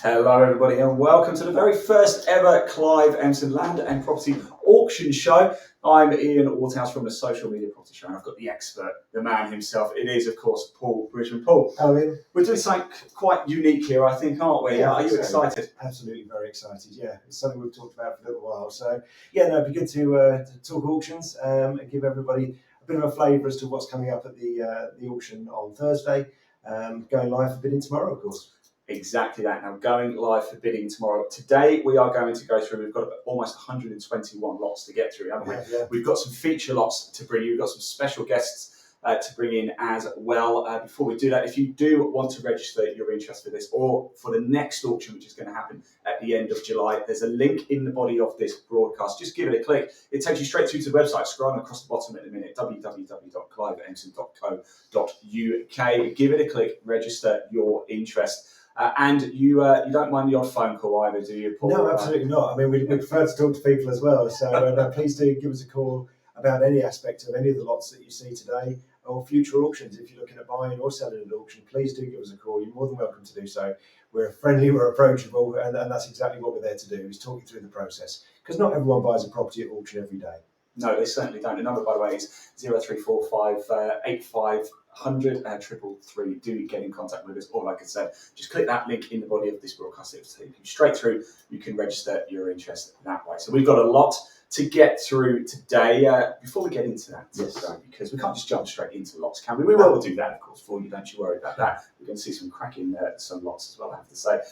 Hello everybody and welcome to the very first ever Clive Emson Land and Property Auction Show. I'm Ian Waterhouse from the Social Media Property Show and I've got the expert, the man himself. It is of course Paul Bridgman. Paul, we're doing something quite unique here I think, aren't we? Yeah, Are you excited? Absolutely very excited, yeah. It's something we've talked about for a little while. So yeah, no, it'd be good to talk auctions and give everybody a bit of a flavour as to what's coming up at the auction on Thursday. Going live for bidding tomorrow, of course. Exactly that. Now, going live for bidding tomorrow. Today, we are going to go through, we've got almost 121 lots to get through, haven't we? Yeah. We've got some feature lots to bring you. We've got some special guests to bring in as well. Before we do that, if you do want to register your interest for this or for the next auction, which is going to happen at the end of July, there's a link in the body of this broadcast. Just give it a click. It takes you straight through to the website, scrolling across the bottom at the minute, www.cliveemson.co.uk. Give it a click, register your interest. And you don't mind the odd phone call either, do you, Paul? No, absolutely not. I mean, we prefer to talk to people as well. So please do give us a call about any aspect of any of the lots that you see today or future auctions. If you're looking at buying or selling at auction, please do give us a call. You're more than welcome to do so. We're friendly, we're approachable, and that's exactly what we're there to do, is talk you through the process. Because not everyone buys a property at auction every day. No, they certainly don't. The number, by the way, is 0345 8500 333. Do get in contact with us. Or, like I said, just click that link in the body of this broadcast. It'll take you straight through. You can register your interest that way. So we've got a lot to get through today. Before we get into that, because we can't just jump straight into lots, can we? We will do that, of course, for you. Don't you worry about that. We're going to see some cracking some lots as well, I have to say.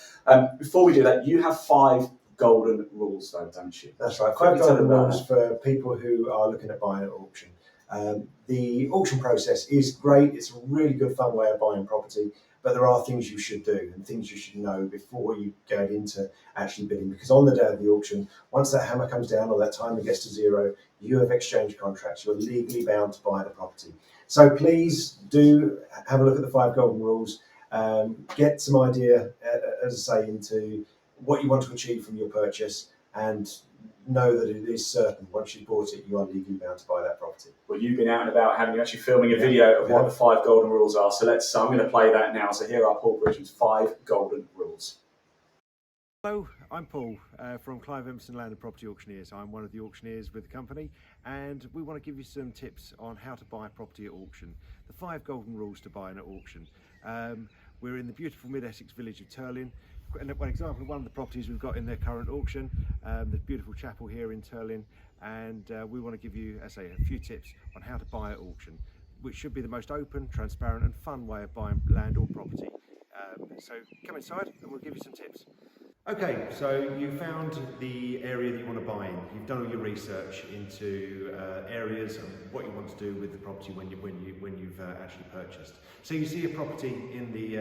Before we do that, you have 5 golden rules, though, don't you? That's right. 5 golden rules for people who are looking at buying at auction. The auction process is great. It's a really good, fun way of buying property, but there are things you should do and things you should know before you get into actually bidding. Because on the day of the auction, once that hammer comes down or that timer gets to 0, you have exchanged contracts. You're legally bound to buy the property. So please do have a look at the 5 golden rules. Get some idea, as I say, into what you want to achieve from your purchase, and know that it is certain once you've bought it, you are legally bound to buy that property. Well, you've been out and about, haven't you, actually filming a video of what the 5 golden rules are. So I'm going to play that now. So here are Paul Bridgman's 5 golden rules. Hello, I'm Paul from Clive, Emson Land and Property Auctioneers. I'm one of the auctioneers with the company, and we want to give you some tips on how to buy property at auction. The 5 golden rules to buying at auction. We're in the beautiful mid-Essex village of Turlin. And one example of one of the properties we've got in their current auction, the beautiful chapel here in Turlin, and we want to give you, as I say, a few tips on how to buy at auction, which should be the most open, transparent and fun way of buying land or property. So come inside and we'll give you some tips. Okay, so you found the area that you want to buy in. You've done all your research into areas and what you want to do with the property when you've actually purchased. So you see a property in the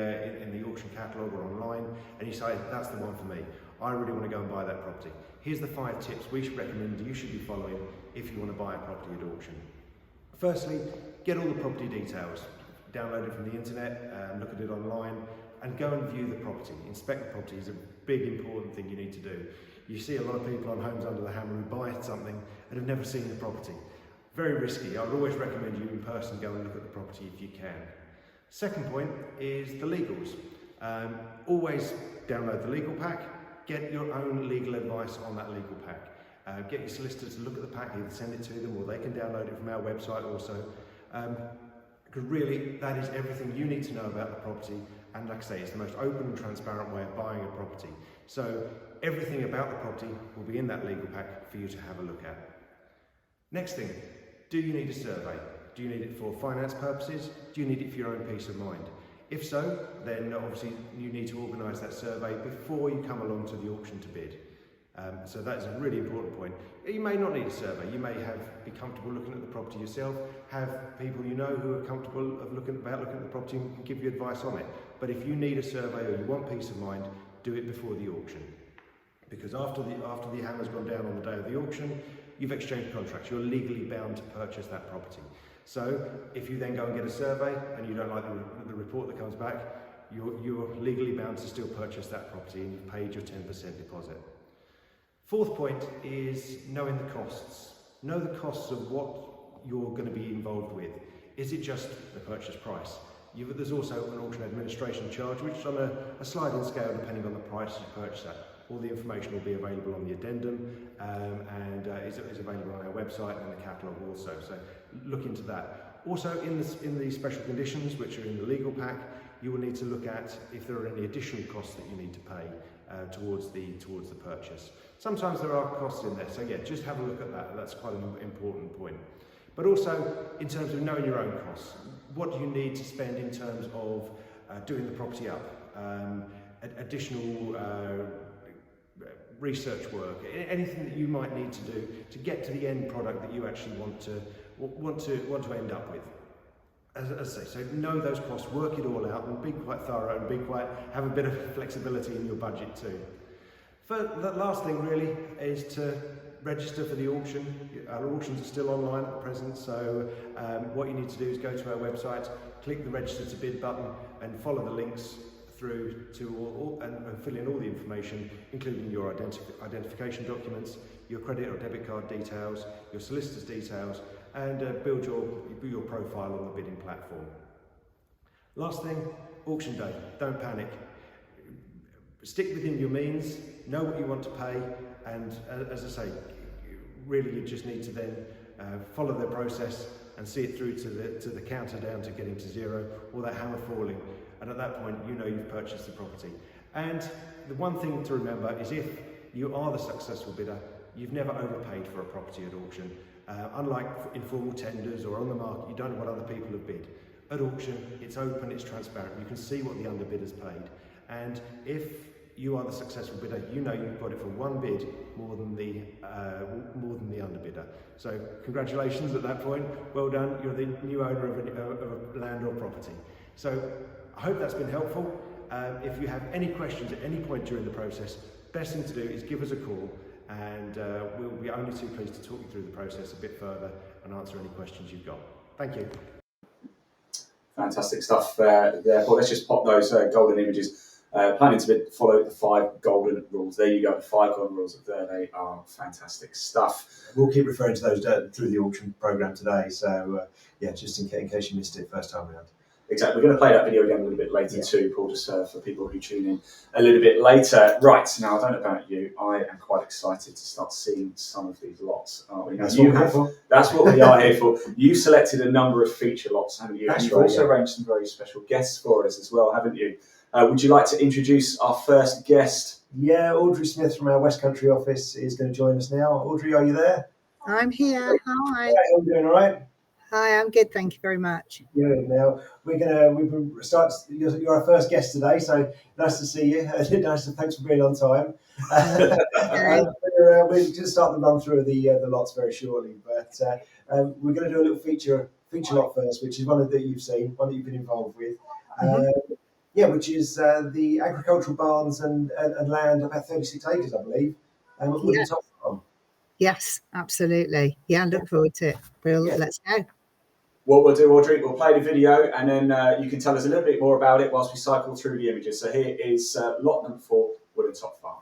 auction catalogue or online, and you say, that's the one for me. I really want to go and buy that property. Here's the 5 tips we should recommend you should be following if you want to buy a property at auction. Firstly, get all the property details. Download it from the internet, look at it online, and go and view the property. Inspect the property is a big important thing you need to do. You see a lot of people on Homes Under the Hammer who buy something and have never seen the property. Very risky. I would always recommend you in person go and look at the property if you can. Second point is the legals. Always download the legal pack, get your own legal advice on that legal pack. Get your solicitor to look at the pack, either send it to them or they can download it from our website also. Because really, that is everything you need to know about the property, and like I say, it's the most open and transparent way of buying a property. So everything about the property will be in that legal pack for you to have a look at. Next thing, do you need a survey? Do you need it for finance purposes? Do you need it for your own peace of mind? If so, then obviously you need to organise that survey before you come along to the auction to bid. So that's a really important point. You may not need a survey. You may be comfortable looking at the property yourself, have people you know who are comfortable looking at the property and can give you advice on it. But if you need a survey or you want peace of mind, do it before the auction. Because after the hammer's gone down on the day of the auction, you've exchanged contracts. You're legally bound to purchase that property. So if you then go and get a survey and you don't like the report that comes back, you're legally bound to still purchase that property and you've paid your 10% deposit. Fourth point is knowing the costs. Know the costs of what you're going to be involved with. Is it just the purchase price? There's also an auction administration charge, which is on a sliding scale depending on the price you purchase at. All the information will be available on the addendum and is available on our website and the catalogue also, so look into that. Also in the special conditions, which are in the legal pack, you will need to look at if there are any additional costs that you need to pay towards the purchase. Sometimes there are costs in there, so yeah, just have a look at that. That's quite an important point. But also, in terms of knowing your own costs, what do you need to spend in terms of doing the property up, additional research work, anything that you might need to do to get to the end product that you actually want to end up with. As I say, so know those costs, work it all out, and be quite thorough and have a bit of flexibility in your budget too. The last thing really is to register for the auction. Our auctions are still online at the present, so what you need to do is go to our website, click the register to bid button and follow the links through to and fill in all the information, including your identification documents, your credit or debit card details, your solicitor's details, and build your profile on the bidding platform. Last thing, auction day. Don't panic. Stick within your means, know what you want to pay, and as I say, really you just need to then follow the process and see it through to the counter down to getting to zero, or that hammer falling, and at that point you know you've purchased the property. And the one thing to remember is if you are the successful bidder, you've never overpaid for a property at auction. Unlike informal tenders or on the market, you don't know what other people have bid. At auction, it's open, it's transparent, you can see what the underbidders paid. And if you are the successful bidder, you know you've got it for one bid more than the underbidder. So congratulations at that point, well done, you're the new owner of a land or property. So I hope that's been helpful. If you have any questions at any point during the process, best thing to do is give us a call, and we'll be only too pleased to talk you through the process a bit further and answer any questions you've got. Thank you. Fantastic stuff there. Well, let's just pop those golden images. Planning to follow the 5 golden rules. There you go, the 5 golden rules up there. They are fantastic stuff. We'll keep referring to those through the auction programme today, so yeah, just in case you missed it first time around. Exactly. We're going to play that video again a little bit later too, Paul, just for people who tune in a little bit later. Right, now I don't know about you, I am quite excited to start seeing some of these lots, aren't we? Now, that's what we are here for. You selected a number of feature lots, haven't you? And you've also arranged some very special guests for us as well, haven't you? Would you like to introduce our first guest? Yeah, Audrey Smith from our West Country office is going to join us now. Audrey, are you there? I'm here. Hi. How are you doing? All right? Hi, I'm good. Thank you very much. Good. Now we've start. You're our first guest today, so nice to see you. Thanks for being on time. We'll just start the run through of the lots very shortly, but we're going to do a little feature lot first, which is one that you've seen, one that you've been involved with. Yeah, which is the agricultural barns and land, about 36 acres, I believe. Yes. Yes, absolutely. Yeah, look forward to it. Let's go. What we'll do, Audrey, we'll play the video, and then you can tell us a little bit more about it whilst we cycle through the images. So here is lot number 4, Woodland Top Farm.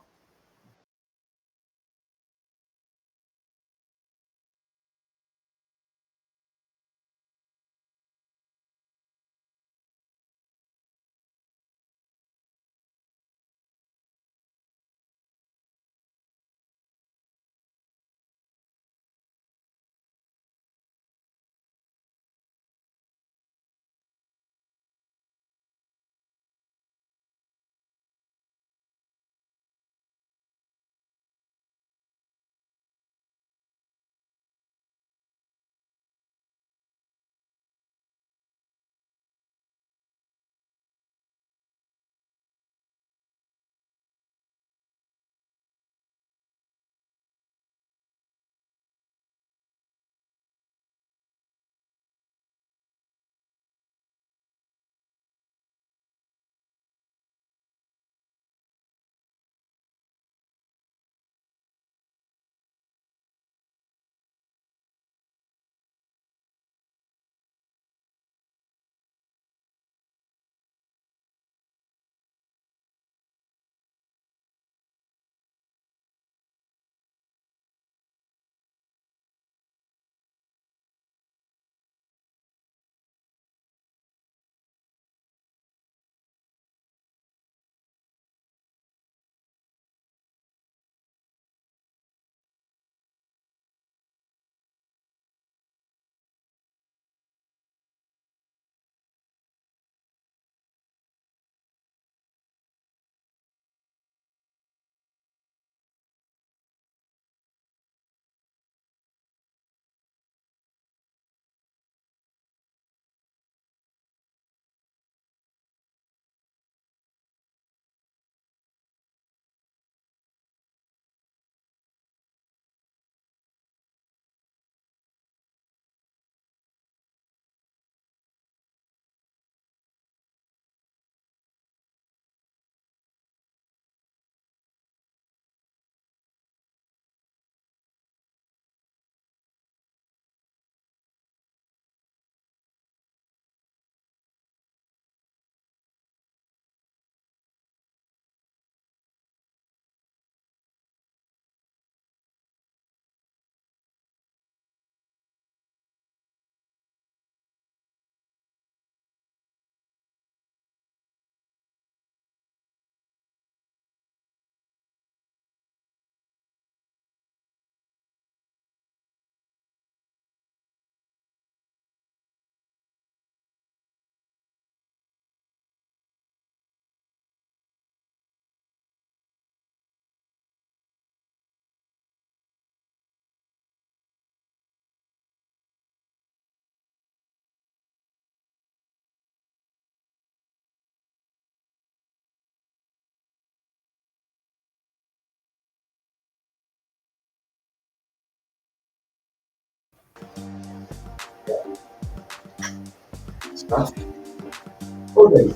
Audrey,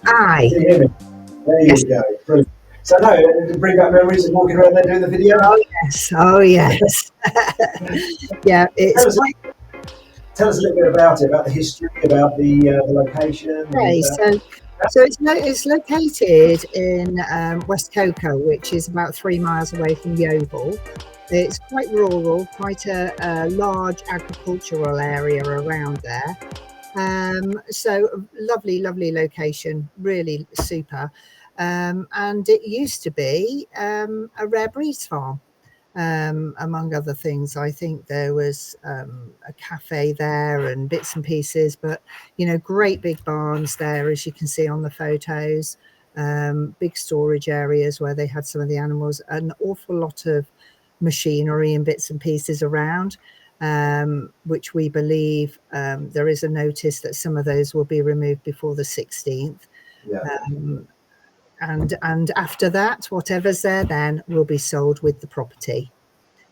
Aye. can you hear me? There Yes. you go. Brilliant. So no, to bring back memories of walking around there doing the video. Oh yes. Oh yes. Yeah, it's quite Tell us a little bit about it, about the history, about the location. okay. So it's located in West Cocoa, which is about 3 miles away from Yeovil. It's quite rural, quite a large agricultural area around there. So lovely, lovely location, really super. And it used to be a rare breeds farm. Among other things, I think there was a cafe there and bits and pieces, but great big barns there, as you can see on the photos. Big storage areas where they had some of the animals, an awful lot of machinery and bits and pieces around, which we believe there is a notice that some of those will be removed before the 16th. Yeah. And after that, whatever's there then will be sold with the property.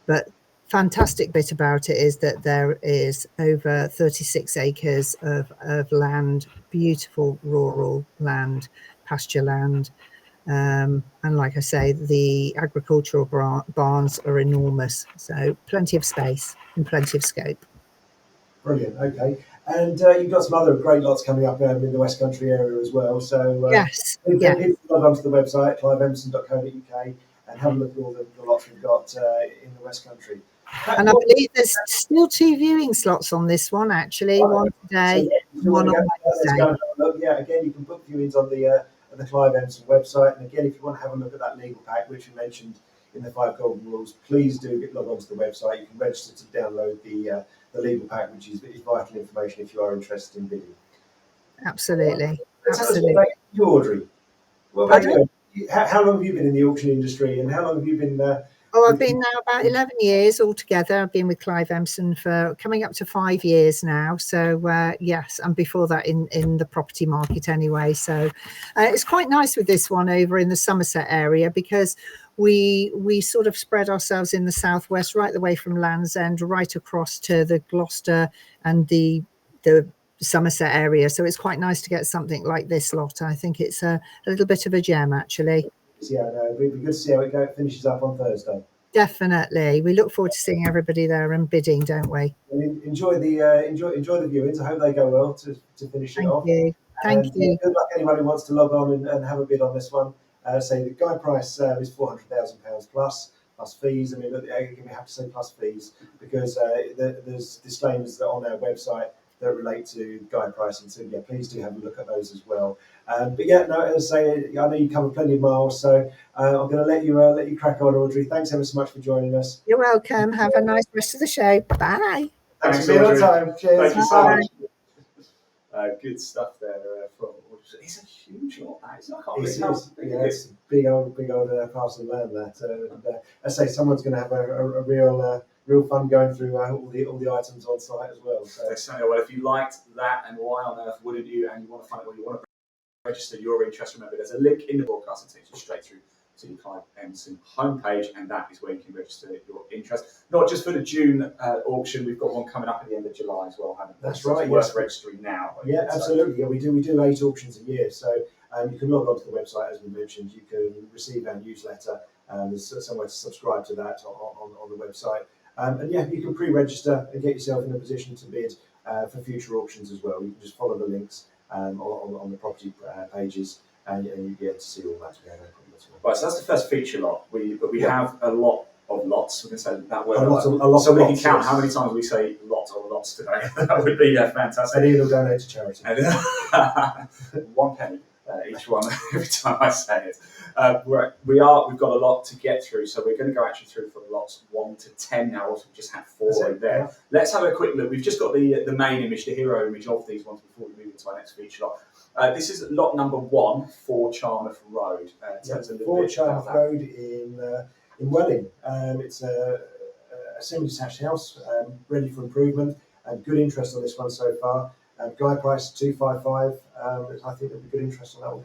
But fantastic bit about it is that there is over 36 acres of land, beautiful rural land, pasture land. And like I say, the agricultural barns are enormous. So plenty of space and plenty of scope. Brilliant. Okay. And you've got some other great lots coming up in the West Country area as well. So Yes. people Yeah. log onto the website, cliveemson.co.uk, and have a look at all the lots we've got in the West Country. And I believe there's still 2 viewing slots on this one, actually. Right. One today, So one on let's Wednesday. go and have a look. Yeah, again, you can book viewings on the Clive Emson website. And again, if you want to have a look at that legal pack, which we mentioned in the 5 golden rules, please do log onto the website. You can register to download the legal pack, which is vital information if you are interested in bidding. Absolutely. Tell us Absolutely. about you, Audrey. What about Pardon? you? How long have you been in the auction industry, and how long have you been? I've been now about 11 years altogether. I've been with Clive Emson for coming up to 5 years now. So yes, and before that in the property market anyway. So it's quite nice with this one over in the Somerset area, because we sort of spread ourselves in the southwest, right the way from Land's End right across to the Gloucester and the Somerset area. So it's quite nice to get something like this lot. I think it's a little bit of a gem, actually. Yeah, no, it'd be good to see how it finishes up on Thursday. Definitely, we look forward to seeing everybody there and bidding, don't we? And enjoy the viewings. I hope they go well to finish it off. Thank you. Good luck anyone who wants to log on and have a bid on this one. Say the guide price is £400,000 plus fees. I mean, again, we have to say plus fees because there's disclaimers that on our website that relate to guide pricing. So yeah, please do have a look at those as well. But yeah, no, as I say, I know you cover plenty of miles, so I'm going to let you crack on, Audrey. Thanks ever so much for joining us. You're welcome. Have a nice rest of the show. Bye. Thanks for being on time. Cheers. Thank you so much. Good stuff there from Audrey. It's a huge lot, that isn't it? I can't believe how big it is. It's a big old parcel of land that. And I say someone's going to have a real fun going through all the items on site as well. So. Well, if you liked that, and why on earth wouldn't you? And you want to find out what you want to register your interest, remember there's a link in the broadcast that takes you straight through to the Clive Emson homepage, and that is where you can register your interest. Not just for the June auction, we've got one coming up at the end of July as well, haven't we? That's so right. It's worth registering now. Yeah, absolutely. Yeah, we do 8 auctions a year, so you can log on to the website as we mentioned. You can receive our newsletter. There's somewhere to subscribe to that on the website, and yeah, you can pre-register and get yourself in a position to bid for future auctions as well. You can just follow the links on the property pages, and you get to see all that. Right, so that's the first feature lot. But we have a lot of lots. We can say that word. A lot so of we lots, can count yes. how many times we say lot or lots today. That would be fantastic. And Ian will donate to charity. One penny each one every time I say it. We've got a lot to get through, so we're going to go actually through from lots 1 to 10 now. We've just had 4 over there. Yeah. Let's have a quick look. We've just got the main image, the hero image of these ones before we move into our next feature lot. This is lot number 1, 4 Charmouth Road. Tell us a little bit about that. 4 Charmouth Road in Welling. It's a semi-detached house, ready for improvement, and good interest on this one so far. Guide price 255. I think there'll be good interest on that one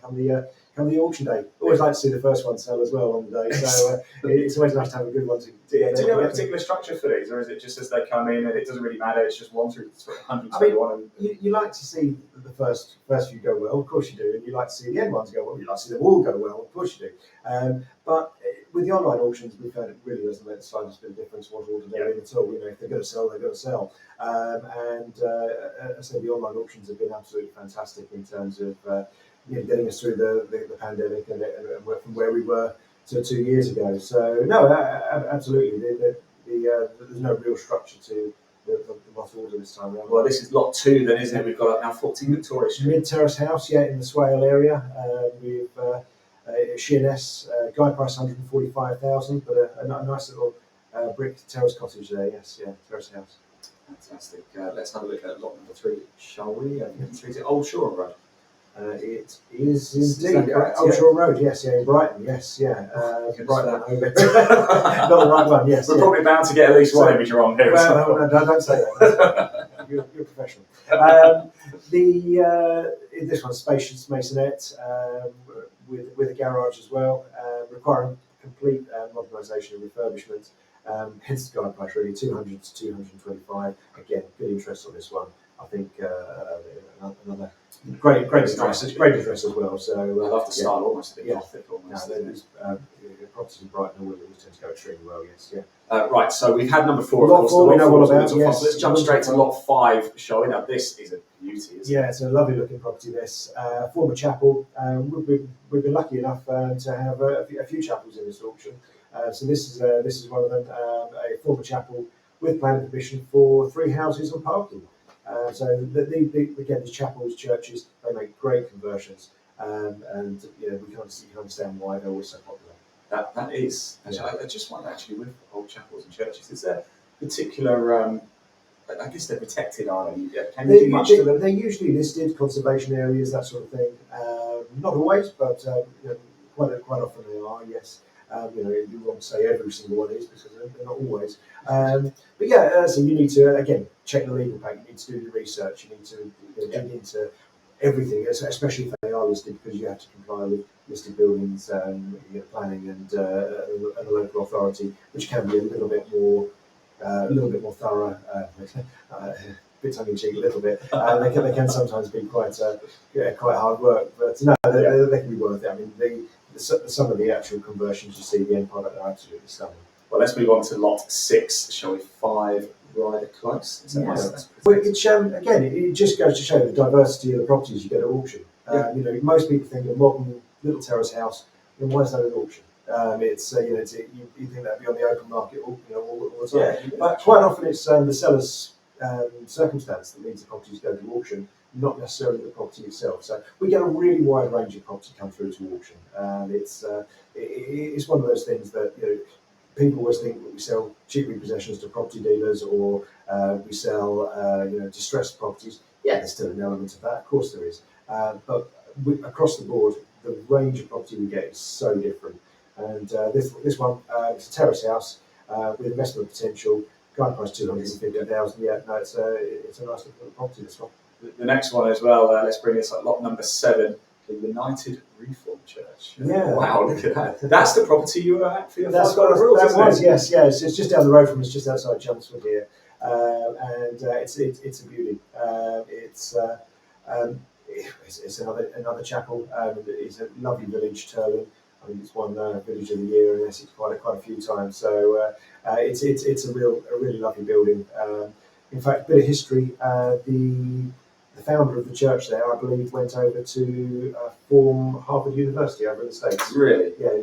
come the auction day. Always like to see the first one sell as well on the day, so it's always nice to have a good one to Do get. you have a particular structure for these, or is it just as they come in and it doesn't really matter? It's just 1 through 121. You like to see the first few go well, of course you do, and you like to see the end ones go well. You like to see them all go well, of course you do. But with the online auctions, we've found it really doesn't make the slightest bit of difference what order they're in at all. If they're going to sell, they're going to sell. As I said, the online auctions have been absolutely fantastic in terms of getting us through the pandemic and from where we were to 2 years ago. So no, absolutely, there's no real structure to the lot order this time around. Well, this is lot 2 then, isn't it? We've got now 14 Victoria Street. Mid-terrace house, in the Swale area. With Sheerness, guide price 145,000, but a nice little brick terrace cottage there. Yes, terrace house. Fantastic. Let's have a look at lot number 3, shall we? Is it Old Shore Road? It is indeed. Is that correct? Old Shore Road, yes, in Brighton, yes, Brighton. Not the right one, yes. We're probably bound to get at least one image wrong here. Well, no, don't say that. You're professional. This one's spacious masonette with a garage as well, requiring complete modernisation and refurbishment. Hence the guide price really 200 to 225. Again, good interest on this one. I think another great address as well. So I love the style, almost a bit gothic, almost. Properties in Brighton always tend to go extremely well. Yes, right, so we've had number 4. Lot of course. four we know all about. Yes. Let's jump straight to lot 5, shall we? Now this is a beauty, isn't it? It's a lovely looking property. This former chapel. We've been lucky enough to have a few chapels in this auction. So this is one of them. A former chapel with planning permission for 3 houses and parking. So again, these chapels, churches, they make great conversions, and we can understand why they're always so popular. That is. I just wonder actually with old chapels and churches, is there particular? I guess they're protected, aren't they? Can you do much to them? They're usually listed conservation areas, that sort of thing. Not always, but quite often they are. Yes. You won't say every single one is because they're not always. So you need to again check the legal pack. You need to do the research. You need to dig into everything, especially if they are listed, because you have to comply with listed buildings, planning, and the local authority, which can be a little bit more thorough. Bit tongue in cheek, a little bit. They can sometimes be quite hard work, but no, they can be worth it. I mean, some of the actual conversions you see, the end product, are absolutely stunning. Well, let's move on to lot 6, shall we? 5 Rider Close. Which again, it just goes to show the diversity of the properties you get at auction. Most people think a modern little terrace house, why is that at auction? You think that'd be on the open market all the time. But quite often it's the seller's circumstance that means the properties go to auction, not necessarily the property itself. So we get a really wide range of property come through to auction, and it's one of those things that people always think that we sell cheap repossessions to property dealers, or we sell distressed properties. Yeah, there's still an element of that, of course there is. But across the board, the range of property we get is so different. And this one, it's a terrace house with investment potential. Guide price 250,000. Yeah, no, it's a nice little property. This one. The next one as well. Let's bring us at lot number 7, the United Reformed Church. Yeah. Wow, look at that. That's the property you were at for your That's $5 rules, isn't it? Yes. It's just down the road from us, just outside Chelmsford here, and it's a beauty. It's another chapel. It's a lovely village, Turley. I think it's won Village of the Year in Essex quite a few times. So it's a really lovely building. In fact, a bit of history. The founder of the church there, I believe, went over to form Harvard University over in the States. Really? Yeah,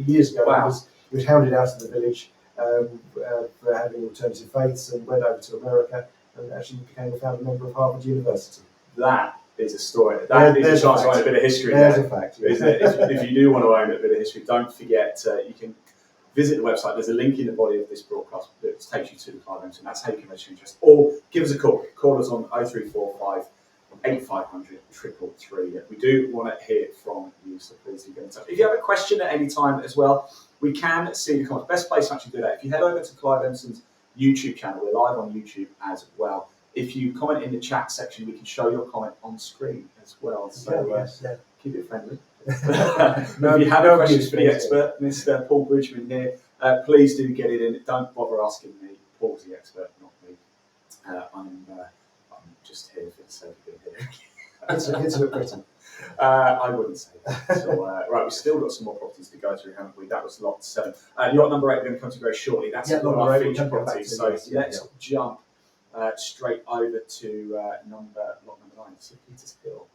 years ago. Wow. He was hounded out of the village for having alternative faiths, and went over to America and actually became a founding member of Harvard University. That is a story. That is a chance to own a bit of history. There's a fact. Yeah. Isn't it? If you do want to own a bit of history, don't forget you can visit the website. There's a link in the body of this broadcast that takes you to the Clive Emson. That's how you can register interest. Or give us a call. Call us on 0345 8500 333. We do want to hear from you, so please do get in touch. If you have a question at any time as well, we can see the comments. Best place to actually do that, if you head over to Clive Emson's YouTube channel, we're live on YouTube as well. If you comment in the chat section, we can show your comment on screen as well. So yes, keep it friendly. No, if you have no questions abuse, for the please, expert, Mr. Paul Bridgman here, please do get it in. Don't bother asking me. Paul's the expert, not me. I'm just here for the sake of being here. It's a bit pretty. I wouldn't say that. So, right, we've still got some more properties to go through, haven't we? That was lot 7. Lot number 8 we're going to come to very shortly. That's one of our feature properties. So let's jump straight over to lot number 9, St. Peter's Hill.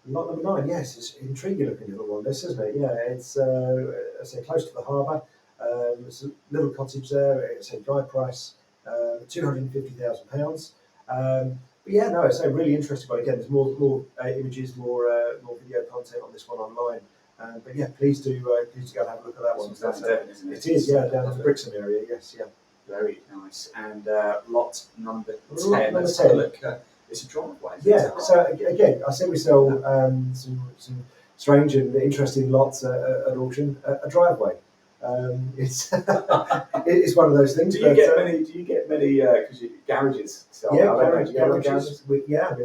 Lot number 9, yes, it's an intriguing looking little one, this, isn't it? Yeah, it's I say close to the harbour. It's a little cottage there. It's a guide price, £250,000. But yeah, no, it's a really interesting one. Again, there's more images, more video content on this one online. But yeah, please do go and have a look at that one. That's Devon, isn't it? It is, yeah, down in the Brixham area. Yes, yeah. Very nice. And lot number 10. Lot number Let's 10. have a look. It's a driveway. Yeah. So again, I say we sell some strange and interesting lots at auction. A driveway. It's it's one of those things. Do you get many? Because garages sell. Yeah, garages. I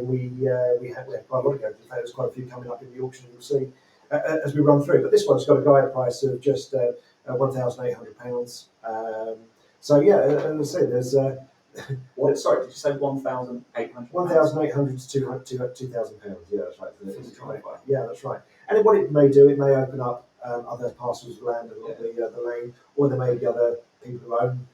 mean, we had quite a lot of garages. In fact, there's quite a few coming up in the auction. You'll see as we run through. But this one's got a guide price of just £1,800. So yeah, as I say, there's. Sorry, did you say 1,800? 1,800 to £2,000. Yeah, that's right. For the driveway. Yeah, that's right. And what it may do, it may open up other parcels of land along the lane, or there may be other people who own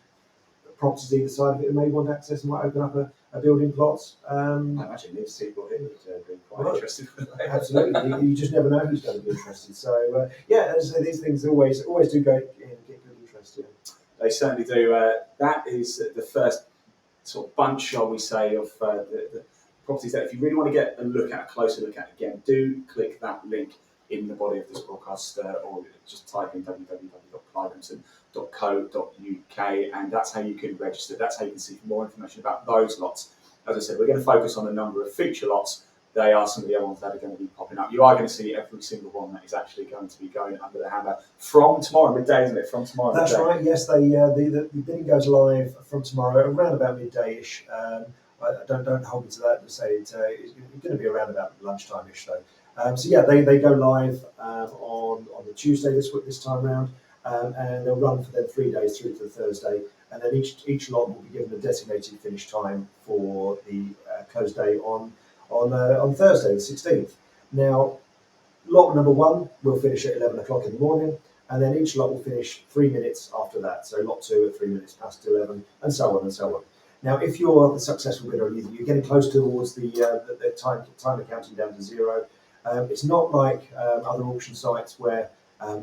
properties either side of it who may want access and might open up a building plots. I imagine these people here would be quite interested. Absolutely, you just never know who's going to be interested. So yeah, as I say, these things always do go and get good interest. Yeah. They certainly do. That is the first sort of bunch, shall we say, of the properties that if you really want to get a closer look at again, do click that link in the body of this broadcast or just type in www.cliveemson.co.uk and that's how you can register. That's how you can see more information about those lots. As I said, we're going to focus on a number of feature lots. They are some of the other ones that are going to be popping up. You are going to see every single one that is actually going to be going under the hammer from tomorrow midday, isn't it? From tomorrow midday. That's right, yes. The bidding goes live from tomorrow, around about midday-ish. Don't hold me to that. To say it's going to be around about lunchtime-ish, though. So yeah, they go live on the Tuesday this time round, and they'll run for then 3 days through to the Thursday. And then each lot will be given a designated finish time for the close day on Thursday, the 16th. Now, lot number 1 will finish at 11 o'clock in the morning, and then each lot will finish 3 minutes after that. So lot 2 at 3 minutes past 11, and so on and so on. Now, if you're the successful bidder, you're getting close towards the time counting down to 0. It's not like other auction sites where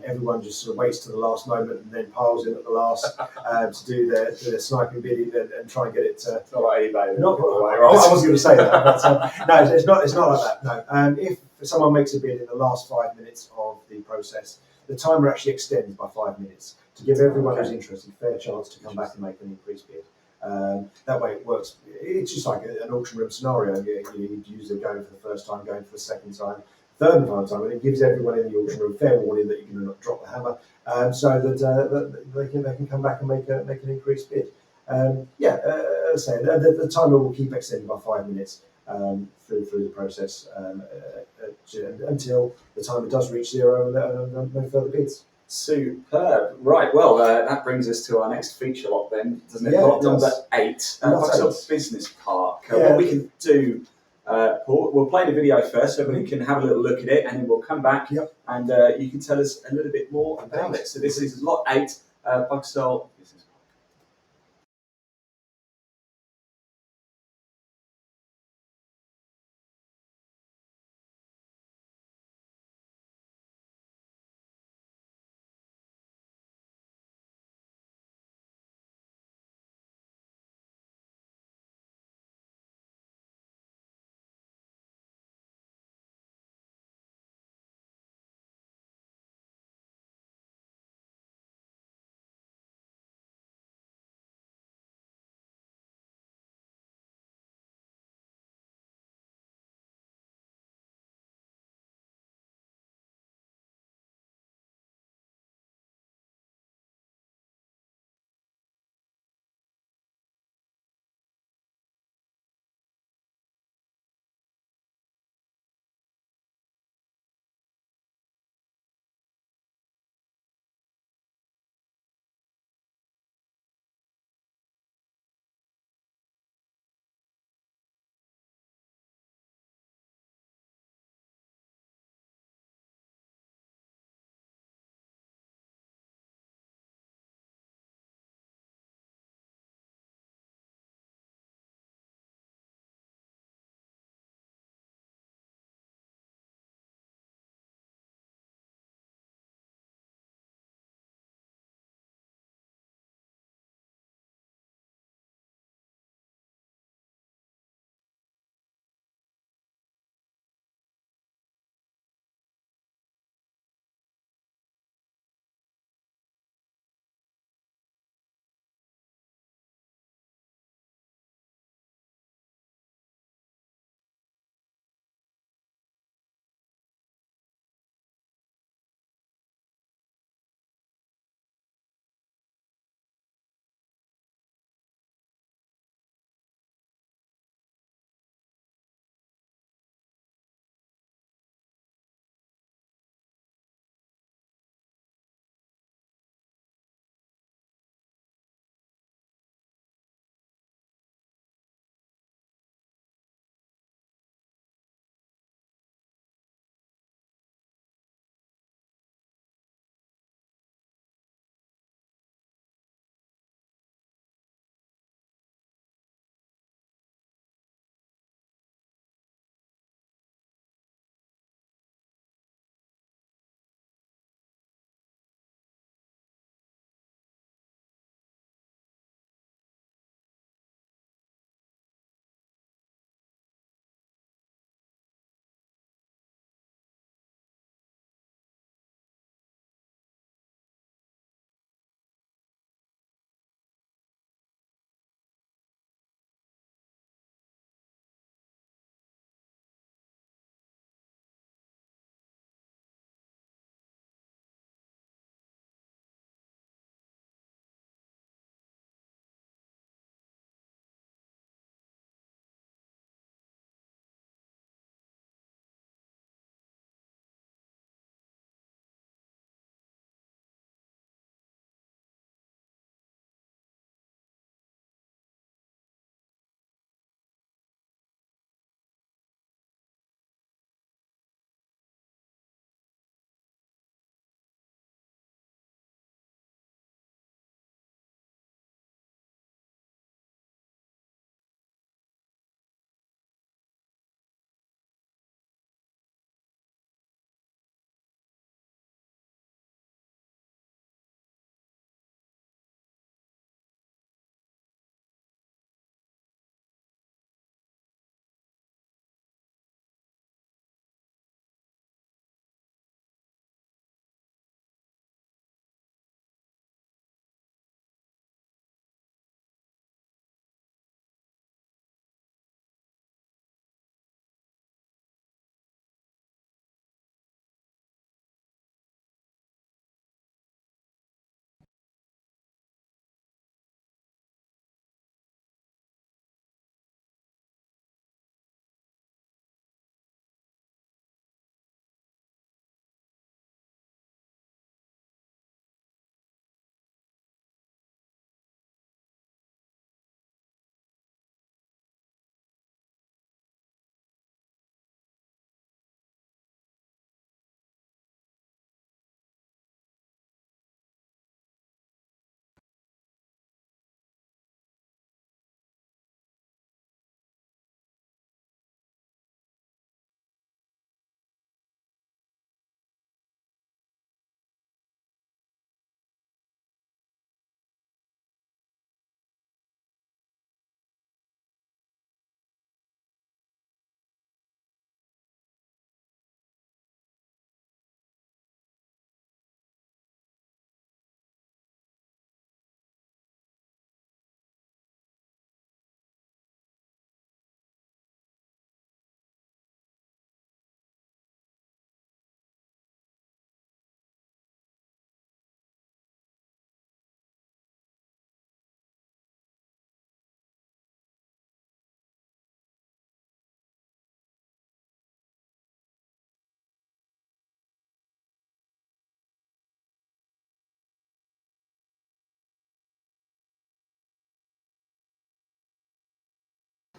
everyone just sort of waits to the last moment and then piles in at the last to do their sniping bidding and try and get it. It's not like eBay. I was going to say that, but no, it's not like that. No, if someone makes a bid in the last 5 minutes of the process, the timer actually extends by 5 minutes to give everyone who's interested a fair chance to come back and make an increased bid. That way it works. It's just like an auction room scenario. You usually going for the first time, going for the second time, third and final time, and it gives everyone in the auction room fair warning that you're going to not drop the hammer, so that they can come back and make an increased bid. As I say, the timer will keep extending by 5 minutes through the process until the timer does reach 0 and no further bids. Superb. Right, well, that brings us to our next feature lot then, doesn't it? Lot number 8, Business Park. What we can do, Paul, we'll play the video first so everybody can have a little look at it, and then we'll come back and you can tell us a little bit more about it. So this is lot 8, Bugsell Business Park.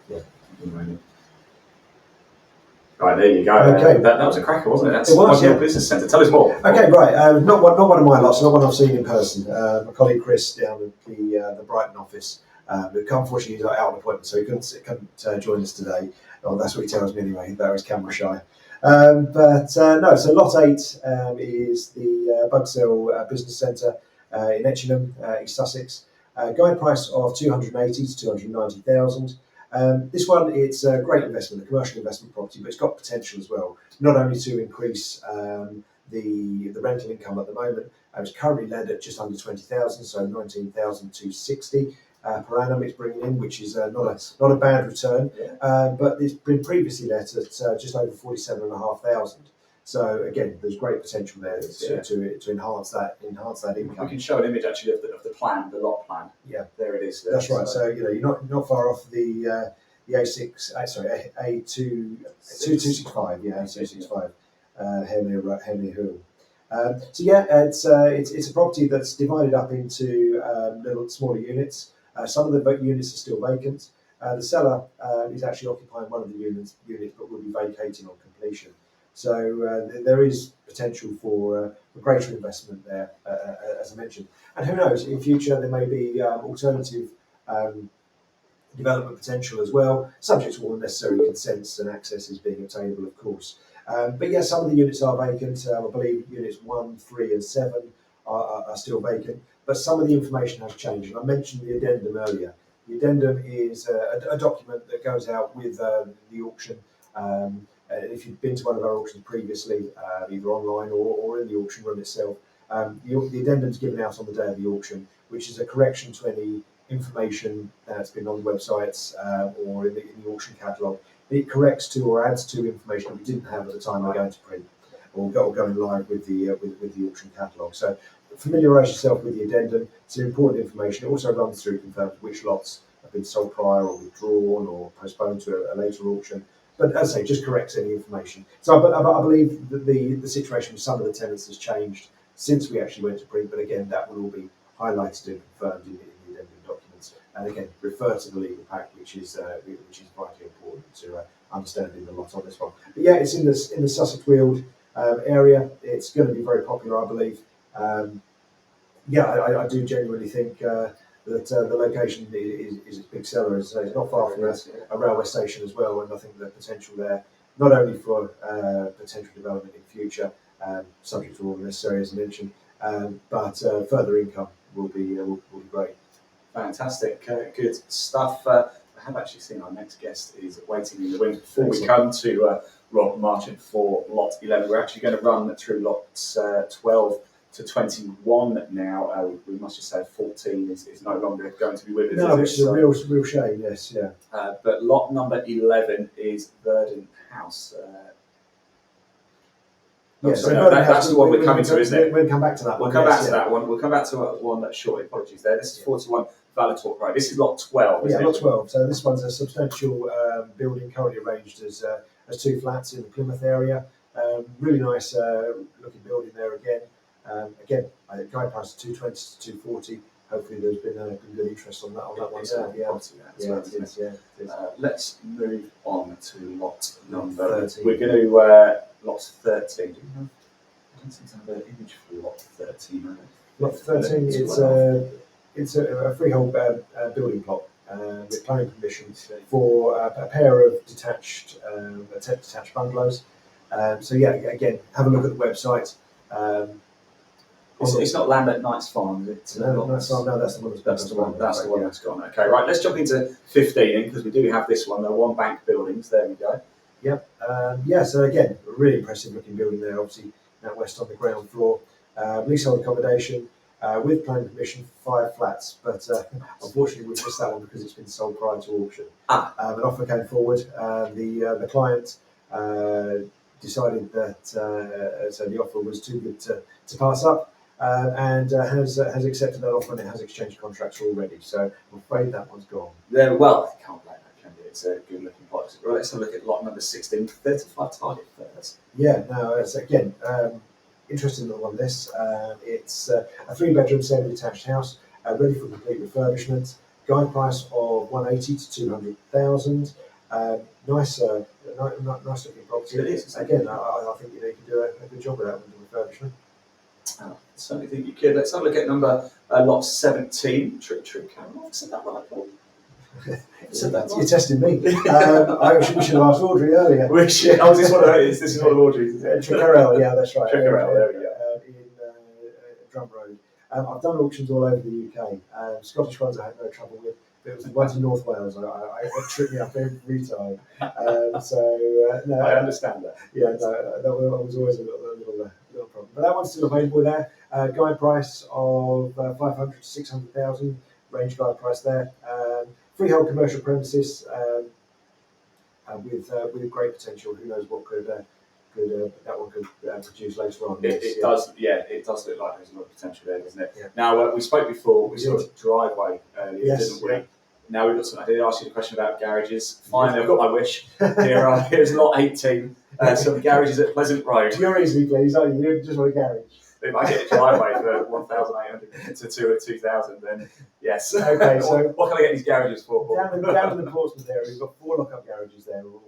Yeah. Right, there you go. Okay. That was a cracker, wasn't it? That's It was, Auctioneer yeah. Business Centre. Tell us more. Okay, right. Not one of my lots, not one I've seen in person. My colleague Chris down at the Brighton office, but unfortunately he's out on appointment, so he couldn't join us today. Well, that's what he tells me anyway. That was camera shy. No. So lot 8 is the Bugsell Business Centre in Etchingham, East Sussex. Guide price of 280 to 290,000. This one, it's a great investment, a commercial investment property, but it's got potential as well. Not only to increase the rental income at the moment, it's currently led at just under 20,000, so 19,260 per annum it's bringing in, which is not a bad return. Yeah. But it's been previously let at just over 47,500. So again, there's great potential there to enhance that income. We can show an image actually of the plan, the lot plan. Yeah, there it is. That's right. So you're not far off the A6. A265. Yeah, A265. Henley Hill. It's a property that's divided up into little smaller units. Some of the units are still vacant. The seller is actually occupying one of the units, but will be vacating on completion. So there is potential for greater investment there, as I mentioned. And who knows, in future there may be alternative development potential as well, subject to all necessary consents and accesses being obtainable, of course. But yes, some of the units are vacant. I believe units 1, 3 and 7 are still vacant, but some of the information has changed. And I mentioned the addendum earlier. The addendum is a document that goes out with the auction. If you've been to one of our auctions previously, either online or in the auction room itself, the addendum is given out on the day of the auction, which is a correction to any information that's been on websites or in the auction catalogue. It corrects to or adds to information that we didn't have at the time we're going to print or going live with the auction catalogue. So familiarise yourself with the addendum. It's important information. It also runs through, confirms which lots have been sold prior or withdrawn or postponed to a later auction. But as I say, just corrects any information. So I believe that the situation with some of the tenants has changed since we actually went to print. But again, that will all be highlighted and confirmed in the addendum documents. And again, refer to the legal pack, which is vitally important to understanding the lot on this one. But yeah, it's in the Sussex Weald area. It's going to be very popular, I believe. I do genuinely think that the location is a big seller. It's not far from a railway station as well, and I think the potential there, not only for potential development in future, subject to all the necessary as I mentioned, but further income will be great. Fantastic, good stuff. I have actually seen our next guest is waiting in the wings. Before we come to Rob Marchant for lot 11, we're actually going to run through lots 12 to 21 now. We must just say 14 is no longer going to be with us. No, which is a real shame, yes, yeah. But lot number 11 is Verdant House. Yes, that's the one we're coming to, isn't it? We'll come back to that one. We'll come back to that one. We'll come back to one that's shortly. Apologies there. This is 41 Valatorp Road. This is lot 12, isn't it? Lot 12. So this one's a substantial building currently arranged as 2 flats in the Plymouth area. Really nice looking building there again. Guide price of 220 to 240. Hopefully there's been good interest on that one. Let's move on to lot number 13. We're going to lot 13. I don't seem to have an image for lot 13. Lot 13 it's a freehold building plot with planning permission for a pair of detached bungalows. Again, have a look at the website. It's not Land at Knight's Farm, is it? No, that's the one that's gone. That's the one that's gone. Okay, right, let's jump into 15 because we do have this one, the One Bank Buildings. There we go. Yep. So again, a really impressive looking building there, obviously out west on the ground floor. Leasehold accommodation with planning permission for 5 flats, but unfortunately we've missed that one because it's been sold prior to auction. An offer came forward. The client decided that so the offer was too good to pass up. And has accepted that offer and it has exchanged contracts already. So I'm afraid that one's gone. Well, I can't blame that, can you? It's a good looking plot. Right, let's have a look at lot number 16, 35 target first. Yeah, no, it's again interesting little on this. It's a 3-bedroom semi-detached house, ready for complete refurbishment. Guide price of 180 to 200,000. Nice looking property. It is. Again, I think you can do a good job with that with the refurbishment. I certainly think you could. Let's have a look at lot 17. Trick Caramel. Have I said that right, Paul? Said that You're testing me. We should have asked Audrey earlier. We should. Oh, this is one of Audrey's. Trickarel, yeah, that's right. Trickarel, there we go. In Drum Road. I've done auctions all over the UK. Scottish ones I had no trouble with. But it was the ones in North Wales. It tripped me up every time. No, I understand that. Yeah, no, that was always a little problem. But that one's still available there. Guide price of 500 to 600,000. Range guide price there. Freehold commercial premises with great potential. Who knows what that one could produce later on. It does. Yeah, it does look like there's a lot of potential there, doesn't it? Yeah. Now we spoke before. We saw a driveway earlier, Yes, didn't we? yeah. Now we've got some. I did ask you the question about garages. Finally, I've got my wish. Here's lot 18. Some garages at Pleasant Road. You're easily pleased, aren't you? You just want a garage. If I get a driveway for 1,800 to 2,000, then yes. Okay, so what can I get these garages for? down in the Portsmouth area, we've got 4 lock-up garages there, or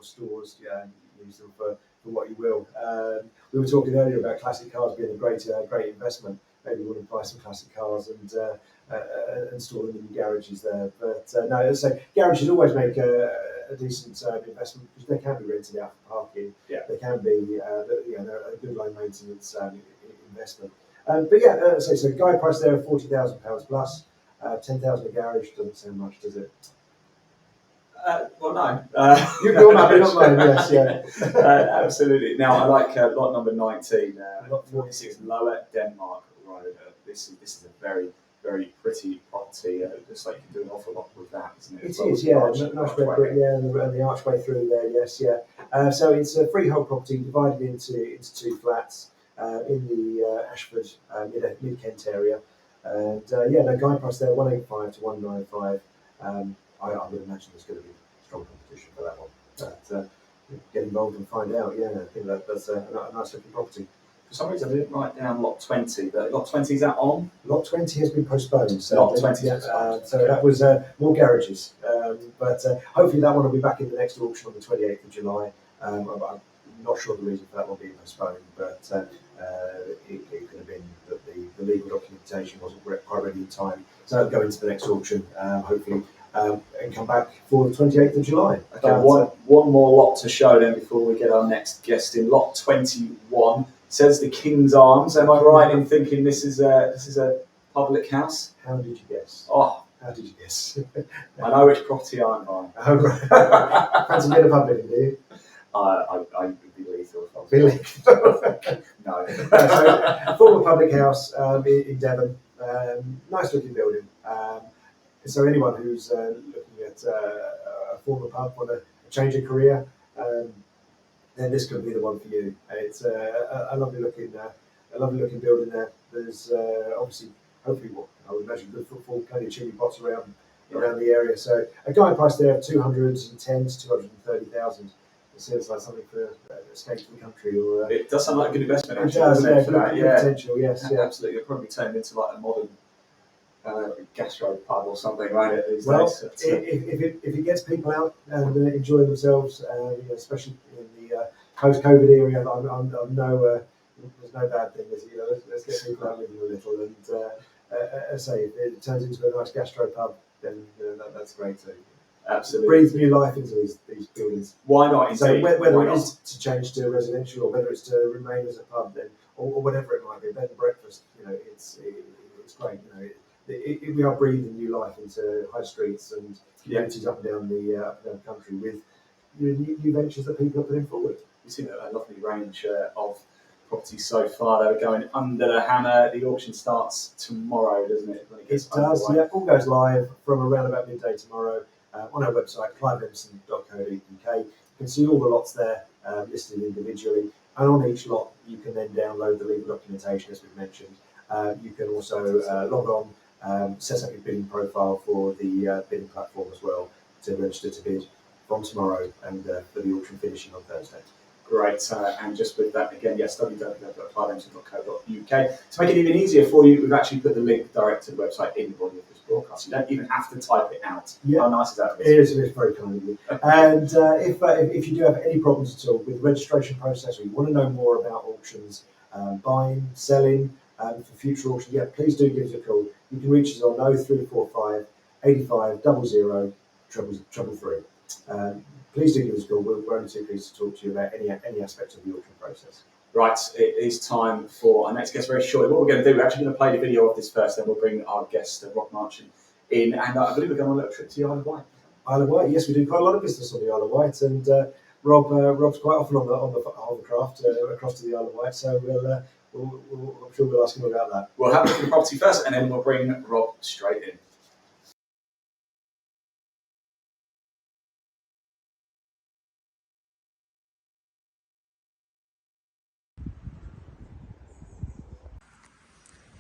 stores. Yeah, you use them for what you will. We were talking earlier about classic cars being a great investment. Maybe we want to buy some classic cars and store them in garages there. But no, as I say, garages always make a decent investment because they can be rented out for parking. Yeah. They can be they're a good low maintenance investment. But yeah, so guide price there of £40,000 plus. 10,000 a garage doesn't sound much, does it? Well, no. You're not mine, yes, yeah. Absolutely. Now, I like lot number 19, lot 46, Lower Denmark Road. This is a very, very pretty property. Looks like you can do an awful lot with that, isn't it? It is, yeah. Nice red brick, yeah, and the archway through there, yes, yeah. So it's a freehold property divided into 2 flats in the Ashford mid-Kent area. And the guide price there, 185 to 195. I would imagine there's going to be strong competition for that one. But get involved and find out. Yeah, I think that's a nice looking property. For some reason, I didn't write down lot 20, but lot 20 is that on? Lot 20 has been postponed. So lot 20 is postponed. So that was more garages. But hopefully that one will be back in the next auction on the 28th of July. I'm not sure the reason for that one being postponed, but it could have been that the legal documentation wasn't quite ready in time. So that'll go into the next auction, hopefully. And come back for the 28th of July. Okay, one more lot to show then before we get our next guest in. Lot 21 says the King's Arms. Am I right in thinking this is a public house? How did you guess? Oh, how did you guess? I know which property I'm buying. Oh, right. Fancy being a public, do you? I would be lethal if I was. Be lethal? No. So, former public house in Devon. Nice looking building. So anyone who's looking at a former pub, want a change of career, then this could be the one for you. It's a lovely looking building there. There's obviously, hopefully, I would imagine good footfall, plenty of chimney pots around the area. So a guide price there of 210 to 230,000. It seems like something for escape to the country. Or it does sound like a good investment. It does, yeah, good potential. Yes, yeah. Absolutely. It'll probably turn into like a modern gastro pub or something, right? These well, days. If it gets people out and enjoying themselves, especially in the post-COVID era, I know there's no bad thing. Let's get people out living a little, and as I say, if it turns into a nice gastro pub, then that's great too. Absolutely, breathes new life into these buildings. Why not? So indeed. whether it is to change to residential or whether it's to remain as a pub, then or whatever it might be, bed and breakfast, it's great. We are breathing new life into high streets and communities up and down the country with new ventures that people are putting forward. We've seen a lovely range of properties so far that are going under the hammer. The auction starts tomorrow, doesn't it? When it does, yeah. All goes live from around about midday tomorrow on our website, cliveemson.co.uk. You can see all the lots there listed individually, and on each lot you can then download the legal documentation, as we've mentioned. You can also log on, set up your bidding profile for the bidding platform as well to register to bid from tomorrow and for the auction finishing on Thursday. Great, and just with that again, yes, www.cliveemson.co.uk. To make it even easier for you, we've actually put the link direct to the website in the body of this broadcast. You don't even have to type it out. Yeah. How nice is that? It is very kind of you. And if you do have any problems at all with the registration process, or you want to know more about auctions, buying, selling, for future auctions, yeah, please do give us a call. You can reach us on 0345 85 00 333. Please do give us a call. We're only too pleased to talk to you about any aspect of the auction process. Right, it is time for our next guest very shortly. What we're going to do, we're actually going to play the video of this first, then we'll bring our guest, Rob Marchant, in, and I believe we're going on a little trip to the Isle of Wight. Isle of Wight, yes, we do quite a lot of business on the Isle of Wight, and Rob's quite often on the hovercraft across to the Isle of Wight, so I'm sure we'll ask him about that. We'll have a look at the property first, and then we'll bring Rob straight in.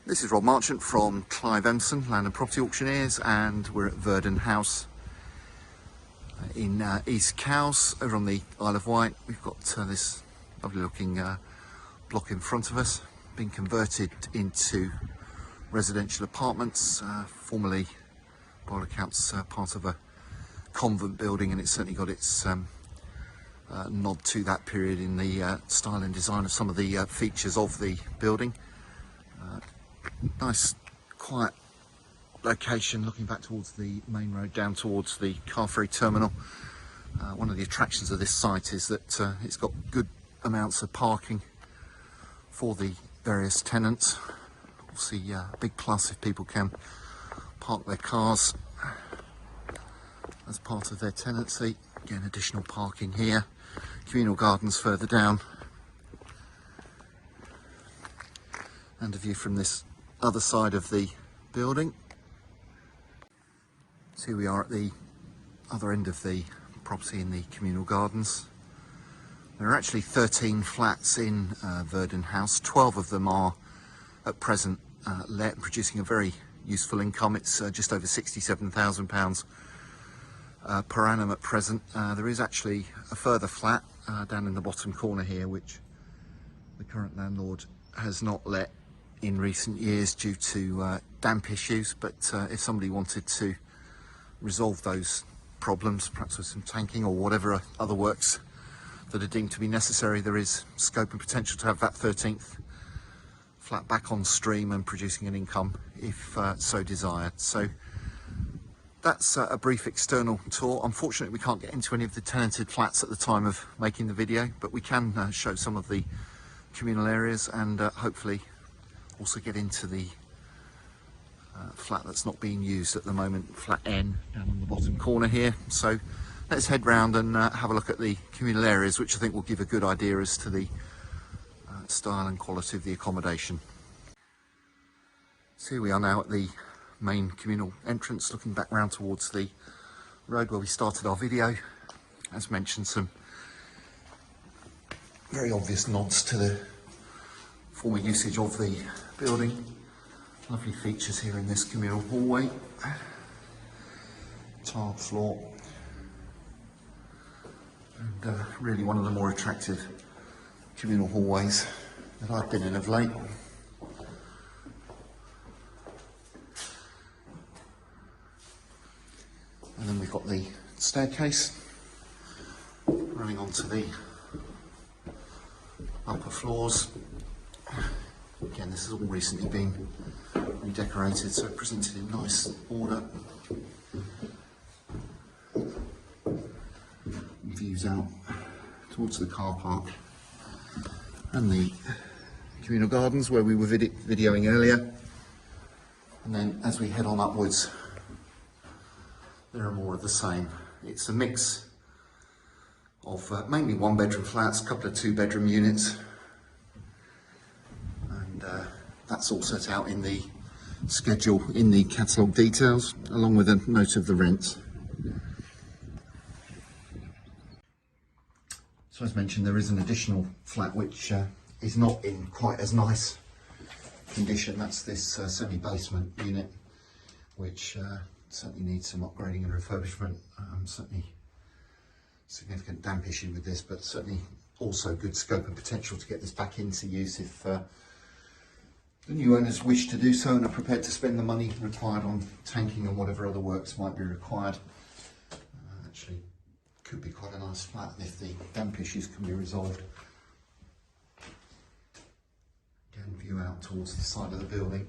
This is Rob Marchant from Clive, Emson, Land and Property Auctioneers, and we're at Verdon House in East Cowes, over on the Isle of Wight. We've got this lovely looking block in front of us, been converted into residential apartments, formerly, by all accounts, part of a convent building, and it's certainly got its nod to that period in the style and design of some of the features of the building. Nice quiet location looking back towards the main road down towards the car ferry terminal. One of the attractions of this site is that it's got good amounts of parking for the various tenants. Obviously a big plus if people can park their cars as part of their tenancy. Again, additional parking here, communal gardens further down, and a view from this other side of the building. So here we are at the other end of the property in the communal gardens. There are actually 13 flats in Verdon House. 12 of them are at present let, producing a very useful income. It's just over £67,000 per annum at present. There is actually a further flat down in the bottom corner here, which the current landlord has not let in recent years due to damp issues, but if somebody wanted to resolve those problems, perhaps with some tanking or whatever other works that are deemed to be necessary, there is scope and potential to have that 13th flat back on stream and producing an income if so desired. So that's a brief external tour. Unfortunately, we can't get into any of the tenanted flats at the time of making the video, but we can show some of the communal areas and hopefully also get into the flat that's not being used at the moment, flat N, down on the bottom corner here. So let's head round and have a look at the communal areas, which I think will give a good idea as to the style and quality of the accommodation. So here we are now at the main communal entrance, looking back round towards the road where we started our video. As mentioned, some very obvious nods to the former usage of the building. Lovely features here in this communal hallway. Tiled floor. And really one of the more attractive communal hallways that I've been in of late. And then we've got the staircase running onto the upper floors. Again, this has all recently been redecorated, so presented in nice order. Views out towards the car park and the communal gardens where we were videoing earlier. And then as we head on upwards, there are more of the same. It's a mix of mainly one-bedroom flats, a couple of two-bedroom units, and that's all set out in the schedule in the catalogue details, along with a note of the rent. So as mentioned, there is an additional flat which is not in quite as nice condition. That's this semi-basement unit, which certainly needs some upgrading and refurbishment. Certainly significant damp issue with this, but certainly also good scope and potential to get this back into use if the new owners wish to do so and are prepared to spend the money required on tanking and whatever other works might be required. Actually, could be quite a nice flat if the damp issues can be resolved. Again, view out towards the side of the building.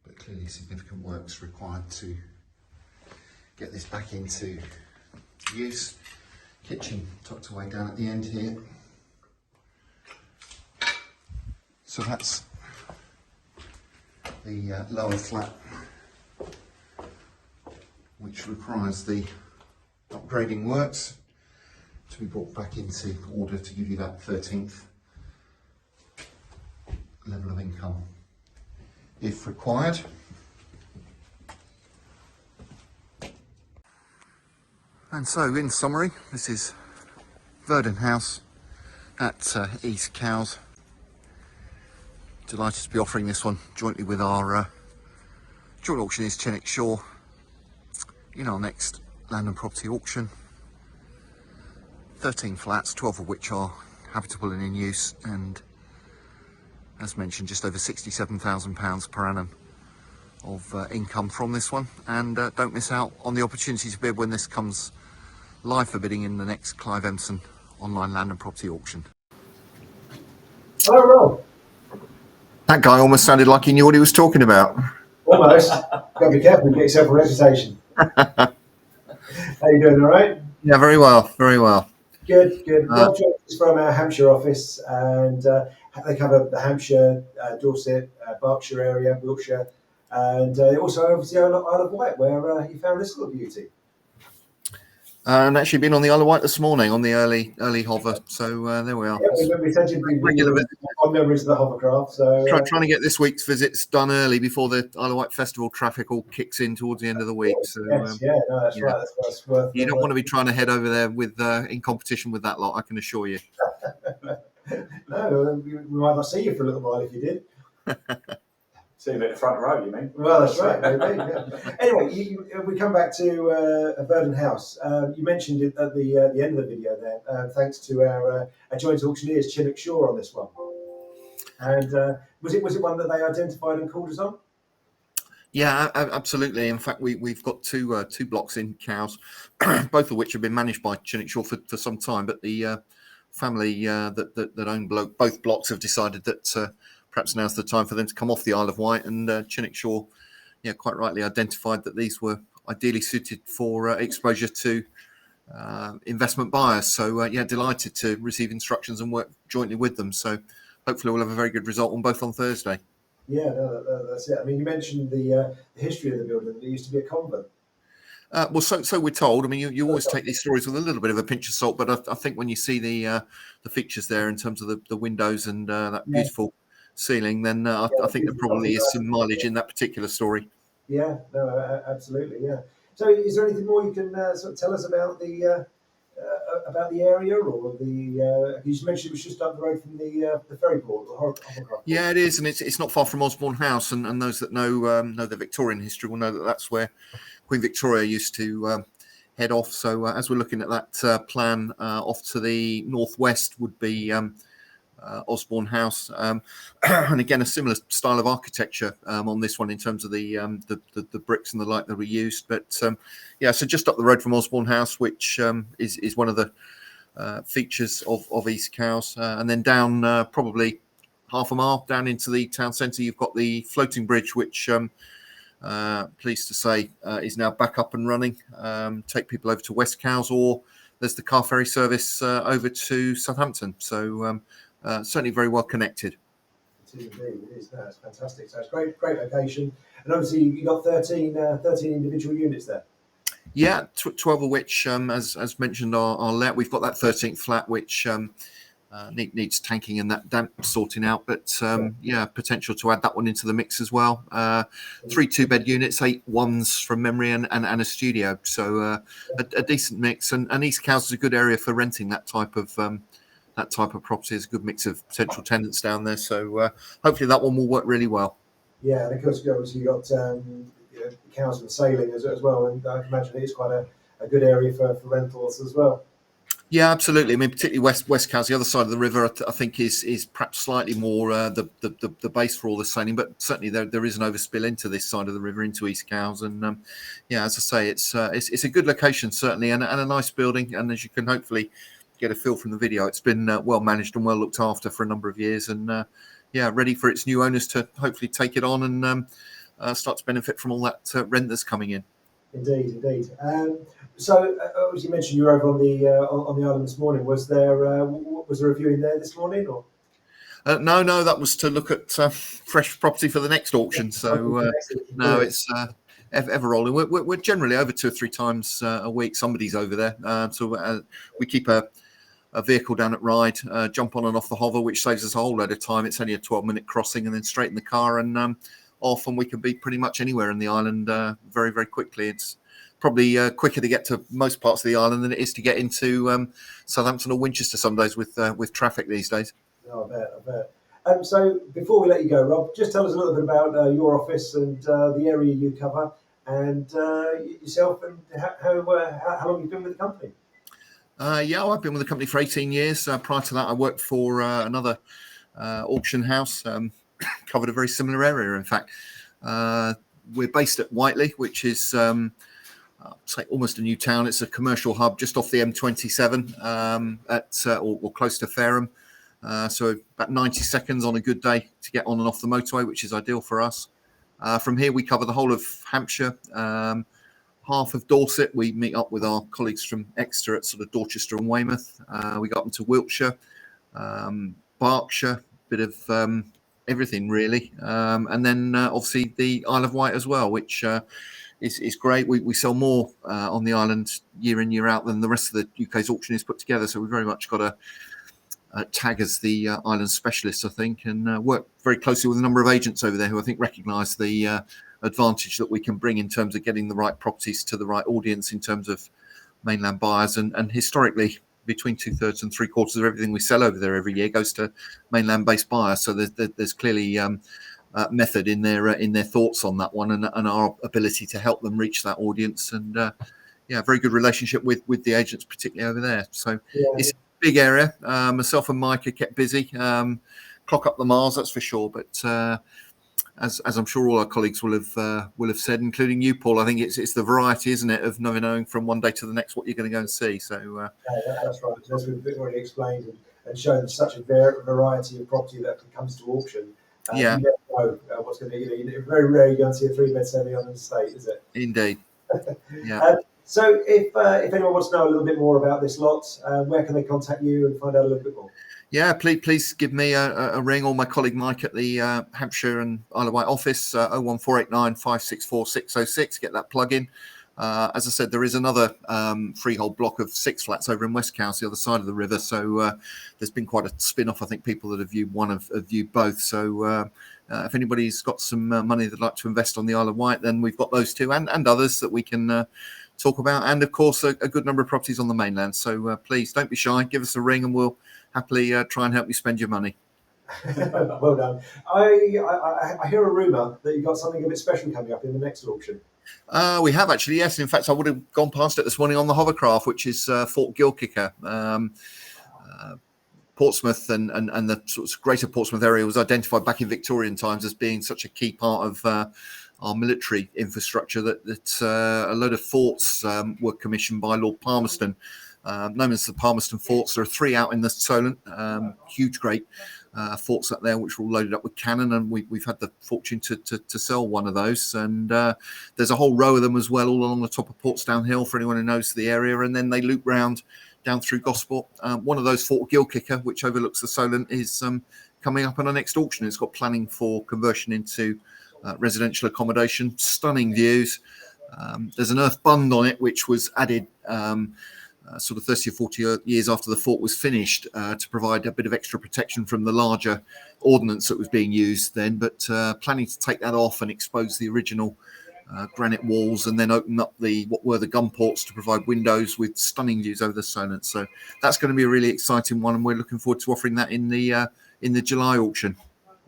But clearly significant works required to get this back into use. Kitchen tucked away down at the end here. So that's the lower flat, which requires the upgrading works to be brought back into order to give you that 13th level of income if required. And so, in summary, this is Verdon House at East Cowes. Delighted to be offering this one jointly with our joint auctioneers Chinnock Shaw in our next land and property auction. 13 flats, 12 of which are habitable and in use, and as mentioned, just over £67,000 per annum of income from this one. And don't miss out on the opportunity to bid when this comes live for bidding in the next Clive Emson online land and property auction. Hello, Rob. That guy almost sounded like he knew what he was talking about. Almost. Got to be careful, get yourself a reputation. How you doing? All right? Yeah, very well, very well. Good, good. Rob joins us from our Hampshire office, and they cover the Hampshire, Dorset, Berkshire area, Wiltshire, and also obviously Isle of Wight, where you found this little beauty. And actually been on the Isle of Wight this morning on the early hover, so there we are. Yeah, we tend to be Regular visit. on memories of the hovercraft. So Trying to get this week's visits done early before the Isle of Wight festival traffic all kicks in towards the end of the week. So yes, yeah, no, that's right. That's worth. You don't want to be trying to head over there with in competition with that lot, I can assure you. No, we might not see you for a little while if you did. See you at the front row, you mean? Well, that's right. Maybe, yeah. Anyway, we come back to Verdon House. You mentioned it at the end of the video there. Thanks to our joint auctioneers, Chinnock Shaw, on this one. And was it one that they identified and called us on? Yeah, absolutely. In fact, we've got two blocks in Cowes, both of which have been managed by Chinnock Shaw for some time. But the family that own both blocks have decided that perhaps now's the time for them to come off the Isle of Wight, and Chinnock Shaw, quite rightly identified that these were ideally suited for exposure to investment buyers. So delighted to receive instructions and work jointly with them. So hopefully we'll have a very good result on both on Thursday. Yeah, no, that's it. I mean, you mentioned the history of the building. It used to be a convent. Well, so we're told. I mean, you always take these stories with a little bit of a pinch of salt, but I think when you see the features there in terms of the windows and that beautiful ceiling, then I think there probably is some mileage in that particular story. Yeah, no, absolutely, yeah. So, is there anything more you can sort of tell us about the area, or the? You mentioned it was just up the road from the ferry port, the hovercraft. Yeah, it is, and it's not far from Osborne House, and those that know the Victorian history will know that that's where Queen Victoria used to head off. So as we're looking at that plan, off to the northwest would be Osborne House, and again a similar style of architecture on this one in terms of the bricks and the light that were used. But so just up the road from Osborne House, which is one of the features of East Cowes, and then down probably half a mile down into the town centre, you've got the floating bridge, which pleased to say is now back up and running. Take people over to West Cowes, or there's the car ferry service over to Southampton. So certainly very well connected. It is indeed. It is. No, it's fantastic. So it's great location, and obviously you got 13 individual units there. Yeah, 12 of which, as mentioned, are let. We've got that 13th flat, which needs tanking and that damp sorting out, but potential to add that one into the mix as well. 3 2-bed units, 8 ones from memory, and a studio. So a decent mix, and East Cowes is a good area for renting that type of property. Is a good mix of potential tenants down there. So hopefully that one will work really well. Yeah, and of course, obviously you got Cowes and sailing as well, and I can imagine it is quite a good area for rentals as well. Yeah, absolutely. I mean, particularly West Cowes, the other side of the river, I think is perhaps slightly more the base for all the sailing, but certainly there is an overspill into this side of the river into East Cowes, and yeah, as I say, it's a good location certainly, and a nice building, and as you can hopefully get a feel from the video, it's been well managed and well looked after for a number of years, and yeah, ready for its new owners to hopefully take it on and start to benefit from all that rent that's coming in. Indeed, indeed. So, as you mentioned, you were over on the island this morning. Was there a viewing there this morning, or? No, that was to look at fresh property for the next auction. So no, it's ever rolling. We're generally over 2 or 3 times a week. Somebody's over there, so we keep a vehicle down at Ryde, jump on and off the hover, which saves us a whole load of time. It's only a 12-minute crossing, and then straight in the car and off, and we can be pretty much anywhere in the island very, very quickly. It's probably quicker to get to most parts of the island than it is to get into Southampton or Winchester some days with traffic these days. Oh, I bet. So before we let you go, Rob, just tell us a little bit about your office and the area you cover, and yourself, and how long you've been with the company. Yeah, I've been with the company for 18 years. Prior to that, I worked for another auction house, covered a very similar area, in fact. We're based at Whiteley, which is say almost a new town. It's a commercial hub just off the M27 or close to Fareham. So about 90 seconds on a good day to get on and off the motorway, which is ideal for us. From here, we cover the whole of Hampshire, half of Dorset. We meet up with our colleagues from Exeter at sort of Dorchester and Weymouth. We got into Wiltshire, Berkshire, bit of everything really. And then obviously the Isle of Wight as well, which is great. We sell more on the island year in, year out than the rest of the UK's auctioneers put together. So we've very much got a tag as the island specialist, I think, and work very closely with a number of agents over there who I think recognise the advantage that we can bring in terms of getting the right properties to the right audience in terms of mainland buyers. And historically, between 2/3 and 3/4 of everything we sell over there every year goes to mainland-based buyers. So there's clearly method in their thoughts on that one, and our ability to help them reach that audience. And yeah, very good relationship with the agents, particularly over there. So it's big area. Myself and Mike are kept busy. Clock up the miles, that's for sure. But as I'm sure all our colleagues will have said, including you, Paul, I think it's the variety, isn't it, of never knowing from one day to the next what you're going to go and see. So that's right. As we've already explained and shown such a variety of property that comes to auction. Yeah. You never know what's going to. Very rarely you go and see a 3-bed semi on an estate, is it? Indeed. Yeah. So if anyone wants to know a little bit more about this lot, where can they contact you and find out a little bit more? Yeah, please give me a ring, or my colleague Mike at the Hampshire and Isle of Wight office, 01489 564 606. Get that plug in. As I said, there is another freehold block of 6 flats over in West Cowes, the other side of the river. So there's been quite a spin-off. I think people that have viewed one have viewed both. So if anybody's got some money they'd like to invest on the Isle of Wight, then we've got those two and others that we can talk about. And of course, a good number of properties on the mainland. So please don't be shy. Give us a ring and we'll happily try and help you spend your money. Well done. I hear a rumour that you've got something a bit special coming up in the next auction. We have actually, yes. In fact, I would have gone past it this morning on the hovercraft, which is Fort Gilkicker. Portsmouth and the sort of greater Portsmouth area was identified back in Victorian times as being such a key part of our military infrastructure that a load of forts were commissioned by Lord Palmerston, known as the Palmerston forts. There are 3 out in the Solent, huge, great forts up there, which were all loaded up with cannon, and we've had the fortune to sell one of those. And there's a whole row of them as well, all along the top of Portsdown Hill for anyone who knows the area, and then they loop round down through Gosport. One of those, Fort Gilkicker, which overlooks the Solent, is coming up on our next auction. It's got planning for conversion into residential accommodation, stunning views. There's an earth bund on it, which was added sort of 30 or 40 years after the fort was finished to provide a bit of extra protection from the larger ordnance that was being used then, but planning to take that off and expose the original granite walls and then open up what were the gun ports to provide windows with stunning views over the Solent. So that's going to be a really exciting one, and we're looking forward to offering that in the July auction.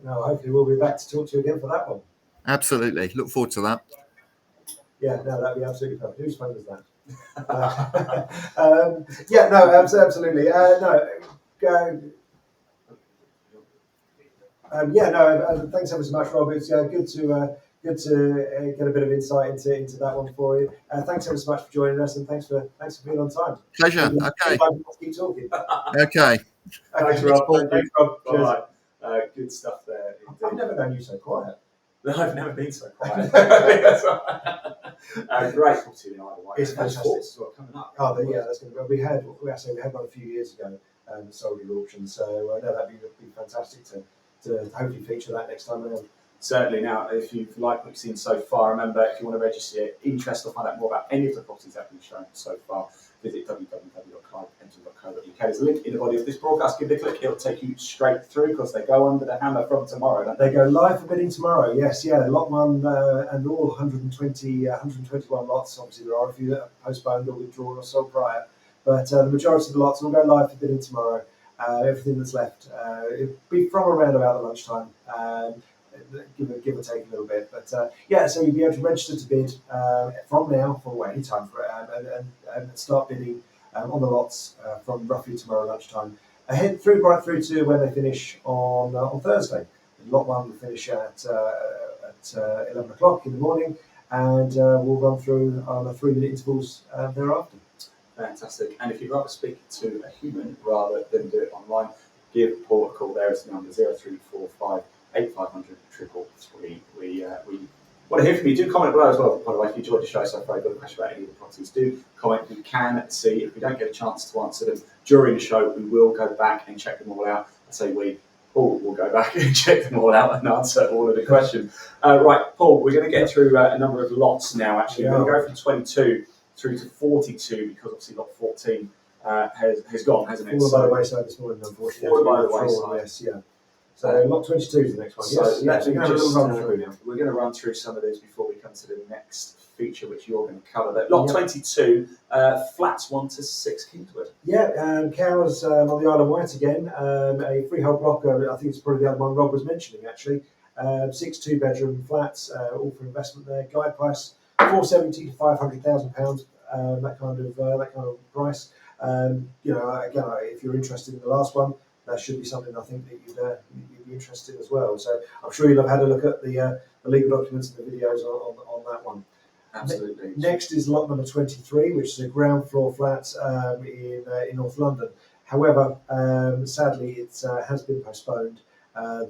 No, hopefully we'll be back to talk to you again for that one. Absolutely. Look forward to that. Yeah, no, that'd be absolutely perfect. Whose phone is that? Yeah, no, absolutely. Yeah, no. Thanks ever so much, Rob. It's good to get a bit of insight into that one for you. Thanks ever so much for joining us, and thanks for being on time. Pleasure. And, Okay. let's keep talking. Okay. Thanks, Rob. Paul. Thanks, Rob. All Cheers. right. Good stuff there. I've never known you so quiet. No, I've never been so quiet. That's right. Great property in Isle of Wight. It's There's fantastic. Forks as well coming up. Oh, yeah, that's going to be. We had one a few years ago, sold at auction. So no, that'd be fantastic to hopefully feature that next time around. Certainly. Now, if you've liked what you've seen so far, remember, if you want to register interest or find out more about any of the properties that we've shown so far, visit www.clive.co.uk. There's a link in the body of this broadcast. Give it a click. It'll take you straight through because they go under the hammer from tomorrow. Don't they? They go live for bidding tomorrow. Yes, yeah. Lot 1 and all 121 lots. Obviously, there are a few that are postponed or withdrawn or sold prior, but the majority of the lots will go live for bidding tomorrow. Everything that's left, it'll be from around about the lunchtime. Give or take a little bit, but yeah, so you'll be able to register to bid from now for any time for and start bidding on the lots from roughly tomorrow lunchtime. Right through to when they finish on Thursday. Lot 1 will finish at 11 o'clock in the morning, and we'll run through on a 3-minute intervals thereafter. Fantastic. And if you'd rather speak to a human rather than do it online, give Paul a call. There is the number 0345 8500 333. We want to hear from you. Do comment below as well, by the way, if you enjoyed the show so far, you've got a question about any of the properties, do comment. We can see. If we don't get a chance to answer them during the show, we will go back and check them all out. I say Paul will go back and check them all out and answer all of the questions. Right, Paul, we're going to get through a number of lots now, actually. We're going to go from 22 through to 42 because obviously lot 14 has gone, hasn't it? Fallen by the wayside this morning, unfortunately. Fallen by the wayside. Yes, yeah. So lot 22 is the next one. So yes, we're going to run through some of these before we come to the next feature, which you're going to cover. But lot 22, flats 1 to 6 Kingswood. Yeah, Cows on the Isle of Wight again. A freehold block. I think it's probably the other one Rob was mentioning actually. 6 2-bedroom flats, all for investment there. Guide price £470,000 to £500,000. That kind of price. Again, if you're interested in the last one, that should be something I think that you'd be interested in as well. So I'm sure you'll have had a look at the legal documents and the videos on that one. Absolutely. Next is lot number 23, which is a ground floor flat in North London. However, sadly, it has been postponed.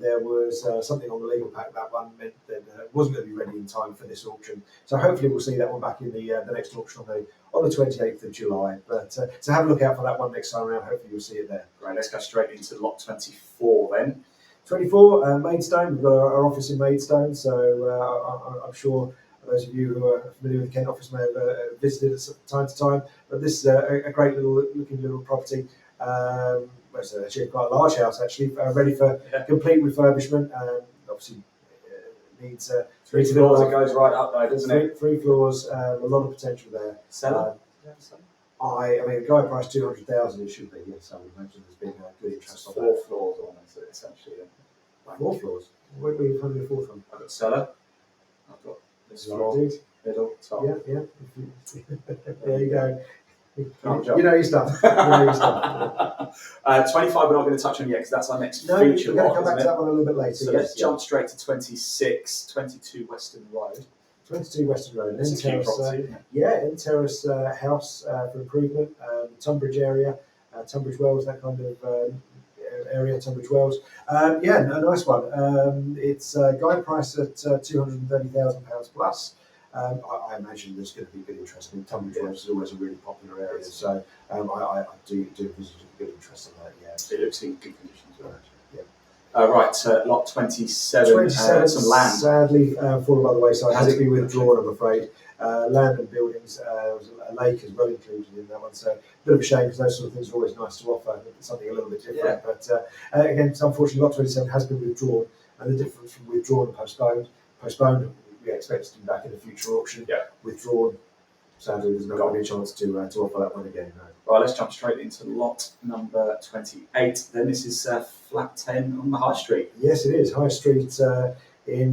There was something on the legal pack that one meant that it wasn't going to be ready in time for this auction. So hopefully we'll see that one back in the next auction on the 28th of July. But so have a look out for that one next time around. Hopefully you'll see it there. Right, let's go straight into lot 24 then. 24, Maidstone. We've got our office in Maidstone, so I'm sure those of you who are familiar with the Kent office may have visited us time to time. But this is a great looking little property. It's actually quite a large house, actually, ready for complete refurbishment. Obviously, needs 3 floors. It goes right up there, doesn't it? 3 floors, a lot of potential there. Seller? I mean, guide price 200,000. It should be. Yes, I would imagine there's been good interest on 4 floors almost, essentially. 4 floors. Where are you finding the 4th one? I've got cellar. I've got this floor. Middle, top. Yeah. There you go. You know your stuff. 25 we're not going to touch on yet because that's our next feature. We're going to come back to that one a little bit later. So let's jump straight to 26, 22 Western Road. 22 Western Road. It's a cute property. In terrace house for improvement. Tunbridge area, Tunbridge Wells, that kind of area, Tunbridge Wells. A nice one. It's guide price at £230,000 plus. I imagine there's going to be good interest. I mean, Tunbridge Wells is always a really popular area, so I do envisage good interest in that. Yeah, it looks in good condition as well. Right, lot 27. Some land. Sadly, fallen by the wayside. Has to be withdrawn, I'm afraid. Land and buildings. A lake as well included in that one, so a bit of a shame because those sort of things are always nice to offer. Something a little bit different, but again, unfortunately, lot 27 has been withdrawn, and the difference from withdrawn and postponed. We expect to be back in a future auction. Withdrawn. Sadly, there's not going to be a chance to offer that one again. No. Right, let's jump straight into lot number 28. Then this is flat 10 on the High Street. Yes, it is High Street in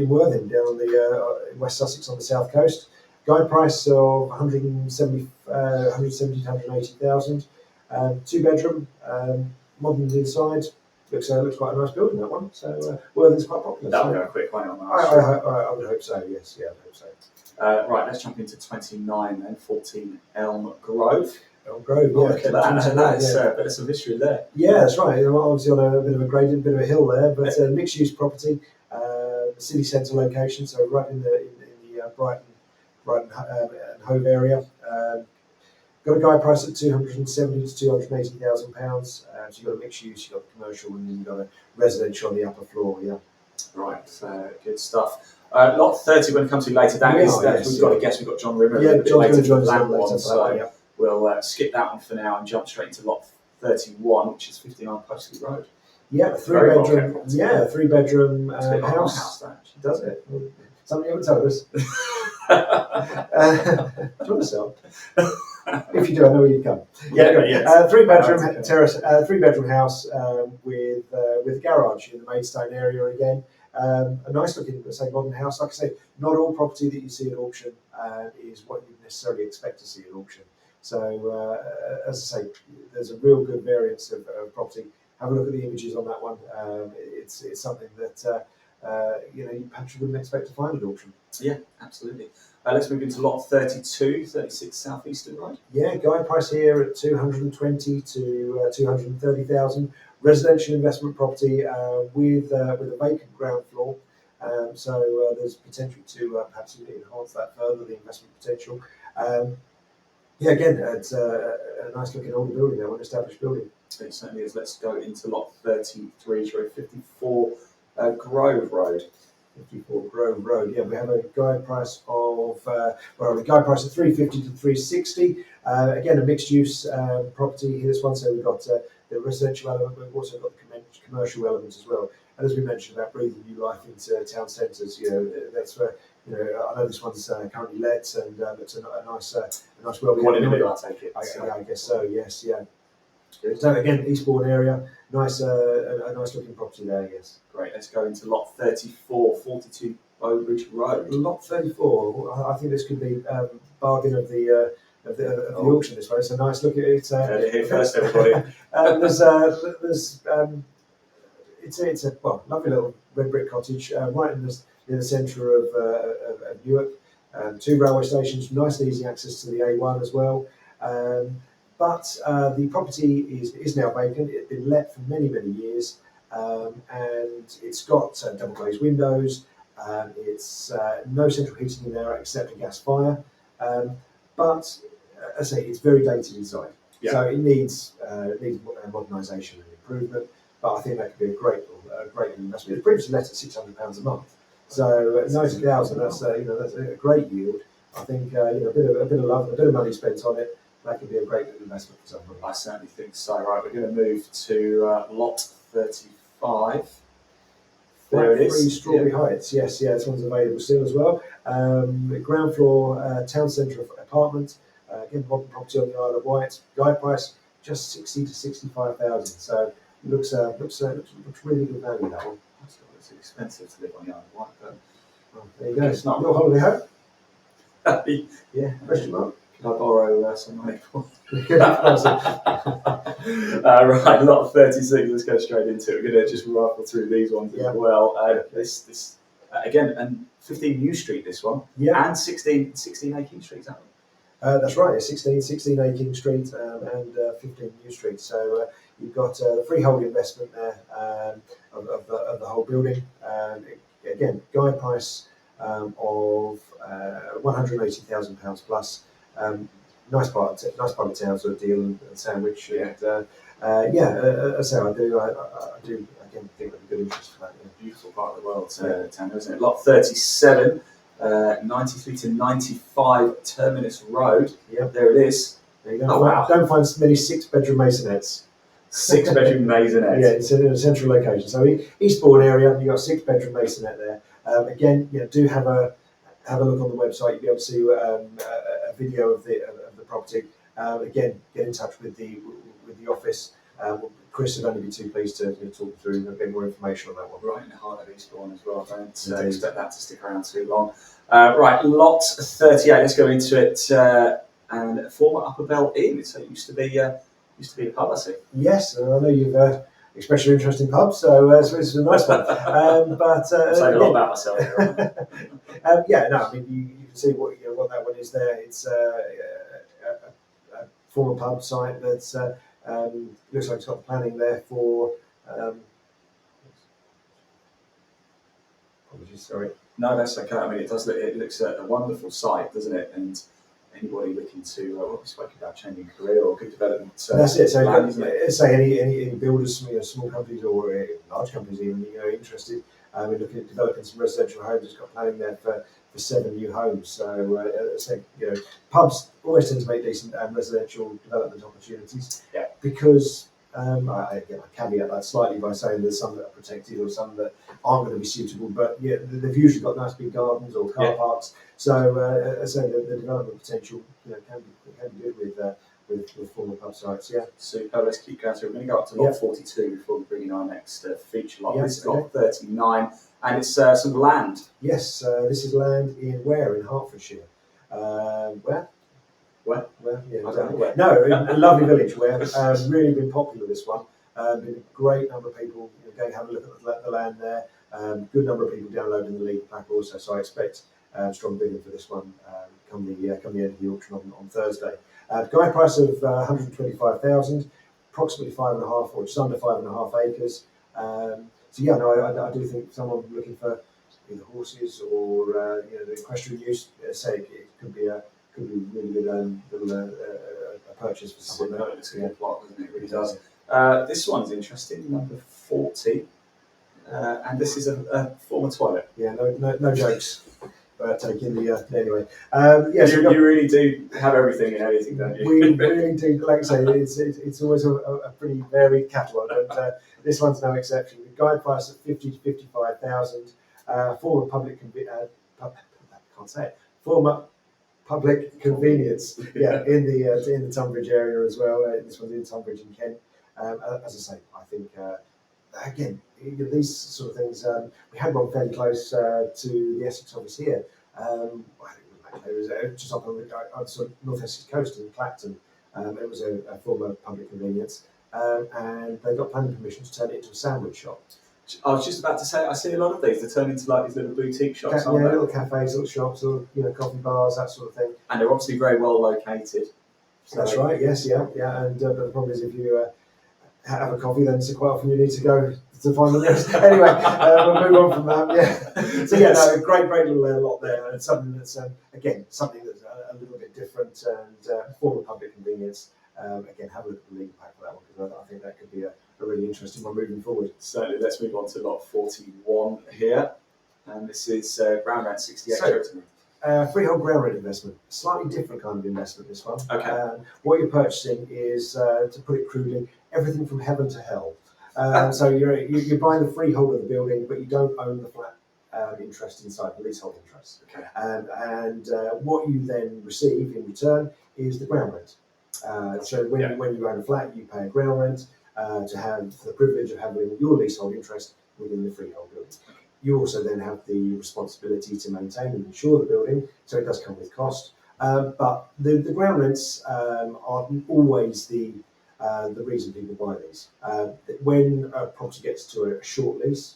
Worthing, down on the in West Sussex on the south coast. Guide price of 170 to 180,000. 2 bedroom, modern inside. Looks quite a nice building, that one. So Worthing's quite popular. That'll So go quick, won't it, on the I high street? would hope so. Yes, yeah, I would hope so. Right, let's jump into 29 then, 14 Elm Grove. Elm Grove, Oh, yeah. look at that. That's a bit of some history there. Yeah, that's right. Obviously on a bit of a gradient, bit of a hill there, but mixed-use property, city centre location, so right in the Brighton and Hove area. Got a guide price at 270 to 280,000 pounds. So you've got a mixed use, you've got commercial, and then you've got a residential on the upper floor. Yeah. Right, good stuff. Lot 30 when it comes to later. We've got to guess. We've got John Rimmer a little bit later for that one, so we'll skip that one for now and jump straight into lot 31, which is 59 Postley Road. Yeah, three bedroom house. That actually. Does it? Something you haven't told us. Do you want to sell? If you do, I know where you come. Three bedroom terrace, 3 bedroom house with a garage in the Maidstone area again. A nice looking, say, modern house. Like I say, not all property that you see at auction is what you necessarily expect to see at auction. So, as I say, there's a real good variance of property. Have a look at the images on that one. It's something that you perhaps wouldn't expect to find at auction. Yeah, absolutely. Let's move into lot 32, 36 South Eastern Road. Yeah, guide price here at 220 to 230,000. Residential investment property with a vacant ground floor. So there's potential to perhaps enhance that further, the investment potential. Again, it's a nice looking older building now, an established building. It certainly is. Let's go into lot 33, 54 Grove Road. 54 Grove Road. Yeah, we have a guide price of the guide price of 350 to 360. Again, a mixed use property here. This one, so we've got the residential element, but we've also got the commercial element as well. And as we mentioned about breathing new life into town centres, that's where I know this one's currently let, and it's a nice well. One in the middle, I take it. I guess so. Yes, yeah. So again, Eastbourne area, nice, a nice looking property there. Yes. Great. Let's go into lot 34, 42 Bowbridge Road. Lot 34. I think this could be bargain of the auction. This way, it's a nice look at it. Heard it here first, everybody. It's a lovely little red brick cottage right in the centre of Newark. 2 railway stations, nice and easy access to the A1 as well. But the property is now vacant. It's been let for many as and it's got double glazed windows. It's no central heating in there except a gas fire. But as I say, it's very dated inside, so it needs modernisation and improvement. But I think that could be a great investment. It's previously let at £600 a month, so 90,000. That's a great yield. I think a bit of love, a bit of money spent on it. That could be a great investment for somebody. I certainly think so. Right, we're going to move to lot 35. There it is. Strawberry Heights. Yes, this one's available still as well. Ground floor, town centre apartment. Again, modern property on the Isle of Wight. Guide price just 60 to 65,000. So it looks really good value, that one. It's expensive to live on the Isle of Wight, but there you go. It's not your holiday home. Yeah. Question mark. Can I borrow some money for right, lot 36, let's go straight into it. We're going to just rifle through these ones as well. This again, and 15 New Street, this one. Yeah. And 16 A King Street, is that that's right, it's 16 A King Street and 15 New Street. So you've got the freehold investment there of the whole building. Again, guide price of £180,000 plus. Nice part of town, sort of deal and sandwich. And, as I say, I do again think that'd be good interest for that. Beautiful part of the world, town, isn't it? Lot 37, 93 to 95 Terminus Road. Yep. There it is. There you go. Oh, wow. Don't find many 6-bedroom maisonettes. 6-bedroom maisonette. Yeah, it's in a central location. So Eastbourne area, you've got a 6-bedroom maisonette there. Again, do have a look on the website. You'll be able to see a video of the property. Again, get in touch with the office. Chris would only be too pleased to talk through a bit more information on that one. Right in the heart of Eastbourne as well. Don't Indeed. expect that to stick around too long. Right, lot 38. Let's go into it. And former Upper Bell Inn. So it used to be a pub, I see. Yes, and I know you've expressed your interest in pubs, so this is a nice one. But I'm saying a lot about myself here. yeah, no, I mean you can see what that one is there. It's a former pub site that's looks like it's got planning there for. Apologies, sorry. No, that's okay. I mean, it looks a wonderful site, doesn't it? And anybody looking to what we spoke about, changing career or good development. That's it. So, plan, isn't it? say any builders, small companies or large companies even, interested in looking at developing some residential homes. It's got planning there for 7 new homes. So, pubs always tend to make decent residential development opportunities. Yeah. Because I caveat that slightly by saying there's some that are protected or some that aren't going to be suitable, but yeah, they've usually got nice big gardens or car parks. So, the development potential can be good with former pub sites. Yeah. Super. Let's keep going. So we're going to go up to lot 42 before we bring in our next feature lot. Yeah, This is lot 39, and it's some land. Yes, this is land in Ware in Hertfordshire. Where? Where? Yeah, I don't know where. No, in a lovely village where really been popular, this one. Been a great number of people going to have a look at the land there. Good number of people downloading the legal pack also, so I expect strong bidding for this one come the end of the auction on Thursday. Guide price of 125,000, approximately 5.5 or just under 5.5 acres. So yeah, no, I do think someone looking for either horses or the equestrian use, say it could be really good little purchase for someone. It's a good plot, doesn't it? It really does. This one's interesting, number 40, and this is a former toilet. Yeah, no jokes. Taking the anyway. You really do have everything and anything, don't you? We really do. Like I say, it's always a pretty varied catalogue, and this one's no exception. The guide price at 50 to 55,000. Former public former public convenience. Yeah, in the Tunbridge area as well. This one's in Tunbridge in Kent. As I say, I think again these sort of things. We had one fairly close to the Essex office here. It was just up on the sort of North Essex coast in Clacton. It was a former public convenience, and they got planning permission to turn it into a sandwich shop. I was just about to say, I see a lot of these. They turn into like these little boutique shops, aren't they? Little cafes, little shops, or coffee bars, that sort of thing. And they're obviously very well located. So, that's right. Yes, yeah. And but the problem is, if you have a coffee, then so quite often you need to go to find the nearest. Anyway, we'll move on from that. Yeah. So yeah, no, great little lot there, and something that's again something that's a little bit different and form of public convenience. Again, have a look at the legal pack for that one, because I think that could be a really interesting one moving forward. Certainly. Let's move on to lot 41 here, and this is ground rent 68. Freehold ground rent investment, slightly different kind of investment. This one. Okay. What you're purchasing is, to put it crudely, everything from heaven to hell. So you're buying the freehold of the building, but you don't own the flat interest inside, the leasehold interest. Okay. And what you then receive in return is the ground rent. So when you own a flat, you pay a ground rent to have the privilege of having your leasehold interest within the freehold building. You also then have the responsibility to maintain and insure the building, so it does come with cost. But the ground rents aren't always the reason people buy these. When a property gets to a short lease,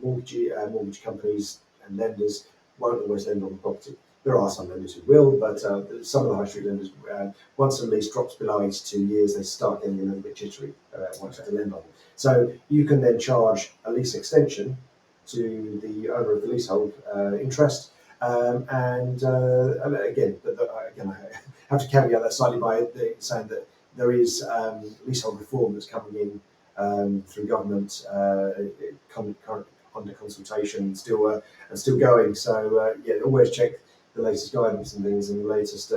mortgage companies and lenders won't always lend on the property. There are some lenders who will, but some of the high street lenders, once a lease drops below 82 years, they start getting a little bit jittery wanting to lend on them. So you can then charge a lease extension to the owner of the leasehold interest, and again, I have to caveat that slightly by saying that there is leasehold reform that's coming in through government, under consultation, still going. So always check the latest guidance and things and the latest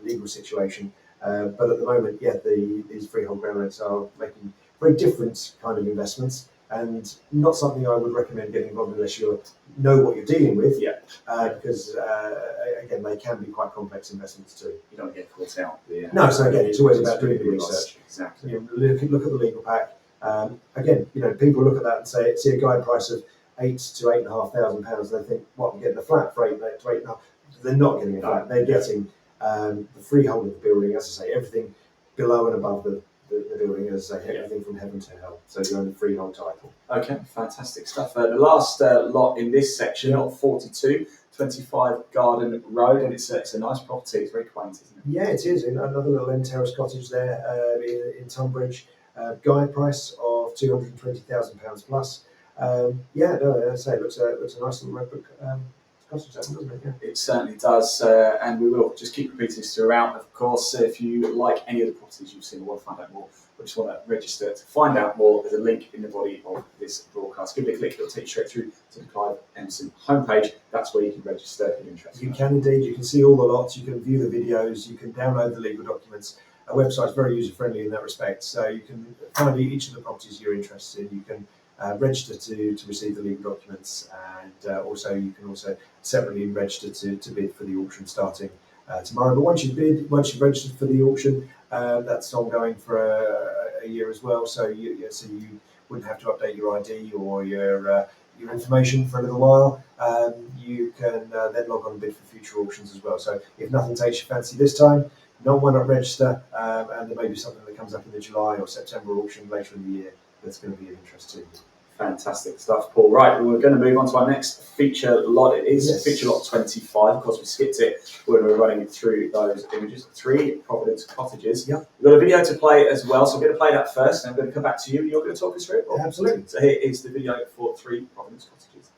legal situation. But at the moment, these freehold ground rents are making very different kind of investments. and not something I would recommend getting involved unless you know what you're dealing with. Yeah. Because again, they can be quite complex investments too. You don't get caught out. No, so again, it's always about doing the research. Exactly. Look at the legal pack. Again, people look at that and see a guide price of £8,000 to £8,500. They think, what, I'm getting a flat for 8 to 8.5. They're not getting a flat. They're getting the freehold of the building. As I say, everything below and above the building, as I say, everything from heaven to hell. So you own the freehold title. Okay, fantastic stuff. The last lot in this section, lot 42, 25 Garden Road, and it's a nice property. It's very quaint, isn't it? Yeah, it is. Another little end terrace cottage there in Tunbridge. Guide price of £220,000 plus. As I say, it looks a nice little red brick cottage, doesn't it? Yeah. It certainly does, and we will just keep repeating this throughout. Of course, if you like any of the properties you've seen or want to find out more, or just want to register to find out more, there's a link in the body of this broadcast. Give it a click, it'll take you straight through to the Clive Emson homepage. That's where you can register if you're interested. You can indeed. You can see all the lots, you can view the videos, you can download the legal documents. Our website's very user-friendly in that respect, so you can find each of the properties you're interested in. You can register to receive the legal documents, and also you can separately register to bid for the auction starting tomorrow. But once you've registered for the auction, that's ongoing for a year as well. So you wouldn't have to update your ID or your information for a little while. You can then log on and bid for future auctions as well. So if nothing takes your fancy this time, why not register? And there may be something that comes up in the July or September auction later in the year that's going to be of interest to you. Fantastic stuff, Paul. Right, we're going to move on to our next feature lot. It is feature lot 25. Of course, we skipped it when we were running through those images. 3 Providence cottages. Yep. We've got a video to play as well, so we're going to play that first, and I'm going to come back to you. You're going to talk us through it, Paul? Absolutely. So here is the video for 3 Providence cottages.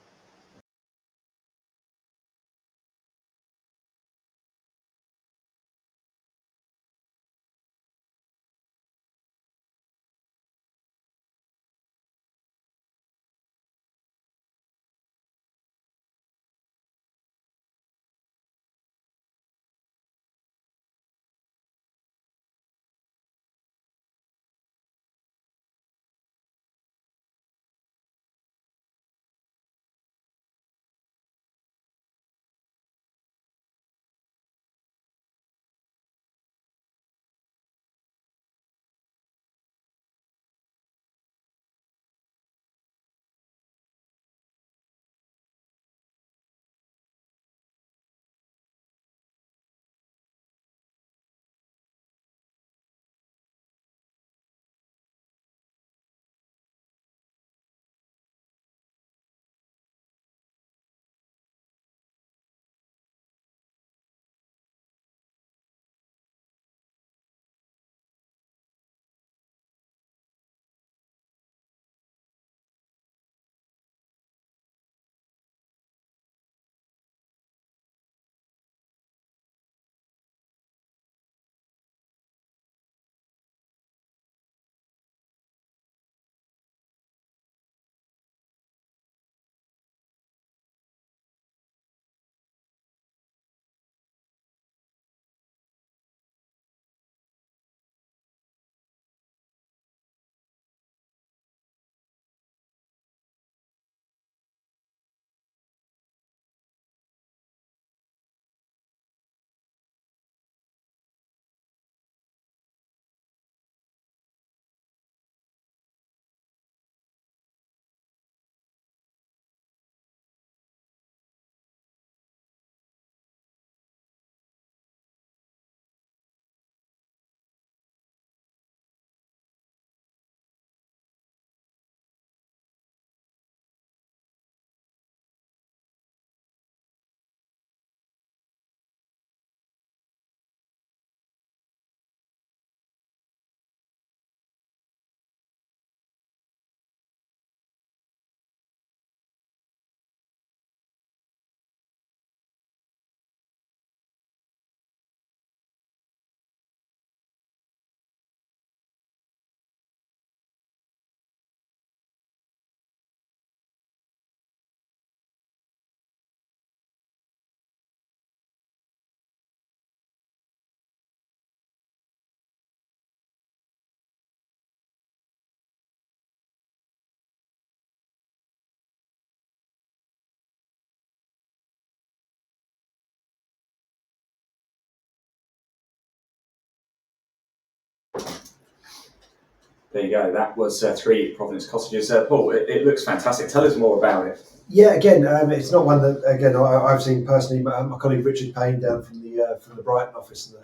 There you go. That was 3 Providence cottages. Paul, it looks fantastic. Tell us more about it. Yeah, again, it's not one that I've seen personally. My colleague Richard Payne down from the Brighton office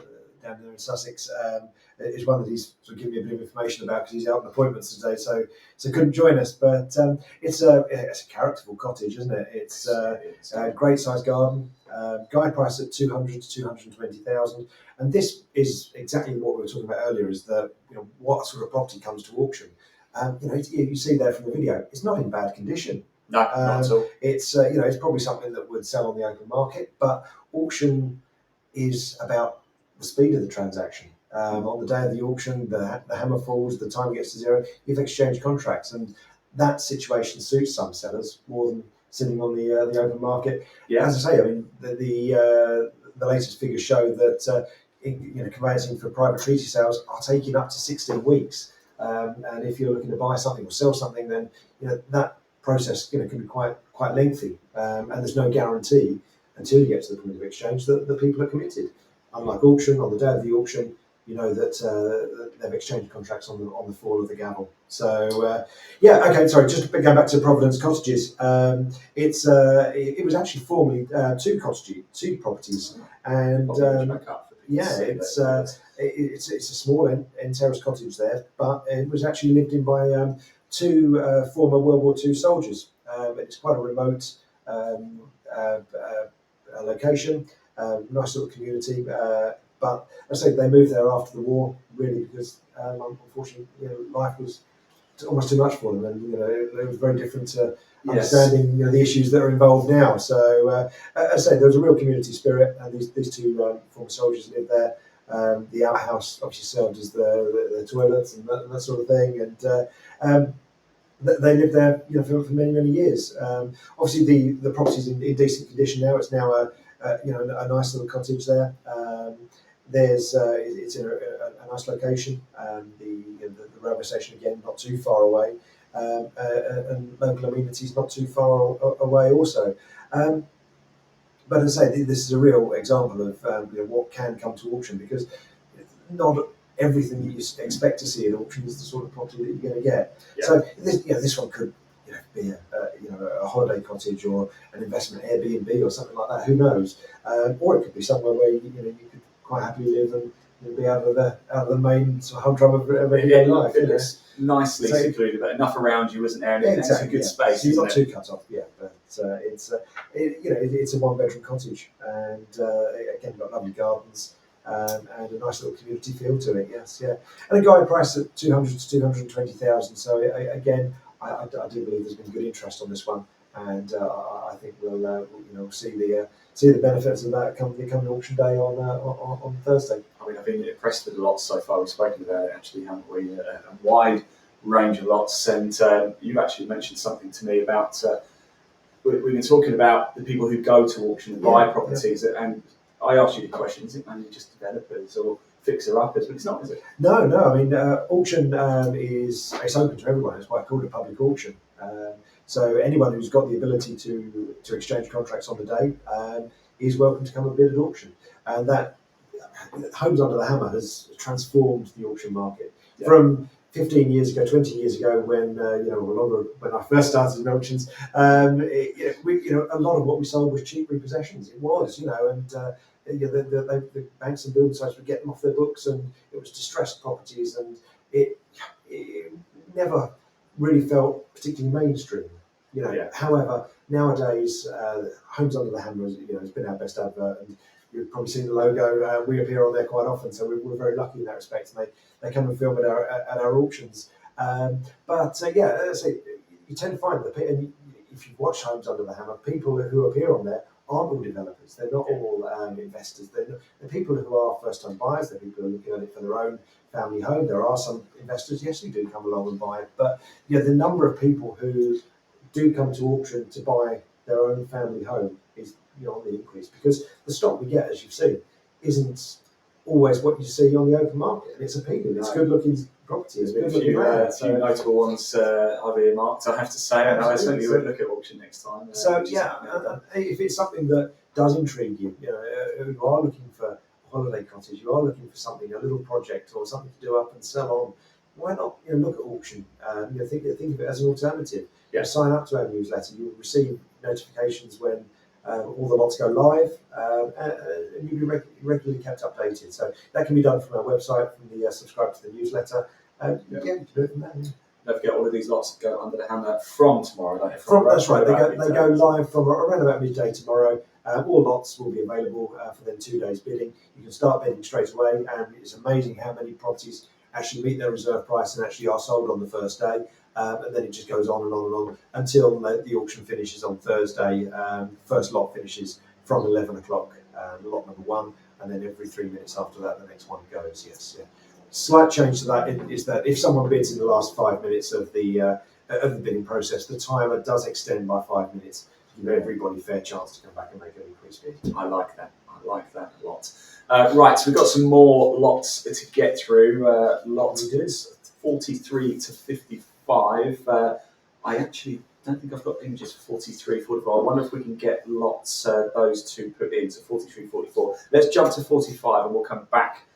down there in Sussex is one that he's sort of giving me a bit of information about because he's out on appointments today, so couldn't join us. But it's a characterful cottage, isn't it? It's a great sized garden. Guide price at 200 to 220,000, and this is exactly what we were talking about earlier. Is that what sort of property comes to auction? You see there from the video, it's not in bad condition. No, not at all. It's it's probably something that would sell on the open market, but auction is about the speed of the transaction. On the day of the auction, the hammer falls, the time gets to zero, you've exchanged contracts, and that situation suits some sellers more than sitting on the open market. Yeah. As I say, I mean the latest figures show that conveyancing for private treaty sales are taking up to 16 weeks, and if you're looking to buy something or sell something, then that process can be quite lengthy, and there's no guarantee until you get to the point of exchange that the people are committed. Unlike auction, on the day of the auction, you know that they've exchanged contracts on the fall of the gavel. So sorry, just going back to Providence Cottages. It was actually formerly two properties, and it's a small end terrace cottage there, but it was actually lived in by two former World War II soldiers. It's quite a remote location, nice little community. But as I say, they moved there after the war, really, because unfortunately, life was almost too much for them, and it was very different to understanding the issues that are involved now. So, as I say, there was a real community spirit, and these two former soldiers lived there. The outhouse obviously served as the toilets and that sort of thing, and they lived there for many years. Obviously, the property's in decent condition now. It's now a nice little cottage there. It's in a nice location. The railway station again not too far away, and local amenities not too far away also. But as I say, this is a real example of what can come to auction, because not everything that you expect to see at auction is the sort of property that you're going to get. Yeah. So this one could be a holiday cottage or an investment Airbnb or something like that. Who knows? Or it could be somewhere where you could quite happily live and be out of the main sort of humdrum of everyday life. It's nicely secluded, but enough around you, isn't there? And it's a good space. So you're not too cut off, but it's a one-bedroom cottage, and again, got lovely gardens. And a nice little community feel to it, yes, yeah. And a guide price at 200 to 220,000. So again, I do believe there's been good interest on this one, and I think we'll see the benefits of that come auction day on Thursday. I mean, I've been impressed with the lots so far. We've spoken about it, actually, haven't we? A wide range of lots, and you've actually mentioned something to me about. We've been talking about the people who go to auction and buy properties, and I asked you the question: is it mainly just developers or fixer-uppers? But it's not, is it? No. I mean, auction it's open to everyone. It's why I call it a public auction. So anyone who's got the ability to exchange contracts on the day is welcome to come and bid at auction. And that Homes Under the Hammer has transformed the auction market from 15 years ago, 20 years ago, when when I first started in auctions. A lot of what we sold was cheap repossessions. It was, and the banks and building sites would get them off their books, and it was distressed properties, and it never really felt particularly mainstream. However, nowadays, Homes Under the Hammer has been our best advert, and you've probably seen the logo. We appear on there quite often, so we're very lucky in that respect. And they come and film at our auctions. As I say, you tend to find and if you've watched Homes Under the Hammer, people who appear on there aren't all developers. They're not all investors. They're people who are first-time buyers. They're people who are looking at it for their own family home. There are some investors, yes, who do come along and buy it. But the number of people who do come to auction to buy their own family home is on the increase, because the stock we get, as you've seen, isn't always what you see on the open market, and it's appealing. It's good-looking properties. There's a few notable ones I've earmarked, I have to say, and I certainly would look at auction next time. If it's something that does intrigue you, you are looking for a holiday cottage, you are looking for something, a little project or something to do up and sell on, why not look at auction? Think of it as an alternative. Yeah. Sign up to our newsletter. You'll receive notifications when all the lots go live, and you'll be regularly kept updated. So that can be done from our website, from the subscribe to the newsletter. You can do it from there. Yeah. Don't forget, all of these lots go under the hammer from tomorrow. That's right. They go live from around about midday tomorrow. All lots will be available for then 2 days bidding. You can start bidding straight away, and it's amazing how many properties actually meet their reserve price and actually are sold on the first day. And then it just goes on and on and on until the auction finishes on Thursday. First lot finishes from 11 o'clock, lot number 1, and then every 3 minutes after that, the next one goes. Yes, yeah. Slight change to that is that if someone bids in the last 5 minutes of the bidding process, the timer does extend by 5 minutes to give everybody fair chance to come back and make an increased bid. I like that a lot. Right, so we've got some more lots to get through. Lot 43 to 55. I actually don't think I've got images for 43, 44. I wonder if we can get lots, those two put in, so 43, 44. Let's jump to 45 and we'll come back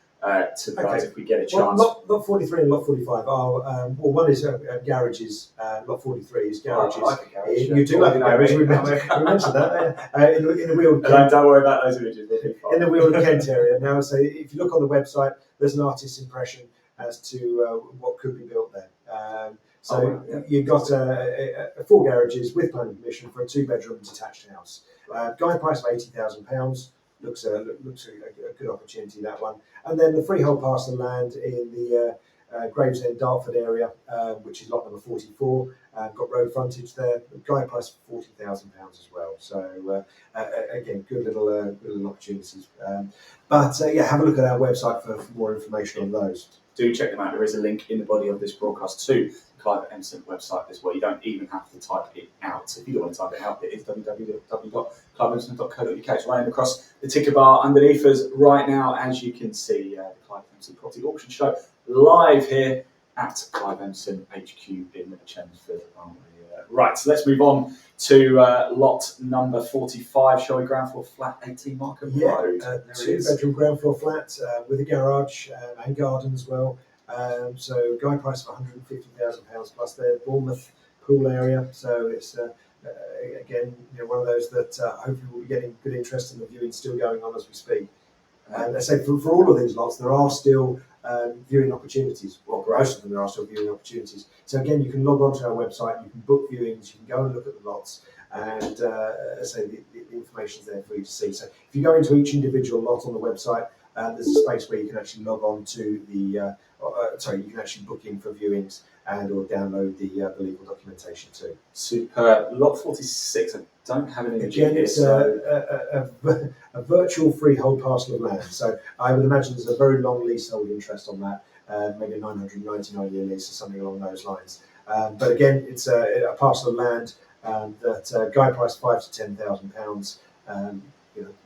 to those if we get a chance. Lot 43 and lot 45 are, one is garages, lot 43 is garages. I like a garage. You do like a garage, we mentioned that. In the Weald Kent. Don't worry about those images. In the Weald Kent area. Now, so if you look on the website, there's an artist's impression as to what could be built there. You've got 4 garages with planning permission for a 2-bedroom detached house. Guide price of £80,000. Looks a good opportunity, that one. And then the freehold parcel of land in the Gravesend, Dartford area, which is lot number 44, got road frontage there. Guide price of £40,000 as well. So again, good little opportunities. Have a look at our website for more information on those. Do check them out. There is a link in the body of this broadcast to the Clive Emson website as well. You don't even have to type it out. So if you don't want to type it out, it is www.cliveemson.co.uk. It's running across the ticker bar underneath us right now, as you can see. The Clive Emson Property Auction Show live here at Clive Emson HQ in Chelmsford. Right, so let's move on to lot number 45, shall we? Ground floor flat, 18 Markham Road. 2-bedroom ground floor flat with a garage and garden as well. So guide price of £150,000 plus their Bournemouth pool area. So it's again one of those that hopefully will be getting good interest, in the viewing still going on as we speak. And I say for all of these lots, there are still viewing opportunities. Well, most of them there are still viewing opportunities. So again, you can log on to our website, you can book viewings, you can go and look at the lots, and the information's there for you to see. So if you go into each individual lot on the website, there's a space where you can actually log on to the, you can actually book in for viewings and or download the legal documentation too. Super. Lot 46, I don't have an image Again, here. it's a virtual freehold parcel of land. So I would imagine there's a very long leasehold interest on that, maybe a 999-year lease or something along those lines. But again, it's a parcel of land that guide price £5,000 to £10,000.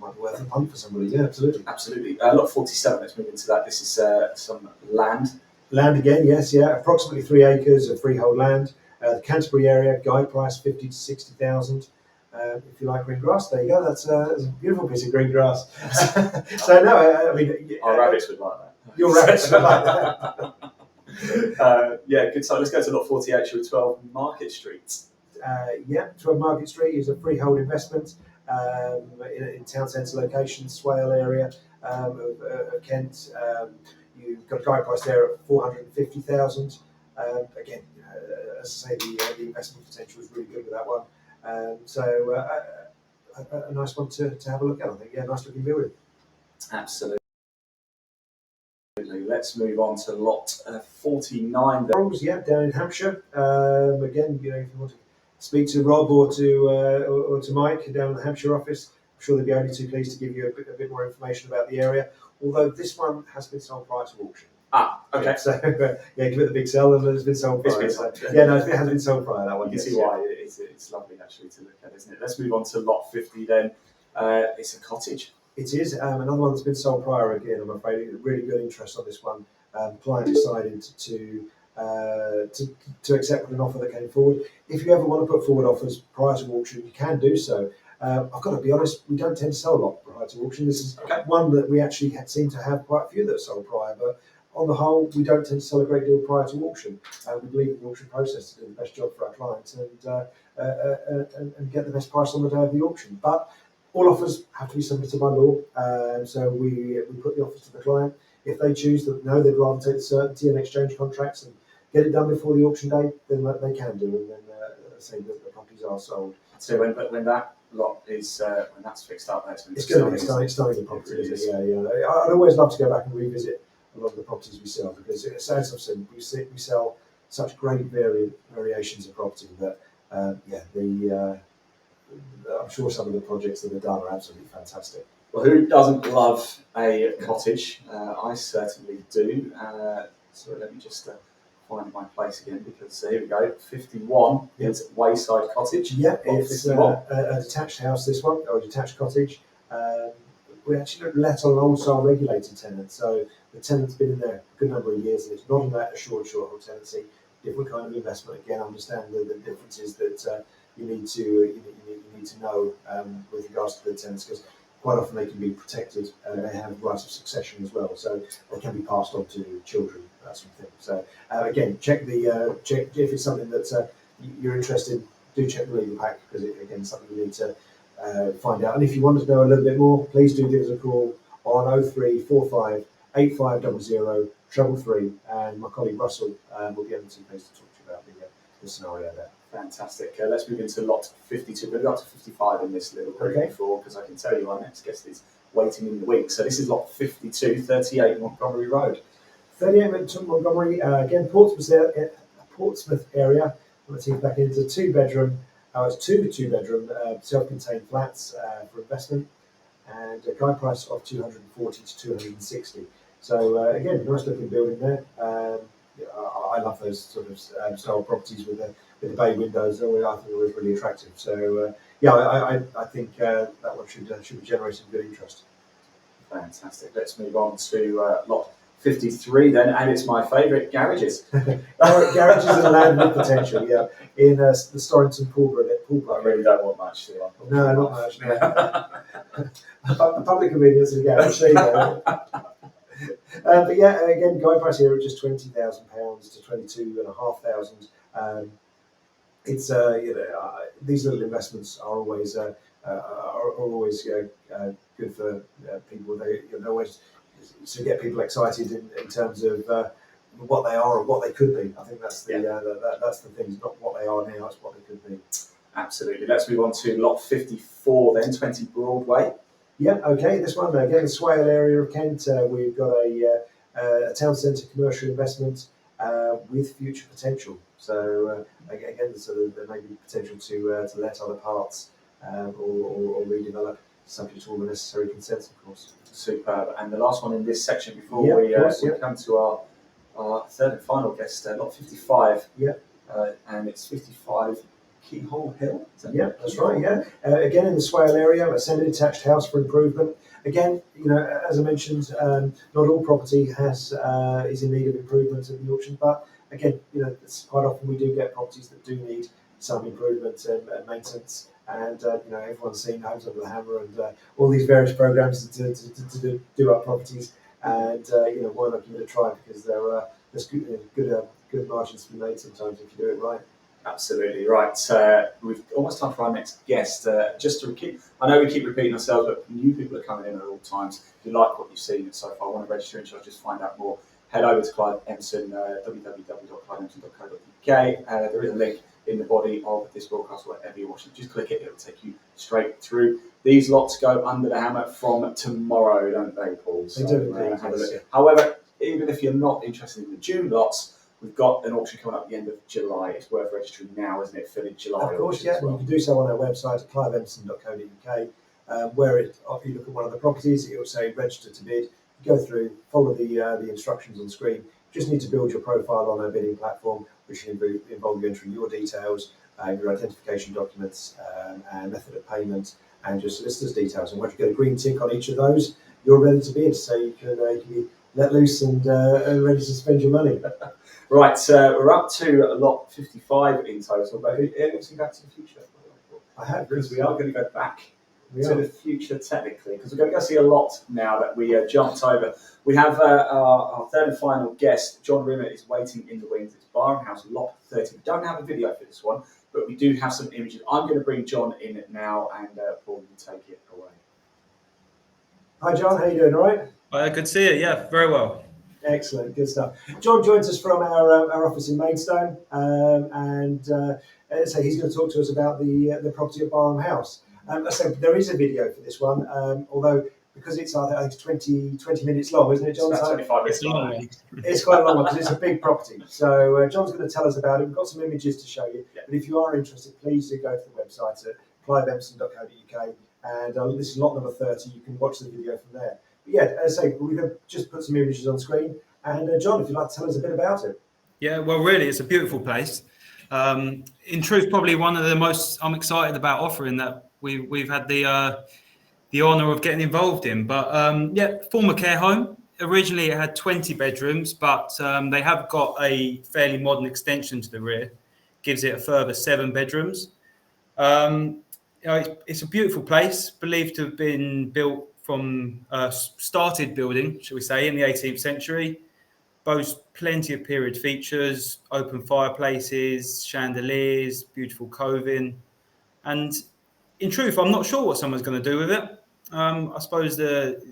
Might be worth a punt for somebody. Yeah, absolutely. Absolutely. Lot 47, let's move into that. This is some land. Land again, yes, yeah. Approximately 3 acres of freehold land. The Canterbury area, guide price 50 to 60,000. If you like green grass, there you go. That's a beautiful piece of green grass. So no, I mean, our rabbits would like that. Your rabbits would like that. Good. So let's go to lot 48, 12 Market Street. 12 Market Street is a freehold investment in town centre location, Swale area of Kent. You've got a guide price there at 450,000. Again, as I say, the investment potential is really good with that one. A nice one to have a look at, I think. Yeah, nice looking building. Absolutely. Let's move on to lot 49. Down in Hampshire. Again, if you want to speak to Rob or to Mike down in the Hampshire office, I'm sure they'll be only too pleased to give you a bit more information about the area. Although this one has been sold prior to auction. Okay. So give it the big sell, and it's been sold prior. It has been sold prior. That one. You can see why it's lovely actually to look at, isn't it? Let's move on to lot 50 then. It's a cottage. It is another one that's been sold prior again. I'm afraid really good interest on this one. Client decided to accept an offer that came forward. If you ever want to put forward offers prior to auction, you can do so. I've got to be honest, we don't tend to sell a lot prior to auction. This is one that we actually seem to have quite a few that are sold prior, but on the whole, we don't tend to sell a great deal prior to auction. We believe in the auction process to do the best job for our clients and get the best price on the day of the auction. But all offers have to be submitted by law, so we put the offers to the client. If they choose that no, they'd rather take the certainty and exchange contracts and get it done before the auction date, then they can do, and then say that the properties are sold. So when that lot is when that's fixed up, that's it's going to be stunning the property. Yeah. I'd always love to go back and revisit a lot of the properties we sell, because as I've said, we sell such great variations of property that I'm sure some of the projects that are done are absolutely fantastic. Well, who doesn't love a cottage? I certainly do. So let me just find my place again, because here we go. 51 is Wayside Cottage. Yeah, it's a detached house, this one, or a detached cottage. We actually let on an old-style regulated tenant, so the tenant's been in there a good number of years, and it's not an assured short-haul tenancy. Different kind of investment. Again, understand the differences that you need to know with regards to the tenants, because quite often they can be protected. They have rights of succession as well, so they can be passed on to children, that sort of thing. So again, check if it's something that you're interested in. Do check the legal pack, because again, something you need to find out. And if you want to know a little bit more, please do give us a call on 0345 8500 333, and my colleague Russell will be able to talk to you about the scenario there. Fantastic. Let's move into lot 52. We've got to 55 in this little group before, because I can tell you our next guest is waiting in the wings. So this is lot 52, 38 Montgomery Road. 38 Montgomery, again, Portsmouth area. Let's see, back into two-bedroom. It's two-bedroom self-contained flats for investment, and a guide price of 240 to 260. So again, nice looking building there. I love those sort of style properties with the bay windows. I think it was really attractive. So I think that one should be generating good interest. Fantastic. Let's move on to lot 53 then, and it's my favourite, garages. Garages in a land with potential, in the Storrington Poolborough. I really don't want much, do I? No, not much. No. A public convenience is a garage. There you go. But yeah, again, guide price here at just £20,000 to £22,500. It's these little investments are always good for people. They always to get people excited in terms of what they are and what they could be. I think that's that's the thing. It's not what they are now; it's what they could be. Absolutely. Let's move on to lot 54 then, 20 Broadway. Yeah, okay. This one again, the Swale area of Kent. We've got a town centre commercial investment with future potential. So again, there may be potential to let other parts or redevelop, subject to all the necessary consents, of course. Superb. And the last one in this section before we come to our third and final guest, lot 55. Yeah. And it's 55 Keyhole Hill. Yeah, that's right. Yeah. Again, in the Swale area, a semi-detached house for improvement. Again, as I mentioned, not all property is in need of improvement at the auction, but again, it's quite often we do get properties that do need some improvement and maintenance. And everyone's seen Homes Under the Hammer and all these various programs to do our properties. And why not give it a try? Because there's good margins to be made sometimes if you do it right. Absolutely right. We've almost time for our next guest. Just to keep, I know we keep repeating ourselves, but new people are coming in at all times. If you like what you've seen so far, want to register and just find out more, head over to Clive Emson, www.cliveemson.co.uk. There is a link in the body of this broadcast, wherever you're watching. Just click it; it'll take you straight through. These lots go under the hammer from tomorrow, don't they, Paul? So, they do. Have a look. However, even if you're not interested in the June lots, we've got an auction coming up at the end of July. It's worth registering now, isn't it, for the July? Of course, yeah. Well. You can do so on our website at cliveemson.co.uk, where if you look at one of the properties, it will say register to bid. You go through, follow the instructions on screen. You just need to build your profile on our bidding platform, which will involve you entering your details, your identification documents, and method of payment, and your solicitor's details. And once you get a green tick on each of those, you're ready to bid. So you can be let loose and ready to spend your money. Right, we're up to lot 55 in total, but have you seen Back to the Future? I have. Because we are going to go back to the future technically, because we're going to go see a lot now that we jumped over. We have our third and final guest, John Rimmer, is waiting in the wings. It's Barham House Lot 30. We don't have a video for this one, but we do have some images. I'm going to bring John in now, and Paul, you take it away. Hi John, how you doing? All right? Good to see you. Yeah, very well. Excellent, good stuff. John joins us from our office in Maidstone, and so he's going to talk to us about the property at Barham House. So there is a video for this one, although because it's I think it's 20 minutes long, isn't it, John? It's about 25 minutes long. It's quite a long one because it's a big property. So John's going to tell us about it. We've got some images to show you, but if you are interested, please do go to the website at cliveemson.co.uk, and this is lot number 30. You can watch the video from there. Yeah, as I say, we're going to just put some images on screen. And John, if you'd like to tell us a bit about it. Yeah, well, really, it's a beautiful place. In truth, probably one of the most I'm excited about offering that we've had the honour of getting involved in. But yeah, former care home. Originally, it had 20 bedrooms, but they have got a fairly modern extension to the rear. Gives it a further 7 bedrooms. It's a beautiful place, believed to have been built from started building, shall we say, in the 18th century. Boasts plenty of period features, open fireplaces, chandeliers, beautiful coving. And in truth, I'm not sure what someone's going to do with it. I suppose the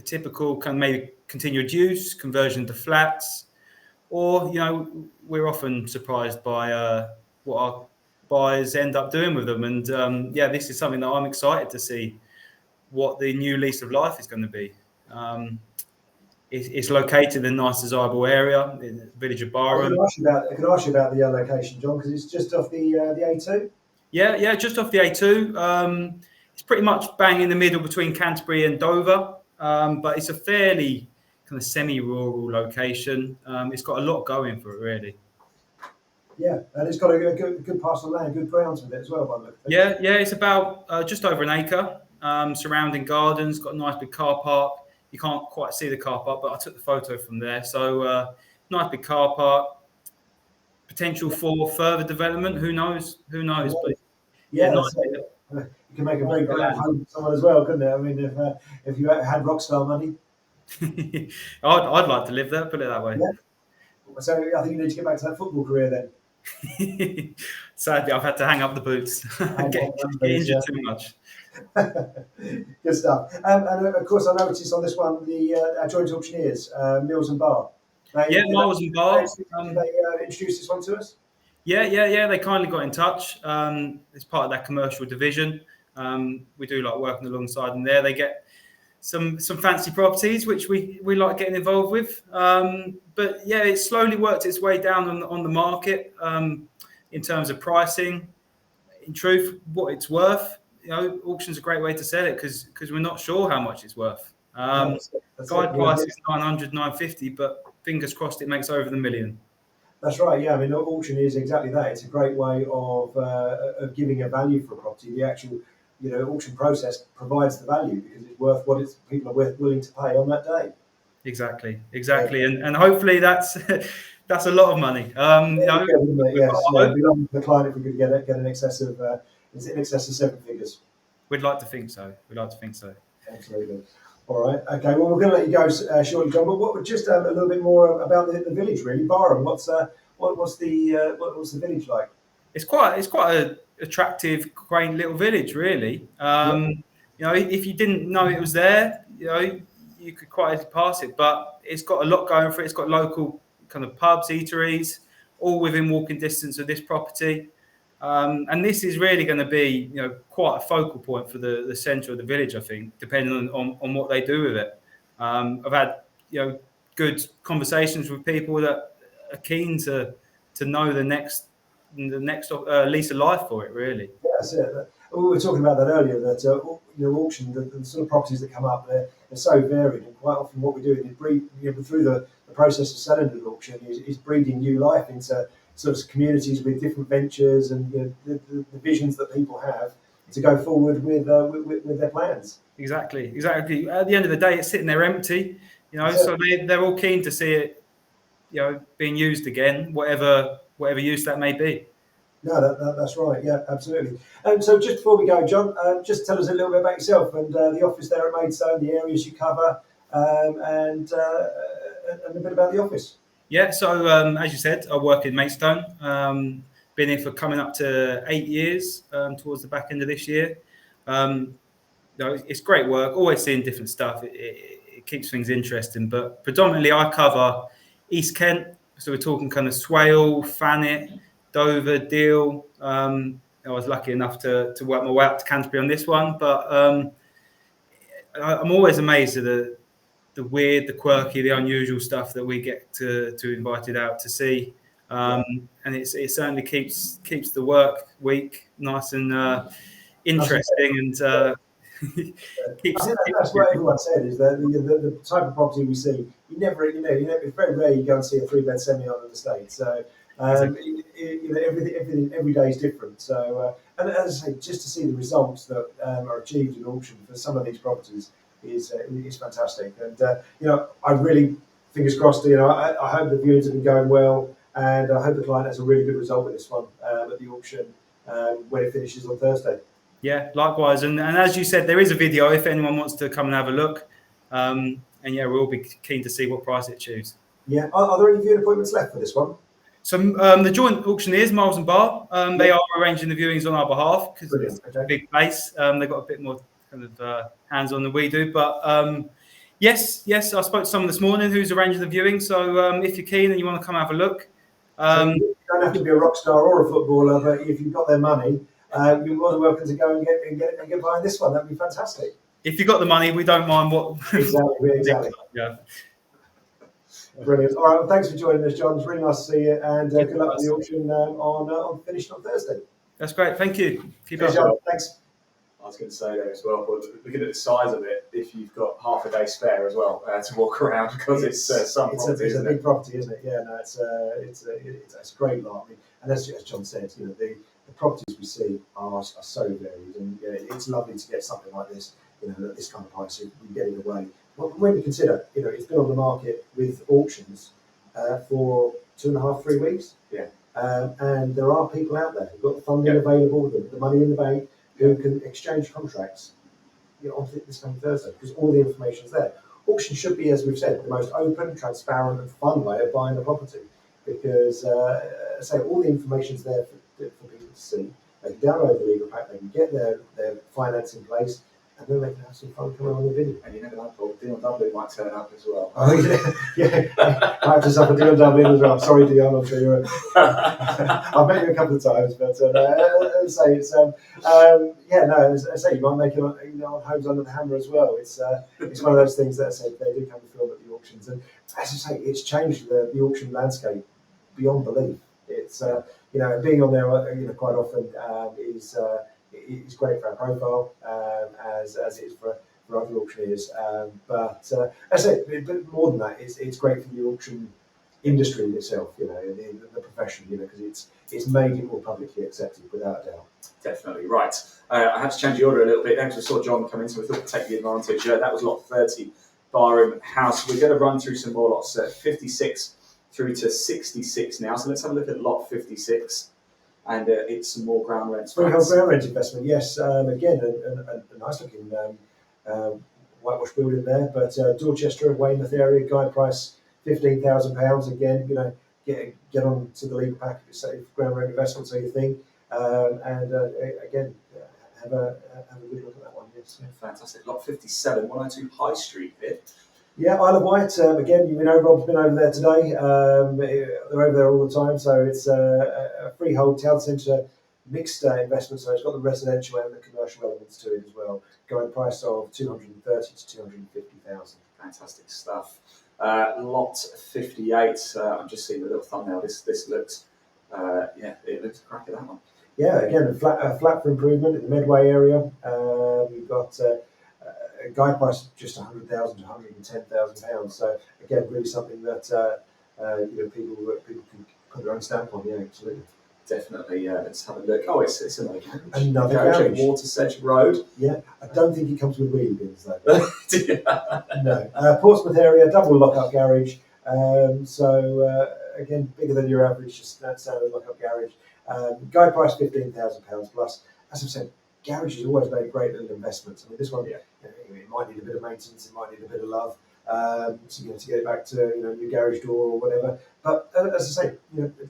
typical kind of maybe continued use, conversion to flats, or, we're often surprised by what our buyers end up doing with them. And yeah, this is something that I'm excited to see what the new lease of life is going to be. It's located in a nice, desirable area in the village of Barham. I can ask you about the location, John, because it's just off the A2. Yeah, just off the A2. It's pretty much bang in the middle between Canterbury and Dover, but it's a fairly kind of semi-rural location. It's got a lot going for it, really. Yeah, and it's got a good parcel of land, good grounds with it as well, by the look of things. Yeah, it's about just over an acre, surrounding gardens, got a nice big car park. You can't quite see the car park, but I took the photo from there. So nice big car park, potential for further development. Who knows? But Yeah, nice. You can make a very grand home for someone as well, couldn't it? I mean, if you had rockstar money. I'd like to live there, put it that way. Yeah. So I think you need to get back to that football career then. Sadly, I've had to hang up the boots. Get injured too much. Good stuff. And of course, I noticed on this one the joint auctioneers, Mills and Bar. Mills and Bar. They introduced this one to us. Yeah. They kindly got in touch. It's part of that commercial division. We do like working alongside them there. They get some fancy properties which we like getting involved with. But yeah, it slowly worked its way down on the market in terms of pricing. In truth, what it's worth. Auction's a great way to sell it because we're not sure how much it's worth. Guide price is 900, 950, but fingers crossed it makes over the million. That's right. Yeah, I mean, auction is exactly that. It's a great way of giving a value for a property. The actual, auction process provides the value because it's worth what people are willing to pay on that day. Exactly, and hopefully that's a lot of money. Yes, we'd love the client if we could get an excess of is it in excess of 7 figures. We'd like to think so. Absolutely. All right. Okay. Well, we're going to let you go shortly, John. But just a little bit more about the village, really. Barham. What's the village like? It's quite a attractive, quaint little village, really. If you didn't know it was there, you could quite easily pass it. But it's got a lot going for it. It's got local kind of pubs, eateries, all within walking distance of this property. And this is really going to be, quite a focal point for the centre of the village, I think, depending on what they do with it. I've had, good conversations with people that are keen to know the next lease of life for it, really. Yeah, that's it. We were talking about that earlier. That auction, the sort of properties that come up, they're so varied, and quite often what we do is breed, through the process of selling to the auction, is breeding new life into sort of communities with different ventures and the visions that people have to go forward with their plans. Exactly. At the end of the day, it's sitting there empty, so they're all keen to see it, being used again, whatever use that may be. No, that's right. Yeah, absolutely. So just before we go, John, just tell us a little bit about yourself and the office there at Maidstone, the areas you cover, and a bit about the office. Yeah, so as you said, I work in Maidstone. Been here for coming up to 8 years, towards the back end of this year. It's great work, always seeing different stuff. It keeps things interesting, but predominantly I cover East Kent. So we're talking kind of Swale, Thanet, Dover, Deal. I was lucky enough to work my way up to Canterbury on this one, but I'm always amazed at the weird, the quirky, the unusual stuff that we get to invited out to see. And it certainly keeps the work week nice and interesting and I think that's what everyone said, is that the type of property we see, it's very rare you go and see a 3-bed semi on an estate. So every day is different. So and as I say, just to see the results that are achieved in auction for some of these properties is fantastic. And I really, fingers crossed, I hope the viewings have been going well, and I hope the client has a really good result with this one at the auction when it finishes on Thursday. Yeah, likewise. And as you said, there is a video if anyone wants to come and have a look. And yeah, we'll be keen to see what price it achieves. Yeah. Are there any viewing appointments left for this one? So the joint auctioneers, Miles and Bar, they are arranging the viewings on our behalf because it's a big place. They've got a bit more kind of hands-on than we do. But yes, I spoke to someone this morning who's arranging the viewing. So if you're keen and you want to come have a look. So you don't have to be a rock star or a footballer, but if you've got their money, you're more than welcome to go and get behind this one. That'd be fantastic. If you've got the money, we don't mind what. Exactly. Yeah. Brilliant. All right. Well, thanks for joining us, John. It's really nice to see you, and good luck with the auction on finishing on Thursday. That's great. Thank you. Keep Cheers, up. John. Thanks. I was going to say there as well, but looking at the size of it, if you've got half a day spare as well to walk around, because it's a big property, isn't it? Yeah, no, it's a great lot. I mean, and as John said, the properties we see are so varied, and it's lovely to get something like this, at this kind of price, so we get it away. When you consider, it's been on the market with auctions for 2.5, 3 weeks. Yeah. And there are people out there who've got the funding available, the money in the bank, who can exchange contracts on this coming Thursday, because all the information is there. Auction should be, as we've said, the most open, transparent and fun way of buying a property, because all the information is there for people to see. They can download the legal pack, they can get their finance in place, and then they can have some fun coming on the video. And you never know, Paul, Dion Dublin might turn up as well. Oh yeah. I have to suffer Dion Dublin as well. I'm sorry, Dion. I'm sure you're. I've met you a couple of times, but as I say, it's as I say, you might make it on Homes Under the Hammer as well. It's one of those things that I said they do come to film at the auctions, and as I say, it's changed the auction landscape beyond belief. It's being on there quite often is great for our profile, as it is for other auctioneers. But as I said, but more than that, it's great for the auction industry in itself, the profession, because it's made it more publicly accepted without a doubt. Definitely, right. I had to change the order a little bit because we saw John come in, so we thought we'd take the advantage. That was lot 30, Barham House. We're going to run through some more lots, 56 through to 66 now. So let's have a look at lot 56. And it's some more ground rents. Freehold ground rent investment, yes. Again, a nice looking whitewash building there, but Dorchester, Weymouth area, guide price £15,000. Again, get on to the legal pack if it's ground rent investment, so you think. Again, have a good look at that one. Yes. Yeah, fantastic. Lot 57, 102 High Street here. Yeah, Isle of Wight. Again, Rob's been over there today. They're over there all the time, so it's a freehold town centre mixed investment. So it's got the residential and the commercial elements to it as well. Going price of 230 to 250,000. Fantastic stuff. Lot 58. I'm just seeing the little thumbnail. This looks, it looks a crack at that one. Yeah, again, a flat for improvement in the Medway area. We've got a guide price of just £100,000 to £110,000. So again, really something that people can put their own stamp on. Yeah, absolutely. Definitely. Let's have a look. Oh, it's another garage. Another garage. Watersedge Road. Yeah, I don't think it comes with wheelie bins though. No. Portsmouth area, double lock-up garage. Again, bigger than your average standard lock-up garage. Guide price £15,000 plus. As I've said, garage has always made great little investments. I mean, this one, it might need a bit of maintenance, it might need a bit of love, to get it back to new garage door or whatever. But as I say,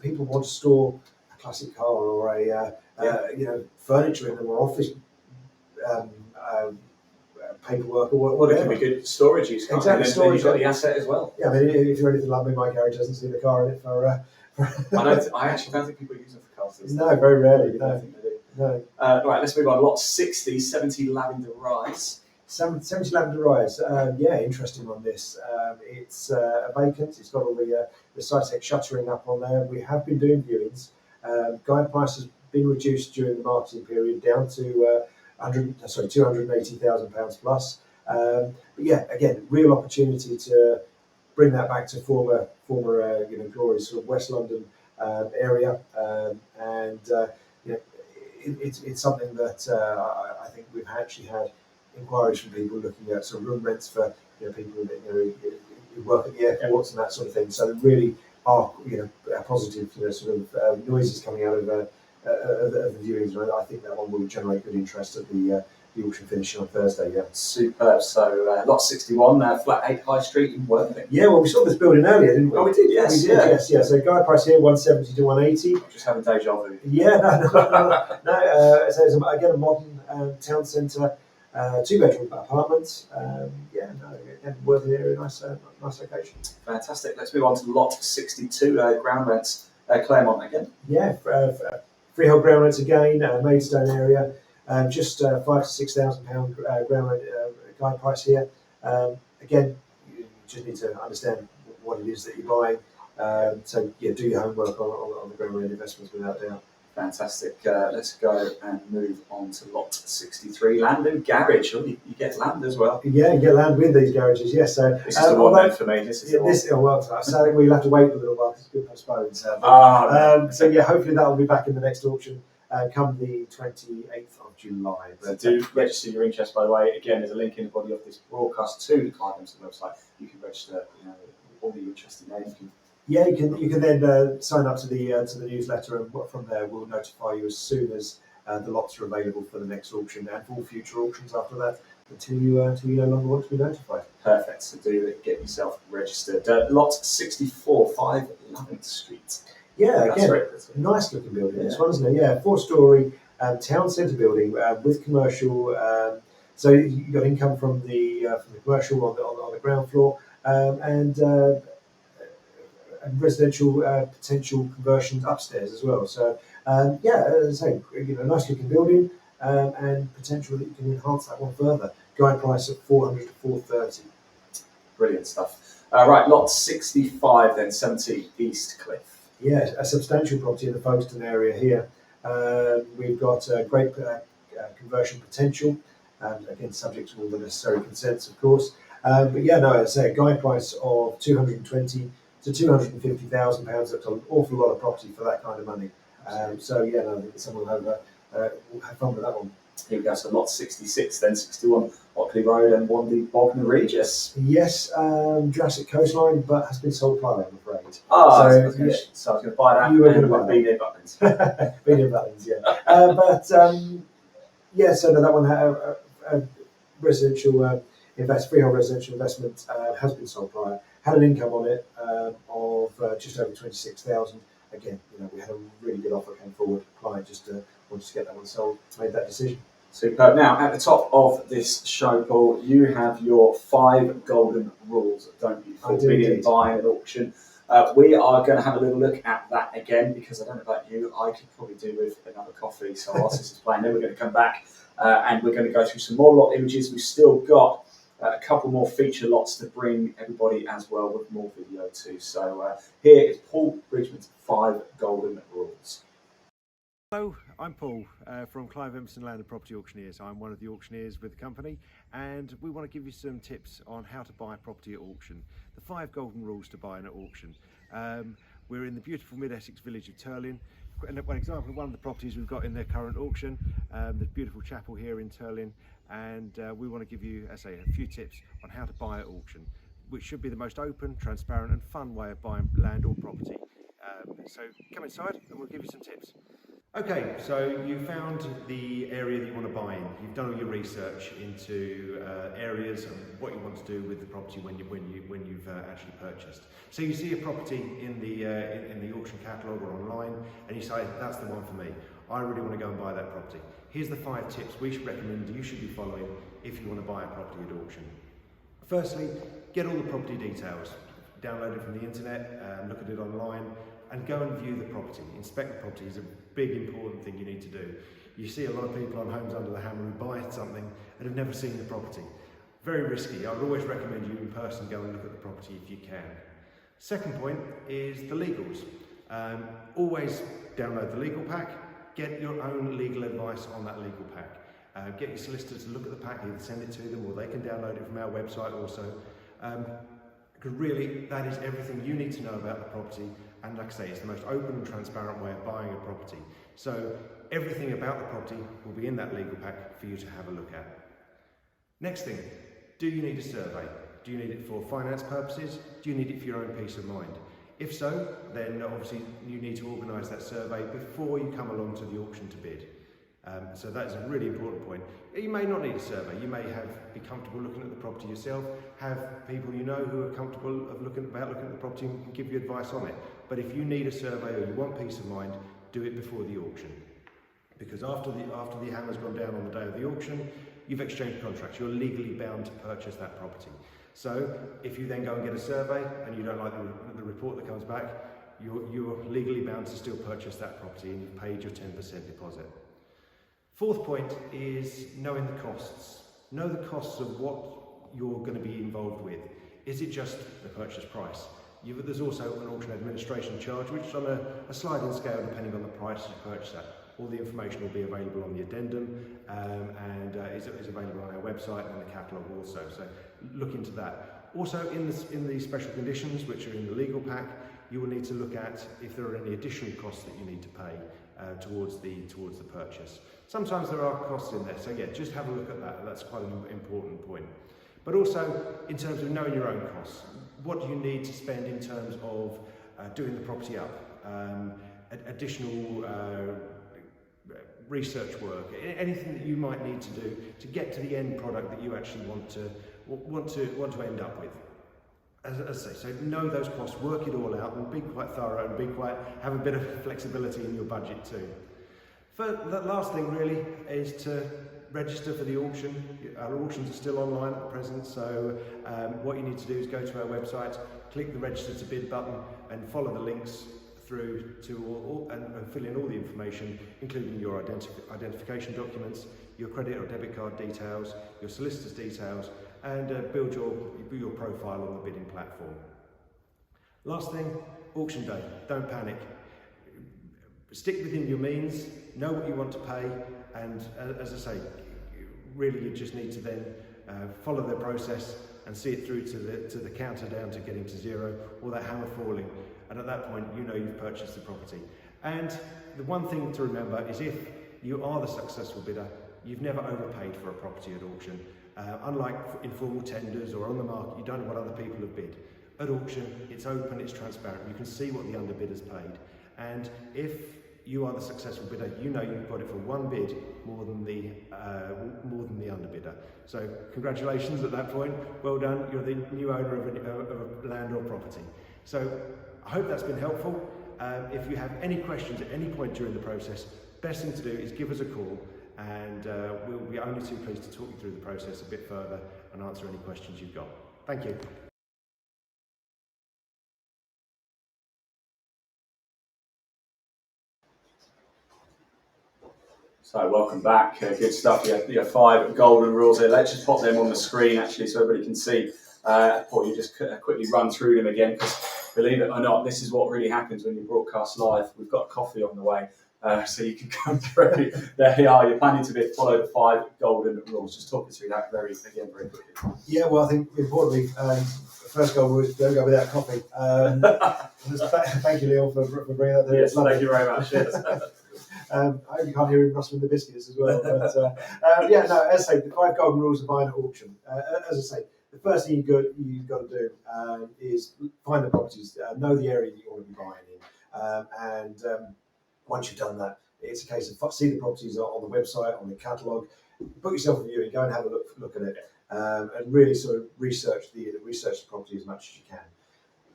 people want to store a classic car or a furniture in them or office um, um, paperwork or whatever. It can be good storage use. Exactly, and storage. You've got the asset as well. Yeah, I mean, if you're anything like me, my garage doesn't see the car in it for. I actually don't think people use them for cars. No, very rarely. I don't think they do. No. Right, let's move on. Lot 60, 70 Lavender Rise. 70 Lavender Rise. Interesting on this. It's vacant. It's got all the Cytec shuttering up on there. We have been doing viewings. Guide price has been reduced during the marketing period down to £280,000 plus. But yeah, again, real opportunity to bring that back to former glorious sort of West London area, it's something that I think we've actually had inquiries from people looking at sort of room rents for people that who work at the airports and that sort of thing. So there really are positive sort of noises coming out of the viewings. And I think that one will generate good interest at the auction finishing on Thursday. Yeah, superb. So lot 61, flat 8 High Street in Worthing. Yeah, well, we saw this building earlier, didn't we? Oh, we did. Yes, we did. Yes, yeah. So guide price here 170 to 180. I'm just having deja vu. Yeah, no. So it's again a modern town centre, 2-bedroom apartment. Again, Worthing area, nice location. Fantastic. Let's move on to lot 62, ground rents, Claremont again. Yeah, freehold ground rents again, Maidstone area. Just £5,000 to £6,000 ground rent guide price here. Again, you just need to understand what it is that you're buying. So do your homework on the ground rent investments without doubt. Fantastic. Let's go and move on to lot 63, land and garage. Oh, you get land as well. Yeah, you get land with these garages. Yes. So this is the one then for me. This is the one. So we'll have to wait a little while because it's been postponed. So hopefully that will be back in the next auction. Come the 28th of July. But do register your interest, by the way. Again, there's a link in the body of this broadcast to the Clive Emson website. You can register all the interested names. Yeah, you can then sign up to the newsletter, and from there we'll notify you as soon as the lots are available for the next auction and for all future auctions after that, until you no longer want to be notified. Perfect. So do get yourself registered. Lot 64, 5 Lavender Street. Yeah, again, nice looking building. This one, isn't it? Yeah, 4-storey town centre building with commercial. So you got income from the commercial on the ground floor and residential potential conversions upstairs as well. So as I say, nice looking building and potential that you can enhance that one further. Guide price of 400 to 430. Brilliant stuff. Right, lot 65 then, 70 East Cliff. Yeah, a substantial property in the Folkestone area here. We've got great conversion potential, again subject to all the necessary consents, of course. As I say, a guide price of 220 to £250,000. That's an awful lot of property for that kind of money. I think someone will have fun with that one. Here we go, so lot 66, then 61 Ockley Road and 1D Bognor Regis. Yes, Jurassic Coastline, but has been sold prior, I'm afraid. So I was going to buy that. You were going to buy that. Be near Butlins. Be near Butlins, yeah. So that one had a residential freehold residential investment has been sold prior. Had an income on it of just over 26,000. Again, we had a really good offer came forward. Client just wanted to get that one sold, made that decision. Superb. Now, at the top of this show, Paul, you have your 5 golden rules, don't you, for bidding and buying at auction. We are going to have a little look at that again because I don't know about you, I could probably do with another coffee. So whilst this is playing, then we're going to come back and we're going to go through some more lot images. We've still got a couple more feature lots to bring everybody as well with more video too. So here is Paul Bridgman's 5 golden rules. Hello, I'm Paul from Clive, Emson Land and Property Auctioneers. I'm one of the auctioneers with the company, and we want to give you some tips on how to buy property at auction. The 5 golden rules to buying at auction. We're in the beautiful mid-Essex village of Turlin. And one example of one of the properties we've got in their current auction, the beautiful chapel here in Turlin, and we want to give you, as I say, a few tips on how to buy at auction, which should be the most open, transparent and fun way of buying land or property. So come inside and we'll give you some tips. Okay, so you found the area that you want to buy in. You've done all your research into areas and what you want to do with the property when you've actually purchased. So you see a property in the auction catalogue or online, and you say, that's the one for me. I really want to go and buy that property. Here's the 5 tips we should recommend you should be following if you want to buy a property at auction. Firstly, get all the property details. Download it from the internet, look at it online, and go and view the property. Inspect the property is a big important thing you need to do. You see a lot of people on Homes Under the Hammer who buy something and have never seen the property. Very risky. I would always recommend you in person go and look at the property if you can. Second point is the legals. Always download the legal pack, get your own legal advice on that legal pack. Get your solicitor to look at the pack, either send it to them or they can download it from our website also. Because really, that is everything you need to know about the property, and like I say, it's the most open and transparent way of buying a property. So everything about the property will be in that legal pack for you to have a look at. Next thing, do you need a survey? Do you need it for finance purposes? Do you need it for your own peace of mind? If so, then obviously you need to organise that survey before you come along to the auction to bid. So that is a really important point. You may not need a survey. You may be comfortable looking at the property yourself, have people you know who are comfortable of looking at the property and can give you advice on it. But if you need a survey or you want peace of mind, do it before the auction. Because after the hammer's gone down on the day of the auction, you've exchanged contracts. You're legally bound to purchase that property. So if you then go and get a survey and you don't like the report that comes back, you're legally bound to still purchase that property and you've paid your 10% deposit. Fourth point is knowing the costs. Know the costs of what you're going to be involved with. Is it just the purchase price? There's also an auction administration charge, which is on a sliding scale depending on the price you purchase at. All the information will be available on the addendum and is available on our website and the catalogue also. So look into that. Also in the special conditions, which are in the legal pack, you will need to look at if there are any additional costs that you need to pay towards the purchase. Sometimes there are costs in there, so yeah, just have a look at that. That's quite an important point. But also, in terms of knowing your own costs, what do you need to spend in terms of doing the property up, additional research work, anything that you might need to do to get to the end product that you actually want to end up with. As I say, so know those costs, work it all out, and be quite thorough and have a bit of flexibility in your budget too. The last thing really is to register for the auction. Our auctions are still online at present, so what you need to do is go to our website, click the register to bid button and follow the links through to and fill in all the information, including your identification documents, your credit or debit card details, your solicitor's details, and build your profile on the bidding platform. Last thing, auction day. Don't panic. Stick within your means, know what you want to pay, and as I say, really you just need to then follow the process and see it through to the counter down to getting to zero, or that hammer falling, and at that point you know you've purchased the property. And the one thing to remember is if you are the successful bidder, you've never overpaid for a property at auction. Unlike informal tenders or on the market, you don't know what other people have bid. At auction, it's open, it's transparent, you can see what the underbidders paid. And if you are the successful bidder, you know you've got it for one bid more than the underbidder. So congratulations at that point, well done, you're the new owner of a land or property. So I hope that's been helpful. If you have any questions at any point during the process, best thing to do is give us a call, and we'll be only too pleased to talk you through the process a bit further and answer any questions you've got. Thank you. So welcome back, good stuff. Your 5 golden rules here. Let's just pop them on the screen actually so everybody can see. Paul, you just quickly run through them again, because believe it or not, this is what really happens when you broadcast live. We've got coffee on the way, so you can come through. There you are. You're planning to follow the 5 golden rules. Just talk us through that very quickly. Yeah, well, I think importantly, the first golden rule is don't go without coffee. Thank you, Leon, for bringing that there. Yes, thank you very much. Yes. I hope you can't hear him rustling the biscuits as well. But as I say, the 5 golden rules of buying at auction. As I say, the first thing you've got to do is find the properties, know the area that you want to be buying in, and once you've done that, It's a case of see the properties on the website, on the catalogue, book yourself a viewing, go and have a look at it, and really sort of research the property as much as you can.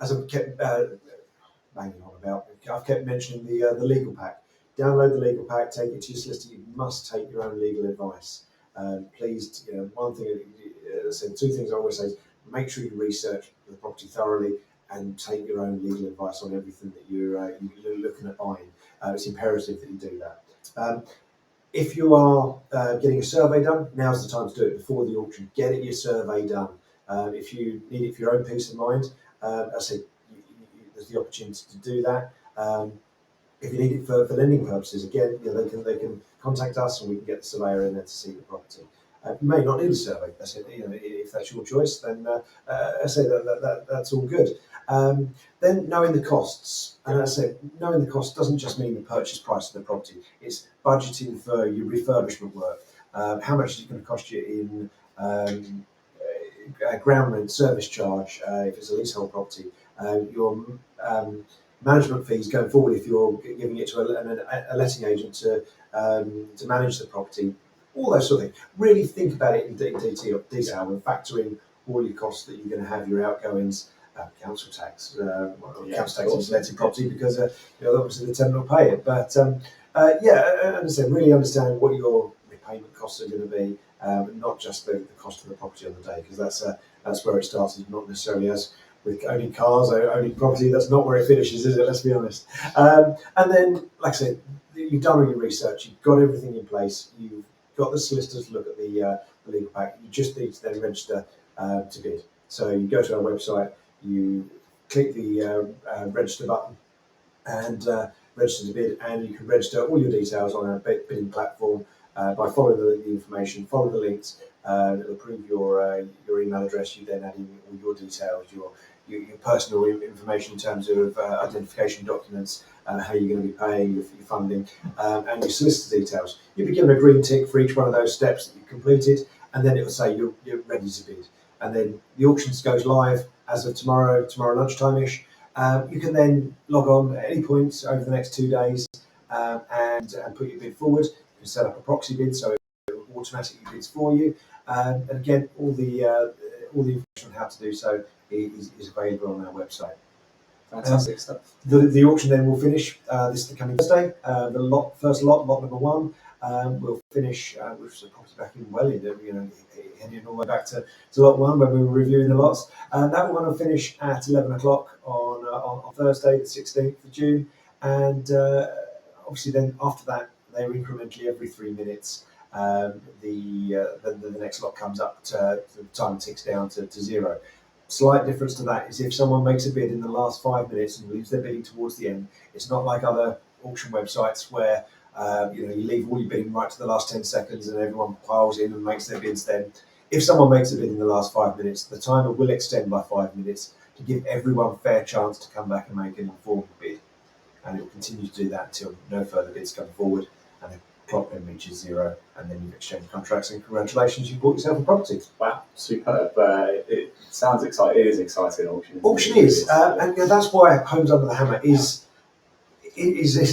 As I've kept banging on about, I've kept mentioning the legal pack. Download the legal pack, take it to your solicitor. You must take your own legal advice. Please, one thing, as I said, two things I always say is make sure you research the property thoroughly and take your own legal advice on everything that you're looking at buying. It's imperative that you do that. If you are getting a survey done, now's the time to do it before the auction. Get your survey done. If you need it for your own peace of mind, I said there's the opportunity to do that. If you need it for lending purposes, again, they can contact us and we can get the surveyor in there to see the property. You may not need a survey. I said, if that's your choice, then I say that's all good. Then knowing the costs, and I said, knowing the cost doesn't just mean the purchase price of the property. It's budgeting for your refurbishment work. How much is it going to cost you in ground rent, service charge, if it's a leasehold property, your management fees going forward if you're giving it to a letting agent to manage the property, all those sort of things. Really think about it in detail and factor in all your costs that you're going to have, your outgoings, council tax. Council tax is letting property because obviously the tenant will pay it. But and I said, really understand what your repayment costs are going to be, not just the cost of the property on the day, because that's where it starts. Not necessarily as with owning cars or owning property, that's not where it finishes, is it? Let's be honest. And then, like I said, you've done all your research, you've got everything in place, you've got the solicitors to look at the legal pack. You just need to then register to bid. So you go to our website, you click the register button and register to bid, and you can register all your details on our bidding platform by following the information, follow the links. It'll approve your email address. You then add in all your details, your personal information in terms of identification documents, how you're going to be paying, your funding, and your solicitor details. You'll be given a green tick for each one of those steps that you've completed, and then it will say you're ready to bid. And then the auction goes live as of tomorrow lunchtime-ish. You can then log on at any point over the next 2 days and put your bid forward. You can set up a proxy bid so it automatically bids for you. And again, all the information on how to do so is available on our website. Fantastic stuff. The auction then will finish the coming Thursday. The first lot number one, will finish, which is probably back in well in, heading all the way back to lot one when we were reviewing the lots. That one will finish at 11 o'clock on Thursday, the 16th of June. And obviously then after that, they're incrementally every 3 minutes. The next lot comes up to the time ticks down to zero. Slight difference to that is if someone makes a bid in the last 5 minutes and leaves their bidding towards the end, it's not like other auction websites where you leave all your bidding right to the last 10 seconds and everyone piles in and makes their bids then. If someone makes a bid in the last 5 minutes, the timer will extend by 5 minutes to give everyone a fair chance to come back and make an informed bid. And it will continue to do that until no further bids come forward and the clock then reaches zero, and then you've exchanged contracts and congratulations, you've bought yourself a property. Wow, superb. It sounds exciting. It is exciting, auction. Auction is, and that's why Homes Under the Hammer is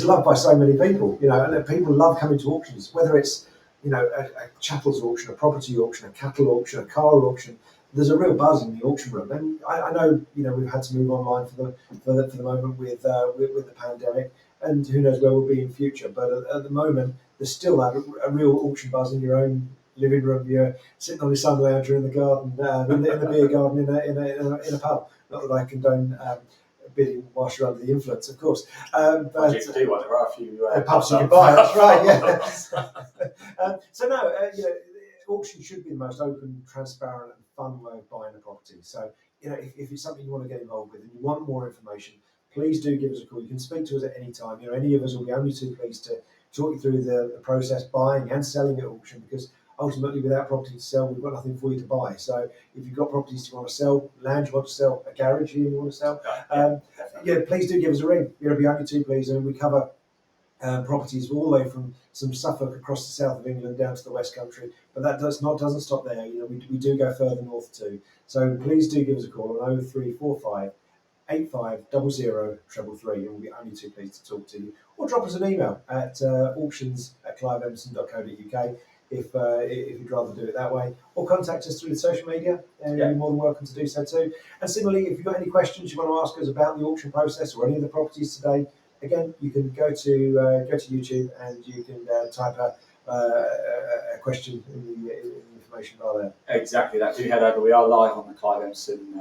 loved by so many people, and people love coming to auctions, whether it's, a chattels auction, a property auction, a cattle auction, a car auction. There's a real buzz in the auction room, and I know, we've had to move online for the moment with the pandemic, and who knows where we'll be in future. But at the moment, there's still a real auction buzz in your own living room. You're sitting on your sun lounger in the garden, in the beer garden, in a pub. Not that I condone bidding whilst you're under the influence, of course. But you do one. There are a few pubs you can buy. That's right. Yeah. Auction should be the most open, transparent, and fun way of buying a property. So, if it's something you want to get involved with and you want more information, please do give us a call. You can speak to us at any time. Any of us will be only too pleased to talk you through the process, buying and selling at auction, because ultimately without property to sell, we've got nothing for you to buy. So if you've got properties you want to sell, land you want to sell, a garage you want to sell, please do give us a ring. You'll be only too pleased, and we cover properties all the way from some Suffolk across the south of England down to the West Country, but that doesn't stop there. We do go further north too. So please do give us a call on 0345 8500 and we'll be only too pleased to talk to you. Or drop us an email at auctions@cliveemson.co.uk if you'd rather do it that way, or contact us through the social media. You're more than welcome to do so too. And similarly, if you've got any questions you want to ask us about the auction process or any of the properties today, again, you can go to YouTube and you can type a question in the information bar there. Exactly that. Do head over. We are live on the Clive Emson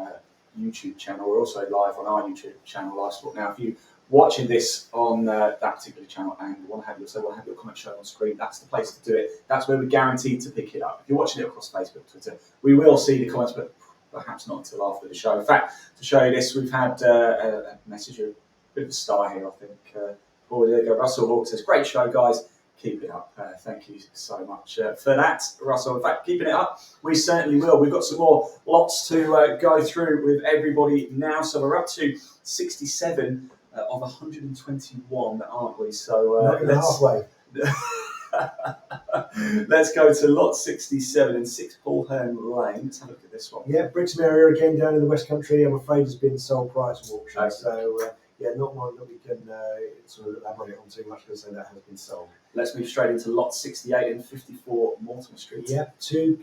YouTube channel. We're also live on our YouTube channel, Live Sport. Now, if you're watching this on that particular channel and want to have your comment shown on screen, that's the place to do it. That's where we're guaranteed to pick it up. If you're watching it across Facebook, Twitter, we will see the comments, but perhaps not until after the show. In fact, to show you this, we've had a message, a bit of a star here, I think. There you go. Russell Hawke says, "Great show, guys. Keep it up." Thank you so much for that, Russell. In fact, keeping it up, we certainly will. We've got some more lots to go through with everybody now. So we're up to 67 of 121, aren't we? So not even halfway. Let's go to lot 67 in 6 Paulhern Lane. Let's have a look at this one. Yeah, Brixham area again down in the West Country. I'm afraid has been sold prior to auction. Okay. So not one that we can sort of elaborate on too much because that has been sold. Let's move straight into lot 68 and 54 Mortimer Street. Yeah, two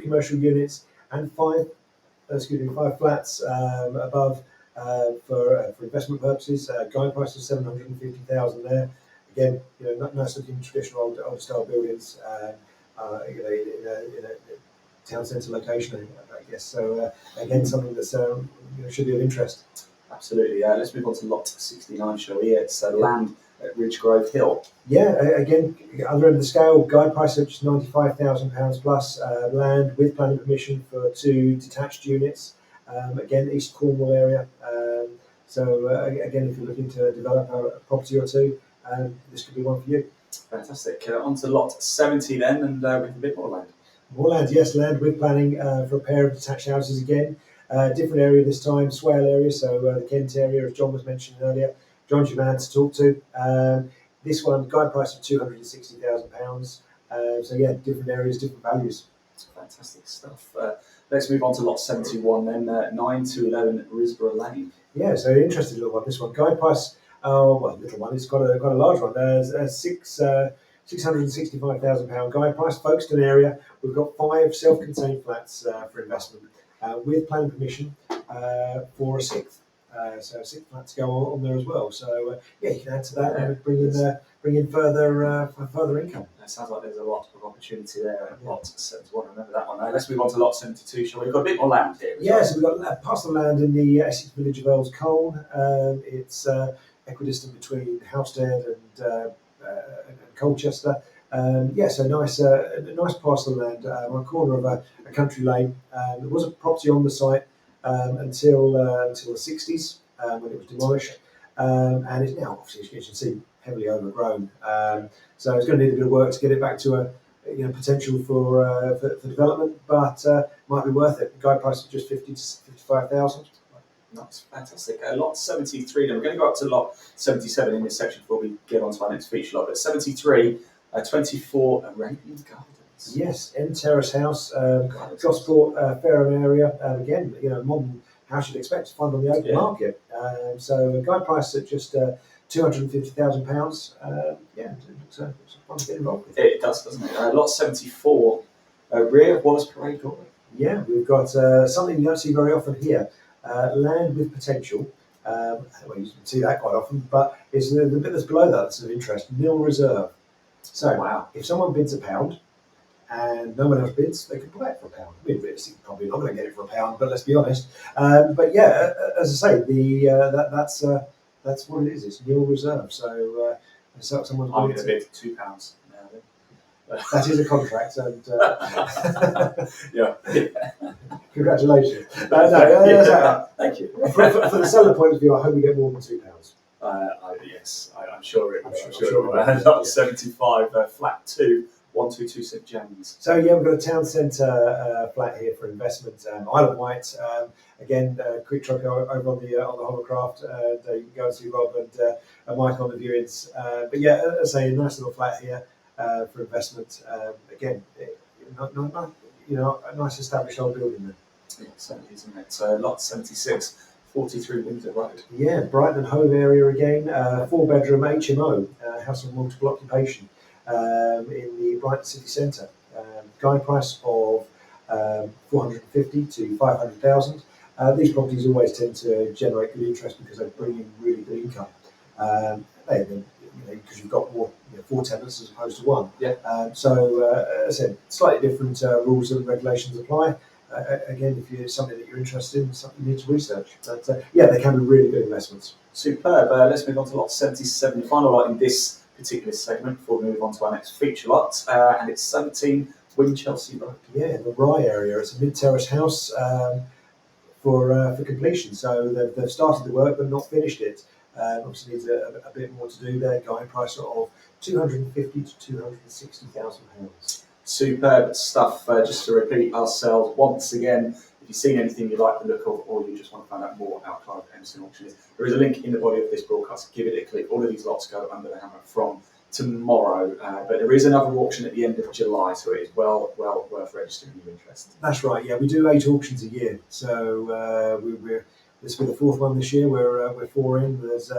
commercial units and five flats above for investment purposes. Guide price of 750,000 there. Again, nice looking traditional old style buildings. In a town centre location, I guess. So again, something that's should be of interest. Absolutely. Let's move on to lot 69, shall we? It's land at Ridgegrove Hill. Yeah, again, other end of the scale, guide price of just £95,000 plus, land with planning permission for 2 detached units. Again, East Cornwall area. Again, if you're looking to develop a property or two, this could be one for you. Fantastic. On to lot 70 then, and with a bit more land. More land, yes, land with planning for a pair of detached houses again. Different area this time, Swale area, so the Kent area, as John was mentioning earlier. John's your man to talk to. This one, guide price of £260,000. Different areas, different values. Fantastic stuff. Let's move on to lot 71 then, 9 to 11 Risborough Lane. Yeah, so interesting little one. This one, guide price. Little one. It's got a large one. There's £665,000 guide price. Folkestone area. We've got 5 self-contained flats for investment with planning permission for a 6th. So 6 flats go on there as well. So you can add to that and bring in further income. It sounds like there's a lot of opportunity there at lot 71. Remember that one. Let's move on to lot 72, shall we? We've got a bit more land here. So we've got a parcel of land in the Essex village of Earls Colne. It's equidistant between Housestead and Colchester. So nice parcel of land on a corner of a country lane. There was a property on the site until the 60s when it was demolished, and it's now, obviously, as you can see, heavily overgrown. So it's going to need a bit of work to get it back to a potential for development, but might be worth it. The guide price is just 50 to 55,000. That's fantastic. Lot 73, then we're going to go up to lot 77 in this section before we get on to our next feature lot. But 73, 24 Arabian Gardens. Yes, End Terrace House, Gosport, Fareham area. Again, modern house you'd expect to find on the open market. So a guide price at just £250,000. It's fun to get involved with. It does, doesn't it? Lot 74, rear of Wallace Parade Galway. Yeah, we've got something you don't see very often here. Land with potential. You can see that quite often, but it's the bit that's below that that's of interest. Nil reserve. So if someone bids £1 and no one else bids, they can buy it for £1. I mean, realistically, probably not going to get it for £1, but let's be honest. As I say, that's what it is. It's nil reserve. So someone's I'm going to bid £2 now. That is a contract, and yeah. Congratulations. Thank you. For the seller point of view, I hope we get more than £2. Yes, I'm sure it will. I'm sure it will. Lot 75, flat 2, 122 St James. So we've got a town centre flat here for investment. Isle of Wight. Again, quick truck over on the hovercraft. You can go and see Rob and Mike on the viewings. As I say, a nice little flat here for investment. Again, a nice established old building there. Yeah, certainly, isn't it? Lot 76, 43 Windsor Road. Yeah, Brighton and Hove area again, 4-bedroom HMO, house of multiple occupation, in the Brighton city centre. Guide price of 450 to 500,000. These properties always tend to generate good interest because they bring in really good income. Because you've got more, 4 tenants as opposed to 1. Yeah. As I said, slightly different rules and regulations apply. Again, if it's something that you're interested in, something you need to research. But yeah, they can be really good investments. Superb. Let's move on to lot 77, the final lot in this particular segment before we move on to our next feature lot, and it's 17 Winchelsea Road. Yeah, the Rye area. It's a mid-terrace house for completion. So they've started the work but not finished it. Obviously needs a bit more to do there. Guide price of 250 to 260,000 pounds. Superb stuff. Just to repeat ourselves once again, if you've seen anything you like the look of, or you just want to find out more about Clive Emson Auctioneers, there is a link in the body of this broadcast. Give it a click. All of these lots go under the hammer from tomorrow, but there is another auction at the end of July, so it is well worth registering your interest. That's right. Yeah, we do 8 auctions a year, so this will be the 4th one this year. We're 4 in. There's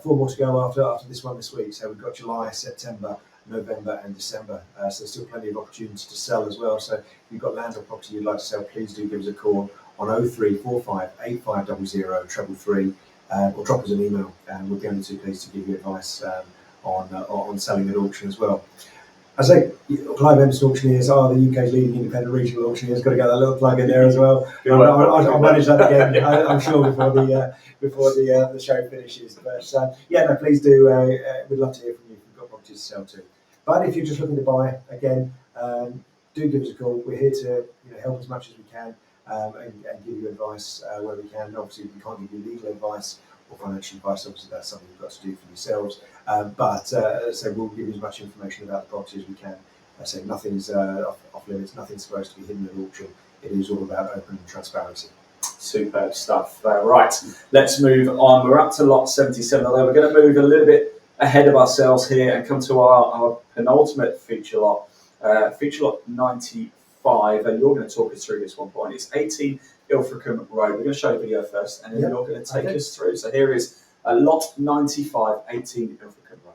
4 more to go after this one this week. So we've got July, September, November and December. So there's still plenty of opportunity to sell as well. So if you've got land or property you'd like to sell, please do give us a call on 0345 8500 333, or drop us an email, and we'll be only too pleased to give you advice on selling at auction as well. I say, Clive Emson Auctioneers are the UK's leading independent regional auctioneers. Got to get that little plug in there as well. I'll manage that again, I'm sure, before the show finishes. But yeah, no, please do. We'd love to hear from you if you've got properties to sell too. But if you're just looking to buy, again, do give us a call. We're here to help as much as we can, and give you advice where we can. Obviously, we can't give you legal advice or financial advice. Obviously, that's something you've got to do for yourselves. So we'll give you as much information about the property as we can. So nothing's off limits, nothing's supposed to be hidden at auction. It is all about open transparency. Superb stuff. Right, let's move on. We're up to lot 77, although we're going to move a little bit ahead of ourselves here and come to our penultimate feature lot 95, and you're going to talk us through this one point. It's 18 Ilfracombe Road. We're going to show the video first, and then you're going to take us through. So here is lot 95, 18 Ilfracombe Road.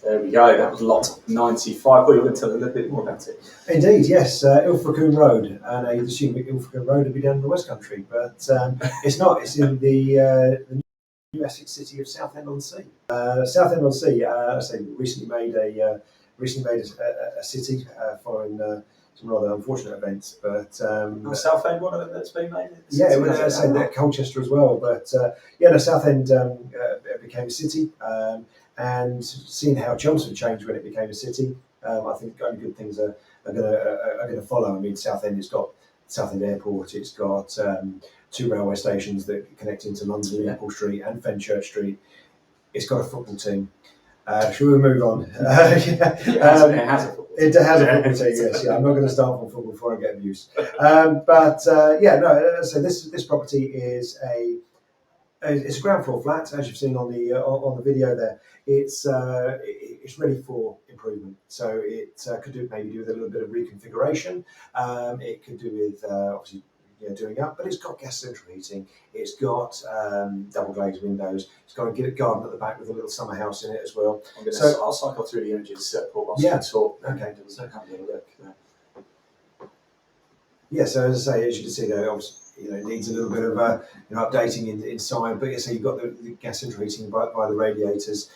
There we go. That was lot 95. Well, you're going to tell a little bit more about it. Indeed, yes. Ilfracombe Road, and you'd assume Ilfracombe Road would be down in the West Country, but it's not. It's in the new Essex city of Southend-on-Sea. Southend-on-Sea, I say, recently made a city following some rather unfortunate events. But Southend, one of them that's been made. Yeah, I say that Colchester as well. But Southend became a city. And seeing how Chelmsford changed when it became a city, I think only good things are going to follow. I mean, Southend has got Southend Airport. It's got 2 railway stations that connect into London, Liverpool Street and Fenchurch Street. It's got a football team. Shall we move on? It has a football team. It has a football team, yes. Yeah, I'm not going to start on football before I get abused. So this property is it's a ground floor flat, as you've seen on the video there. It's ready for improvement. So it could do with a little bit of reconfiguration. It could do with obviously doing up, but it's got gas central heating. It's got double glazed windows. It's got a garden at the back with a little summer house in it as well. I'll cycle through the images, Paul, whilst you talk. Okay. So have a little look. Yeah, so as I say, as you can see there, obviously, it needs a little bit of updating inside. But so you've got the gas central heating by the radiators.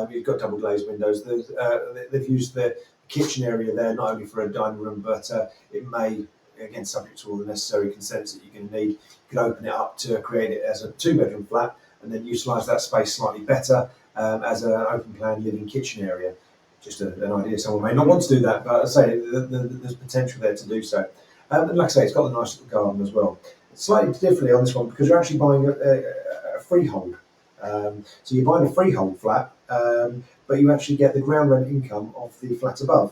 You've got double glazed windows. They've used the kitchen area there not only for a dining room, but it may, again, subject to all the necessary consents that you're going to need. You can open it up to create it as a 2-bedroom flat and then utilise that space slightly better as an open plan living kitchen area. Just an idea. Someone may not want to do that, but I say there's potential there to do so. And like I say, it's got a nice little garden as well. Slightly differently on this one because you're actually buying a freehold. So you're buying a freehold flat, but you actually get the ground rent income of the flat above,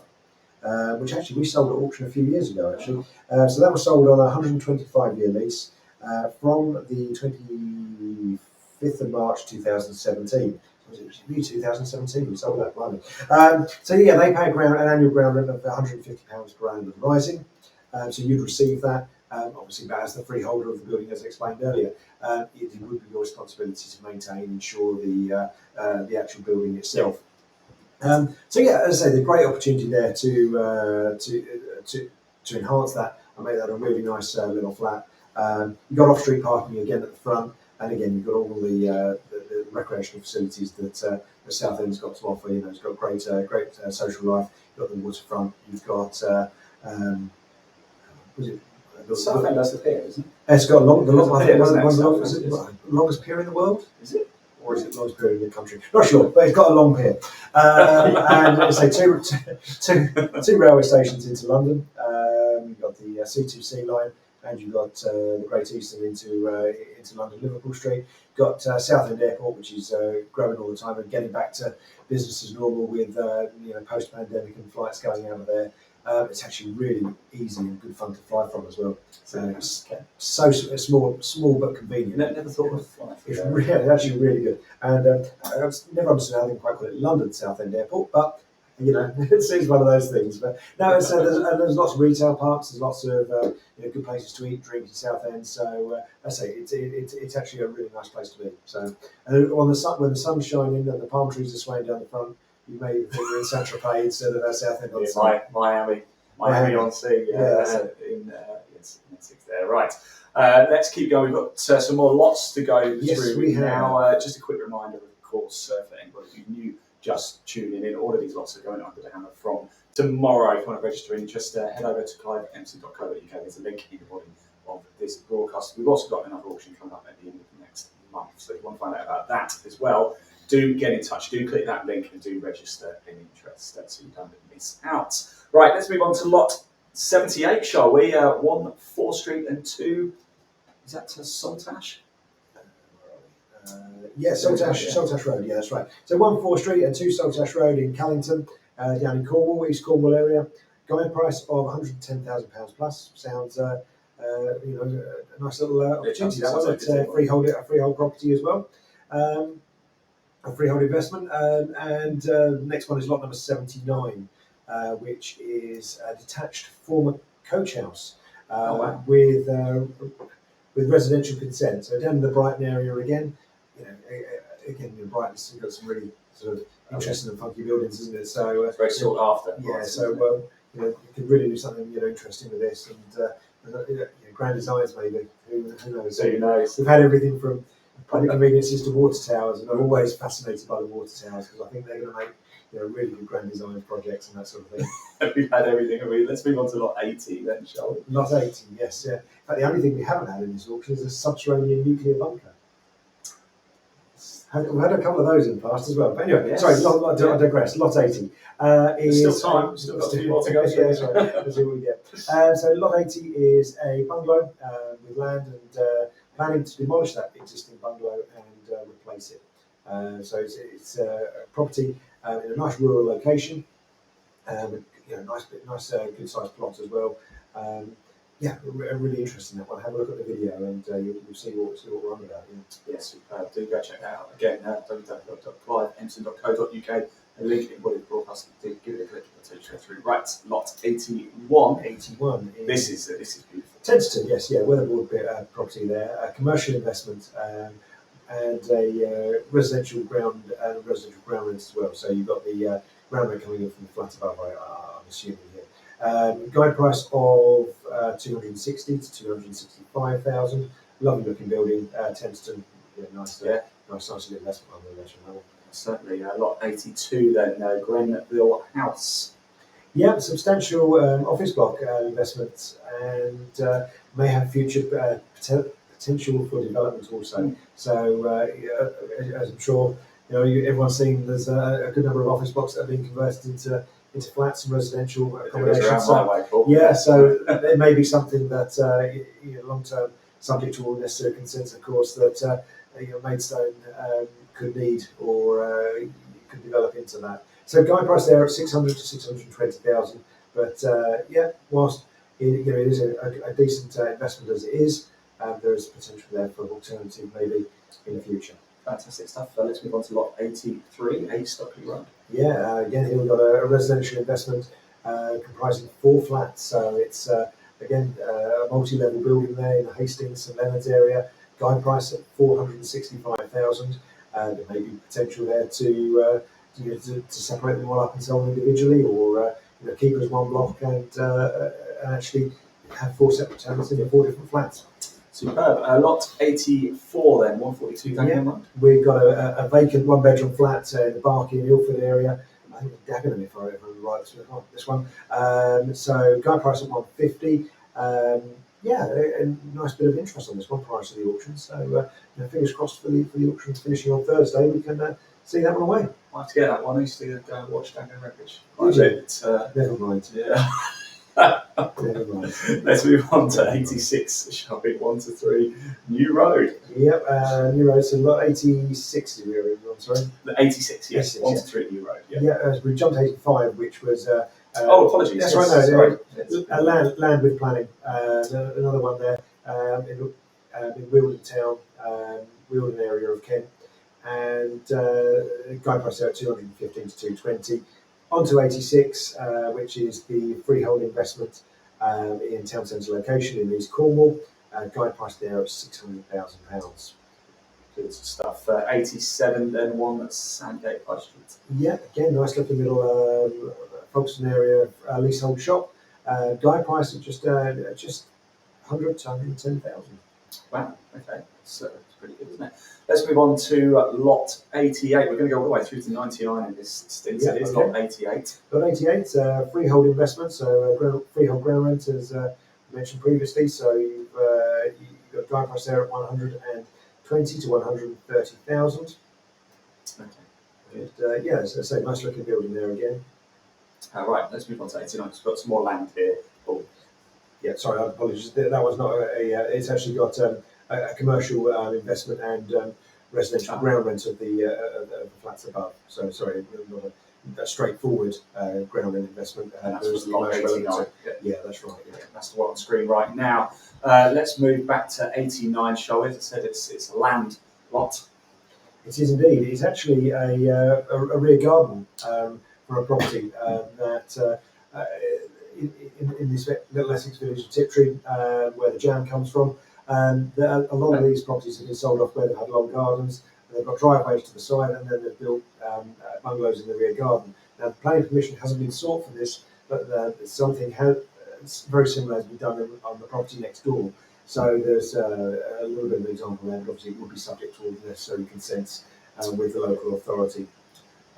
which actually we sold at auction a few years ago. Actually, so that was sold on a 125-year lease from the 25th of March 2017. Was it 2017? We sold that, blimey. So yeah, they pay an annual ground rent of £150 per annum and rising. So you'd receive that. Obviously, but as the freeholder of the building, as explained earlier, it would be your responsibility to maintain and ensure the actual building itself. So yeah, as I say, the great opportunity there to enhance that and make that a really nice little flat. You've got off-street parking again at the front, and again you've got all the recreational facilities that Southend's got to offer. It's got great social life. You've got the waterfront. You've got Southend has the pier, isn't it? It's got one of the longest pier in the world. Is it? Or is it the longest pier in the country? Not sure, but it's got a long pier. And let's say two railway stations into London. You've got the C2C line, and you've got the Great Eastern into London, Liverpool Street. You've got Southend Airport, which is growing all the time and getting back to business as normal with post-pandemic and flights going out of there. It's actually really easy and good fun to fly from as well. So it's so small but convenient. Never thought of flying. It's actually really good. And I've never understood how they quite call it London Southend Airport, but it's one of those things. But no, there's lots of retail parks. There's lots of good places to eat, drink in Southend. So I say it's actually a really nice place to be. So when the sun's shining and the palm trees are swaying down the front, you may think you're in Saint-Tropez instead of Southend-on-Sea. Miami on Sea. In Essex there. Right. Let's keep going. We've got some more lots to go through now. Just a quick reminder, of course, for anybody who's new, just tuning in. All of these lots are going under the hammer from tomorrow. If you want to register in, just head over to cliveemson.co.uk. There's a link in the body of this broadcast. We've also got another auction coming up at the end of next month. So if you want to find out about that as well, do get in touch, do click that link and do register in interest so you don't miss out. Right, let's move on to lot 78, shall we? 1 4 Street and 2, is that to Saltash? Saltash Road, yeah, that's right. So 1 4 Street and 2 Saltash Road in Callington, down in Cornwall, East Cornwall area. Going price of £110,000 plus. Sounds a nice little opportunity. That was a freehold property as well. A freehold investment, and next one is lot number 79, which is a detached former coach house with residential consent. So down in the Brighton area again, again, Brighton's got some really sort of interesting and funky buildings, isn't it? So It's very sought after. yeah, Brighton, so isn't it? you could really do something interesting with this, and grand designs maybe. Who knows? So who knows? We've had everything from public conveniences to water towers, and I'm always fascinated by the water towers because I think they're going to make really good grand design projects and that sort of thing. We've had everything. Let's move on to lot 80 then, shall we? Lot 80, yes, yeah. In fact, the only thing we haven't had in this auction is a subterranean nuclear bunker. We've had a couple of those in the past as well. But anyway, Yes. sorry, I digress. Lot 80 There's is... still time. Still got a few more to go. Yeah, that's right. Let's see what we get. So lot 80 is a bungalow with land and planning to demolish that existing bungalow and replace it. So it's a property in a nice rural location. Nice, good sized plot as well. Really interesting that one. Have a look at the video and you'll see what we're on about. Yeah. Yes, do go check that out. Again, www.cliveemson.co.uk. A link in body broadcast. Do give it a click to go through. Right, lot 81. 81. This is beautiful. Tenterton, yes, yeah, weatherboard property there. A commercial investment and a residential ground rent as well. So you've got the ground rent coming in from the flat above. I'm assuming here. Guide price of 260 to 265,000. Lovely looking building. Tenterton, nice little investment on the national level. Certainly, lot 82 then, Grenville House. Yeah, substantial office block investments and may have future potential for development also. So, as I'm sure everyone's seen, there's a good number of office blocks that have been converted into flats and residential accommodation. So there may be something that long term, subject to all necessary consents, of course, that Maidstone could need or could develop into that. So guide price there at 600 to 620,000. But whilst it is a decent investment as it is, there is potential there for an alternative maybe in the future. Fantastic stuff. Let's move on to lot 83, 8 Stockley Road. Yeah, again here we've got a residential investment comprising 4 flats. So it's again a multi-level building there in the Hastings St Leonard's area. Guide price at 465,000. There may be potential there to separate them all up and sell them individually, or keep as one block and actually have 4 separate tenants in 4 different flats. Superb. Lot 84 then, 142 Dagenham. We've got a vacant 1-bedroom flat in the Barking Ilford area. I think it's Dagenham if I remember right. This one. So guide price at 150. A nice bit of interest on this one prior to the auction. So fingers crossed for the auction finishing on Thursday. We can see that one away. I have to get that one. I used to go and watch Dagenham Wreckage. Never mind. Yeah. Never mind. Let's move on to 86, shall we? 1 to 3, New Road. Yep, New Road. So lot 86 is where we're on, sorry. The 86, yes. 86, 1 to 3, New Road. Yeah, we jumped to 85, which was. Apologies. That's yes, right. Sorry. Land with planning. Another one there in Wealdon Town, Wealdon area of Kent, and guide price there at 215 to 220. On to 86, which is the freehold investment in town centre location in East Cornwall. Guide price there at £600,000. Good stuff. 87, then 1 Sandgate High Street. Yeah, again, nice looking little Folkestone area leasehold shop. Guide price at just 100 to 110,000. Wow, okay. That's pretty good, isn't it? Let's move on to lot 88. We're going to go all the way through to 99 in this stint. Yeah, It is okay. lot 88. Lot 88, freehold investment, so freehold ground rent as mentioned previously. So you've got guide price there at 120 to 130,000. Okay. And as I say, nice looking building there again. Right, let's move on to 89. We've got some more land here. Oh, Yeah, sorry, I apologize. That was not it's actually got a commercial investment and residential ground rent of the flats above. So sorry, not a straightforward ground rent investment. and that's There's lot commercial 89. elements. Yeah. Yeah, that's right. Yeah. That's the one on screen right now. Let's move back to 89, shall we? As I said, it's a land lot. It is indeed. It's actually a rear garden for a property that in this little Essex village of Tiptree, where the jam comes from. A lot of these properties have been sold off where they've had long gardens. They've got driveways to the side, and then they've built bungalows in the rear garden. Now, the planning permission hasn't been sought for this, but something it's very similar has been done on the property next door. So there's a little bit of an example there, but obviously it will be subject to all the necessary consents with the local authority.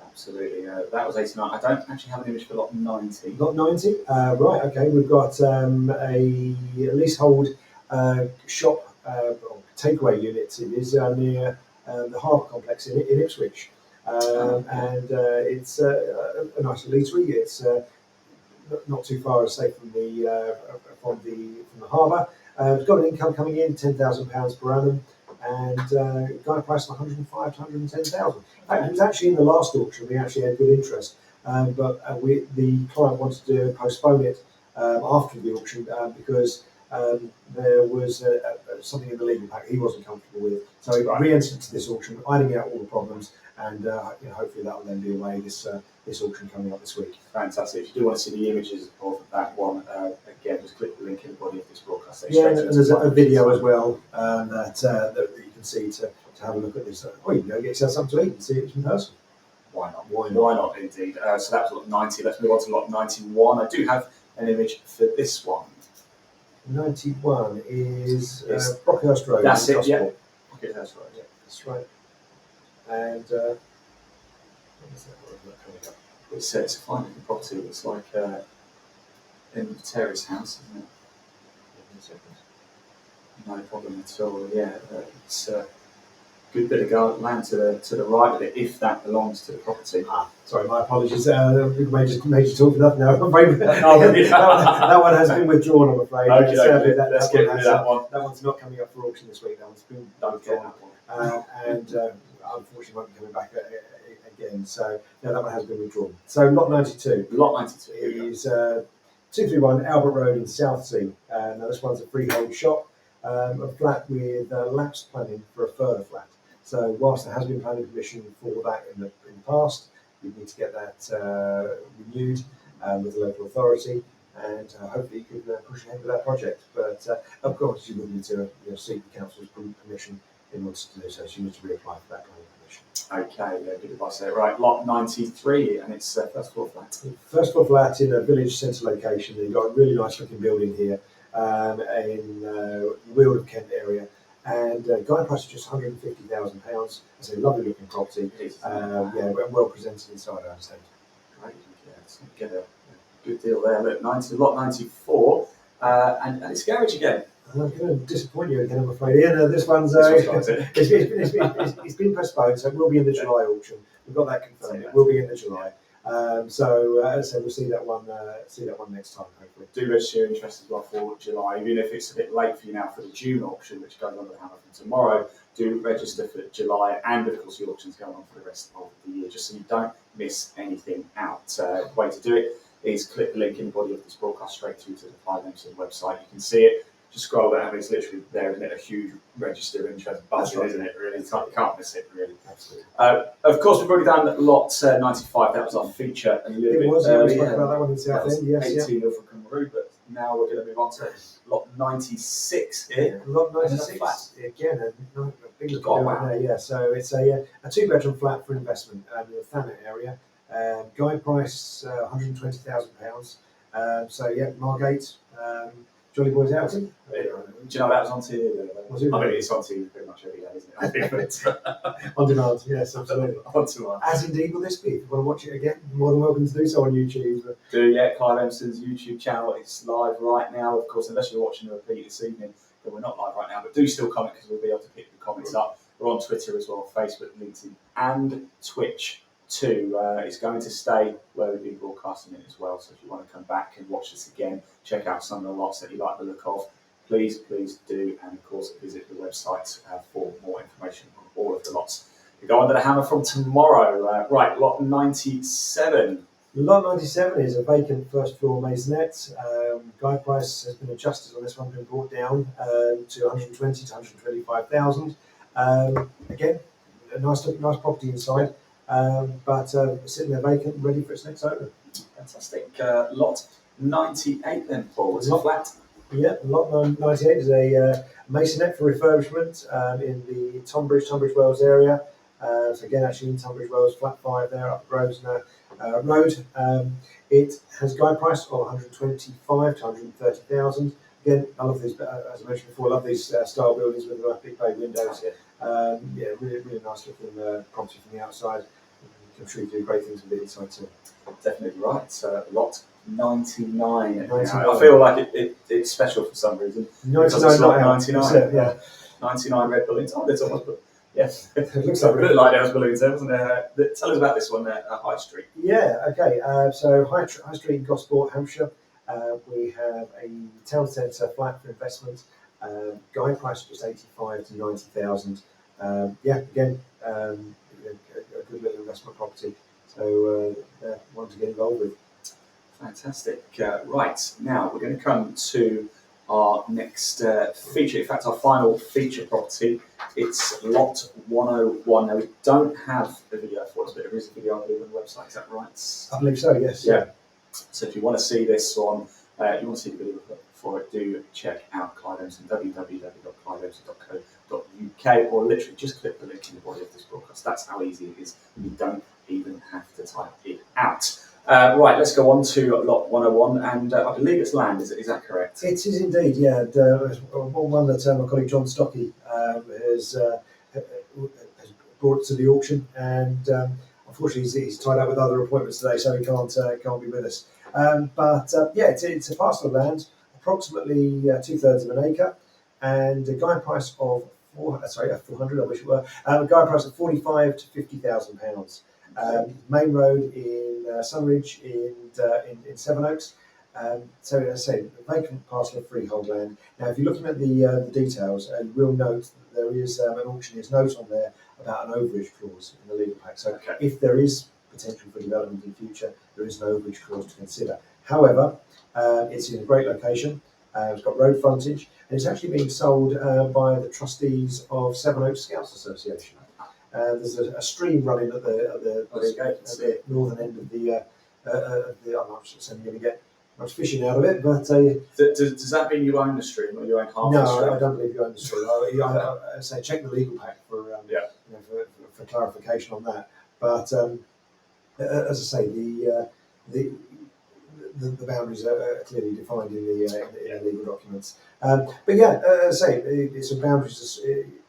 Absolutely. That was 89. I don't actually have an image for lot 90. Lot 90? Right, okay. We've got a leasehold shop or takeaway unit. It is near the harbour complex in Ipswich. And it's a nice little eatery. It's not too far, say, from the harbour. It's got an income coming in £10,000 per annum, and got a price of 105 to 110,000. In fact, it was actually in the last auction. We actually had good interest, but the client wanted to postpone it after the auction because there was something in the legal pack he wasn't comfortable with. So he re-entered to this auction, ironing out all the problems, and hopefully that will then be away this auction coming up this week. Fantastic. If you do want to see the images of that one, again, just click the link in the body of this broadcast. Yeah, and there's a video as well that you can see to have a look at this. Or you can go get yourself something to eat and see it in person. Why not? Why not, indeed. So that was lot 90. Let's move on to lot 91. I do have an image for this one. 91 is Brockhurst Road. That's it, yeah. Okay, that's right. Yeah, that's right. And what is that? What is that coming up? It's a fine looking property. It's like in the terrace house, isn't it? No problem at all. Yeah, it's a good bit of land to the right of it, if that belongs to the property. Sorry, my apologies. We made you talk for nothing now. I'm afraid that one has been withdrawn, I'm afraid. Okay, let's get rid of that one. That one's not coming up for auction this week. That one's been withdrawn. And unfortunately won't be coming back again. So, no, that one has been withdrawn. So, lot 92. Lot 92 is 231 Albert Road in Southsea. Now, this one's a freehold shop, a flat with lapsed planning for a further flat. So, whilst there has been planning permission for that in the past, we need to get that renewed with the local authority, and hopefully you can push ahead with that project. But of course, you would need to seek the council's permission in order to do so. So you need to reapply for that planning permission. Okay, yeah, good advice there. Right, lot 93, and it's first floor flat. First floor flat in a village centre location. You've got a really nice looking building here in the Weald of Kent area. And guide price is just £150,000. It's a lovely looking property. Well presented inside, I understand. Great, yeah, let's get a good deal there. Look, lot 94, and it's garage again. I'm going to disappoint you again, I'm afraid. Yeah, no, this one's it's been postponed, so it will be in the July auction. We've got that confirmed. It will be in the July. So as I said, we'll see that one next time, hopefully. Do register your interest as well for July, even if it's a bit late for you now for the June auction, which goes on to Hamilton tomorrow. Do register for July, and of course the auction's going on for the rest of the year, just so you don't miss anything out. The way to do it is click the link in the body of this broadcast straight through to the Clive Emson website. You can see it. Just scroll down, it's literally there, isn't it? A huge register of interest button, right, isn't it? Really, you can't miss it, really. Absolutely. Of course, we've already done lot 95. That was our feature a little bit earlier. We spoke about that one in South End, yes. 18 over Cameroon, but now we're going to move on to lot 96 here. Lot 96, again, a big look at there, yeah. So it's a 2-bedroom flat for investment in the Thanet area. Guide price £120,000. So yeah, Margate. Jolly Boys out. Do you know that was on TV? Was it? I mean, it's on TV pretty much every day, isn't it? On demand, yes, absolutely. On demand. As indeed will this be. If you want to watch it again, you're more than welcome to do so on YouTube. Clive Emson's YouTube channel is live right now. Of course, unless you're watching the repeat this evening, then we're not live right now. But do still comment, because we'll be able to pick the comments up. We're on Twitter as well, Facebook, LinkedIn, and Twitch too. It's going to stay where we've been broadcasting it as well. So if you want to come back and watch this again, check out some of the lots that you like the look of, please do. And of course, visit the website for more information on all of the lots. We go under the hammer from tomorrow. Right, lot 97. Lot 97 is a vacant first floor maisonette. Guide price has been adjusted on this one, been brought down to 120 to 125,000. Again, a nice property inside. But sitting there vacant, ready for its next owner. Fantastic. Lot 98 then, Paul. It's a flat. Yeah, lot 98 is a maisonette for refurbishment in the Tunbridge Wells area. So again, actually in Tunbridge Wells, flat 5 there, up Grosvenor Road. It has guide price of 125 to 130,000. Again, I love these, as I mentioned before, I love these style buildings with the big bay windows. Yeah, really nice looking property from the outside. I'm sure you do great things with the inside too. Definitely right. Lot 99. 99. I feel like it's special for some reason. Because it's lot 99. Yeah. 99 red balloons. Oh, it's almost, yes. It looks A like bit like those balloons there, wasn't there? Tell us about this one at High Street. Yeah, okay. So High Street in Gosport, Hampshire. We have a town centre flat for investment. Guide price just 85 to 90,000. Yeah, again, a good little investment property. So one to get involved with. Fantastic. Right, now we're going to come to our next feature. In fact, our final feature property. It's lot 101. Now, we don't have a video for it, but there is a video on the website. Is that right? I believe so, yes. Yeah. So if you want to see this one, you want to see the video for it, do check out Clive Emson, www.cliveemson.co.uk, or literally just click the link in the body of this broadcast. That's how easy it is. You don't even have to type it out. Right, let's go on to lot 101, and I believe it's land, is that correct? It is indeed, yeah. And, one that my colleague John Stockey has brought to the auction, and unfortunately he's tied up with other appointments today, so he can't be with us. But yeah, it's a parcel of land, approximately 2/3 of an acre, and a guide price of 400. I wish it were. A guide price of 45 to 50,000 pounds. Main road in Sunridge in Sevenoaks. So as I say, a vacant parcel of freehold land. Now, if you're looking at the details, you will note that there is an auctioneer's note on there about an overage clause in the legal pack. So if there is potential for development in future, there is an overage clause to consider. However, it's in a great location. It's got road frontage, and it's actually being sold by the trustees of Sevenoaks Scouts Association. There's a stream running at the northern end of the. I'm not sure you're going to get much fishing out of it, but does that mean you own the stream or you own half the stream? No, I don't believe you own the stream. I say check the legal pack for for clarification on that. But as I say, the boundaries are clearly defined in the legal documents. But yeah, as I say, it's a boundaries.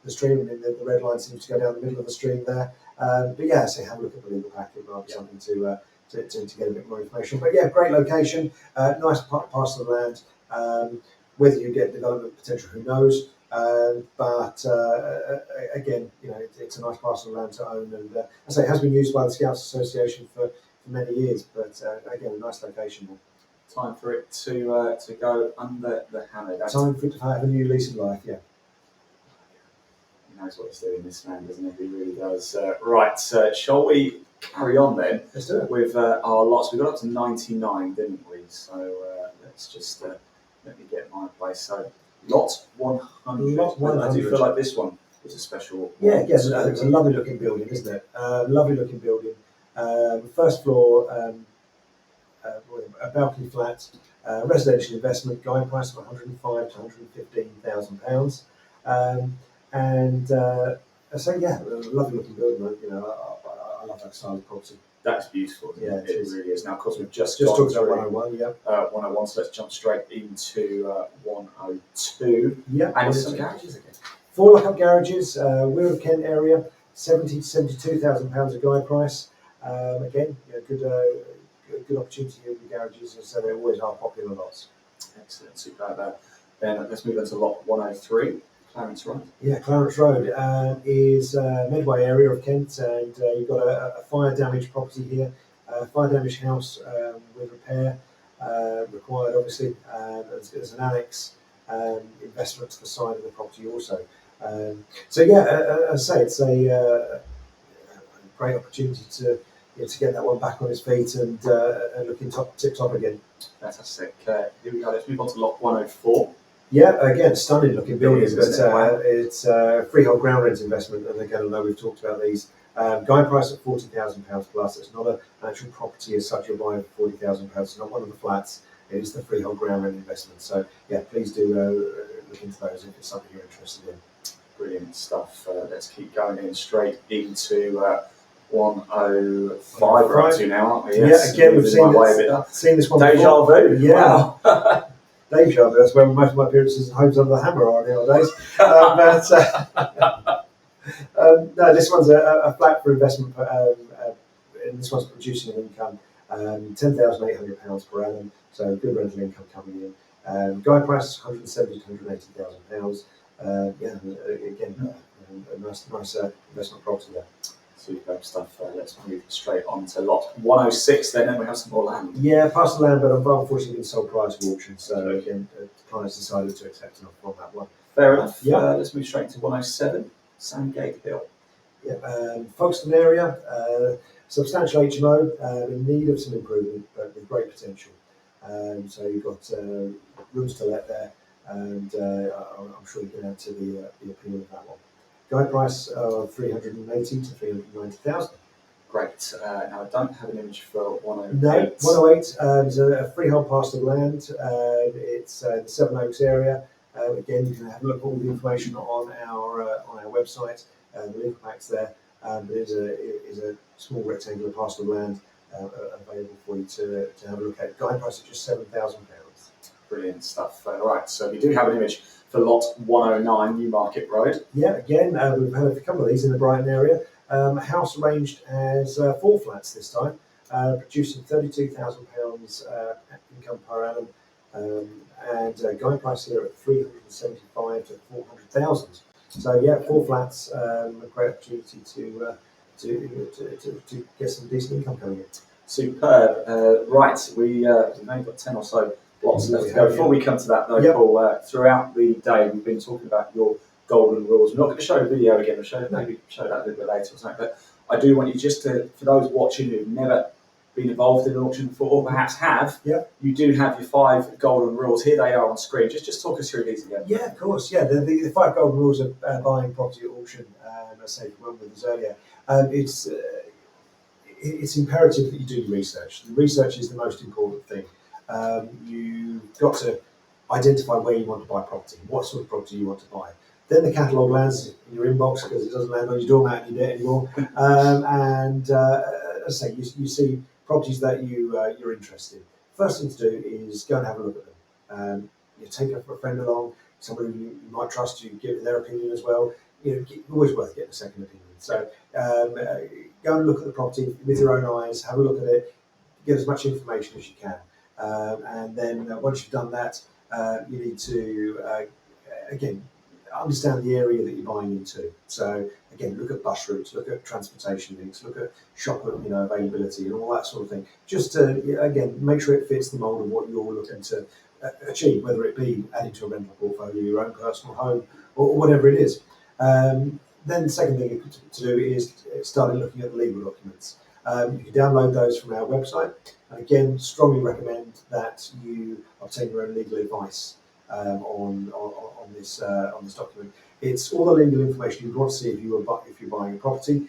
The stream, and the red line seems to go down the middle of the stream there. But yeah, so have a look at the legal pack. It might be something to get a bit more information. But yeah, great location, nice parcel of land. Whether you get development potential, who knows? But again, it's a nice parcel of land to own, and as I say, it has been used by the Scouts Association for many years. But again, a nice location there. Time for it to go under the hammer. Time for it to have a new lease of life. Yeah. He knows what he's doing, this man, doesn't he? He really does. Right, shall we carry on then? Let's do it. With our lots. We got up to 99, didn't we? So let's just let me get my place. So lot 100. Lot 100. I do feel like this one is a special one. Yeah, it's a lovely looking building, isn't it? Lovely looking building. First floor, a balcony flat, residential investment, guide price of 105 to 115,000 pounds. And so yeah, a lovely looking building. I love that style of property. That's beautiful. Yeah, it really is. Now, of course, we've just talked about 101. Yeah. 101. So let's jump straight into 102. Yeah. And it's some garages again. 4 lock-up garages, Wirral Kent area, 70 to 72,000 pounds a guide price. Again, good opportunity with the garages, so they always are popular lots. Excellent, superb. Then let's move on to lot 103. Clarence Road. Yeah, Clarence Road is Medway area of Kent, and you've got a fire damaged property here, fire damaged house with repair required, obviously. There's an annex investment to the side of the property also. So yeah, as I say, it's a great opportunity to get that one back on its feet and looking tip top again. Fantastic. Here we go. Let's move on to lot 104. Yeah, again, stunning looking buildings, but it's freehold ground rent investment, and again, I know we've talked about these. Guide price at £40,000 plus. It's not an actual property as such. You're buying £40,000. It's not one of the flats. It is the freehold ground rent investment. So yeah, please do look into those if it's something you're interested in. Brilliant stuff. Let's keep going in straight into 105 we're up to now, aren't we? Yes. Yeah, again, we've seen this one Deja before. vu. Yeah. Wow. Deja vu, that's where most of my appearances in Homes Under the Hammer are nowadays. No, this one's a flat for investment, and this one's producing an income, £10,800 per annum, so good rental income coming in. Guide price is £170,000 to £180,000. Again, a nice investment property there. Superb stuff. Let's move straight on to lot 106 then, and we have some more land. Yeah, parcel land, but unfortunately been sold prior to auction, so again, the clients decided to accept an offer on that one. Fair enough. Yeah. Let's move straight to 107, Sandgate Hill. Yeah, Folkestone area, substantial HMO, in need of some improvement, but with great potential. So you've got rooms to let there, and I'm sure you can add to the appeal of that one. Guide price of £380,000 to £390,000. Great. Now I don't have an image for 108. No, 108 is a freehold parcel of land. It's the Seven Oaks area. Again, you can have a look at all the information on our website. The link backs there. But it is a small rectangular parcel of land available for you to have a look at. Guide price of just £7,000. Brilliant stuff. Right, so we do have an image for lot 109, Newmarket Road. Yeah, again, we've had a couple of these in the Brighton area. A house arranged as 4 flats this time, producing £32,000 income per annum, and guide price here at £375,000 to £400,000. So yeah, 4 flats, a great opportunity to get some decent income coming in. Superb. Right, we've only got 10 or so lots left to go. Before we come to that though, Paul, throughout the day we've been talking about your golden rules. We're not going to show a video again, maybe show that a little bit later or something, but I do want you just to, for those watching who've never been involved in an auction before, or perhaps have, you do have your 5 golden rules. Here they are on screen. Just talk us through these again. Yeah, of course. Yeah, the 5 golden rules of buying property at auction, as I said, we went with this earlier. It's imperative that you do your research. The research is the most important thing. You've got to identify where you want to buy property, what sort of property you want to buy. Then the catalogue lands in your inbox because it doesn't land on your doormat and you do it anymore. As I say, you see properties that you're interested in. First thing to do is go and have a look at them. You take a friend along, somebody you might trust, you give their opinion as well. Always worth getting a second opinion. So go and look at the property with your own eyes, have a look at it, get as much information as you can. And then once you've done that, you need to, again, understand the area that you're buying into. So again, look at bus routes, look at transportation links, look at shop availability and all that sort of thing. Just to, again, make sure it fits the mould of what you're looking to achieve, whether it be adding to a rental portfolio, your own personal home, or whatever it is. Then the second thing to do is start looking at the legal documents. You can download those from our website. And again, strongly recommend that you obtain your own legal advice on this document. It's all the legal information you want to see if you're buying a property.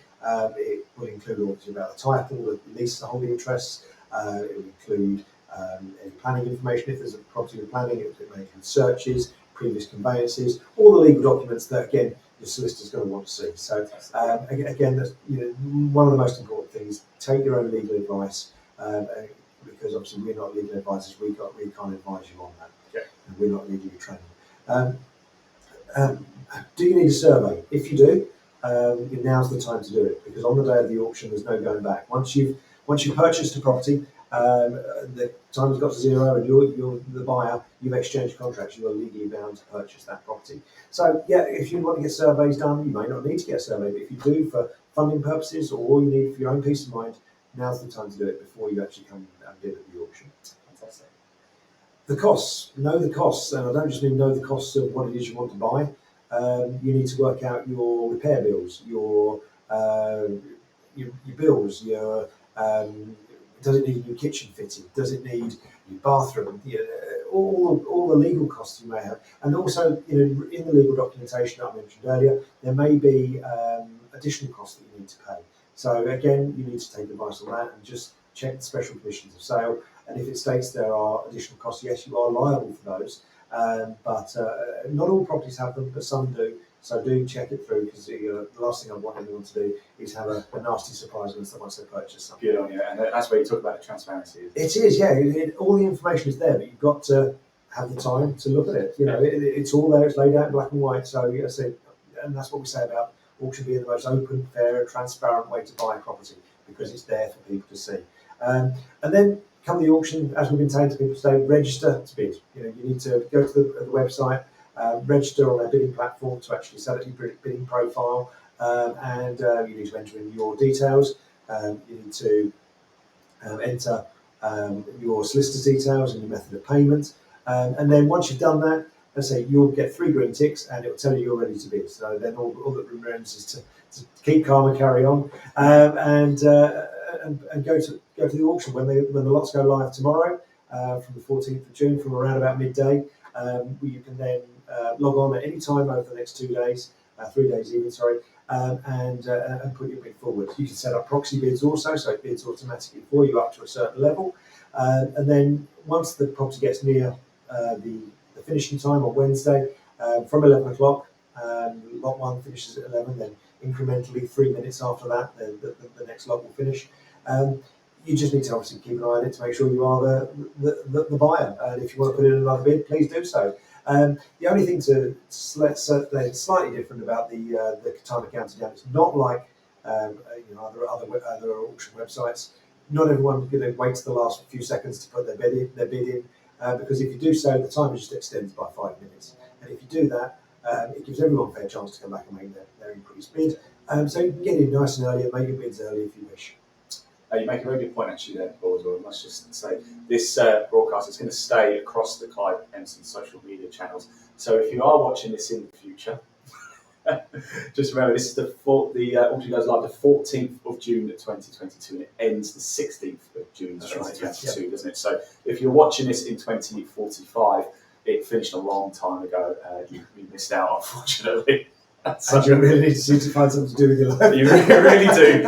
It will include obviously about the title, the lease, the holding interests. It will include any planning information if there's a property with planning. It may include searches, previous conveyances, all the legal documents that again your solicitor's going to want to see. So again, that's, one of the most important things. Take your own legal advice. Because obviously we're not legal advisors, we can't advise you on that. And we're not legally trained. Do you need a survey? If you do, now's the time to do it, because on the day of the auction there's no going back. Once you've purchased a property, the time's got to zero and you're the buyer, you've exchanged contracts, you are legally bound to purchase that property. So yeah, if you want to get surveys done, you may not need to get a survey, but if you do for funding purposes or all you need for your own peace of mind, now's the time to do it before you actually come and bid at the auction. Fantastic. The costs. Know the costs, and I don't just mean know the costs of what it is you want to buy. You need to work out your repair bills, your bills, does it need a new kitchen fitting? Does it need a new bathroom? All the legal costs you may have, and also in the legal documentation that I mentioned earlier, there may be additional costs that you need to pay. So again, you need to take advice on that and just check the special conditions of sale. And if it states there are additional costs, yes, you are liable for those. But not all properties have them, but some do. So do check it through, because the last thing I want anyone to do is have a nasty surprise once they purchase something. Good on you, and that's where you talk about the transparency. It is, yeah. All the information is there, but you've got to have the time to look at it. It's all there. It's laid out in black and white. So I say, and that's what we say about auction being the most open, fair, transparent way to buy property, because it's there for people to see. And then come the auction, as we've been saying to people today, register to bid. You need to go to the website, register on their bidding platform to actually set up your bidding profile, and you need to enter in your details. You need to enter your solicitor's details and your method of payment. And then once you've done that, let's say you'll get 3 green ticks, and it will tell you you're ready to bid. So then all that remains is to keep calm and carry on, and go to the auction when the lots go live tomorrow, from the 14th of June, from around about midday. You can then log on at any time over the next 2 days, 3 days even, sorry, and put your bid forward. You can set up proxy bids also, so it bids automatically for you up to a certain level. And then once the property gets near the finishing time on Wednesday, from 11 o'clock, lot 1 finishes at 11, then incrementally 3 minutes after that, the next lot will finish. You just need to obviously keep an eye on it to make sure you are the buyer. And if you want to put in another bid, please do so. The only thing to slightly different about the time of counting down, it's not like other auction websites. Not everyone's going to wait to the last few seconds to put their bid in, because if you do so, the timer just extends by 5 minutes. And if you do that, it gives everyone a fair chance to come back and make their increased bid. So you can get in nice and early and make your bids early if you wish. You make a very good point actually there, Paul, as well. I must just say, this broadcast is going to stay across the Clive Emson social media channels. So if you are watching this in the future, just remember this is the auction goes live the 14th of June 2022, and it ends the 16th of June 2022, doesn't it? So if you're watching this in 2045, it finished a long time ago. You missed out, unfortunately. So you really need to find something to do with your life. You really do.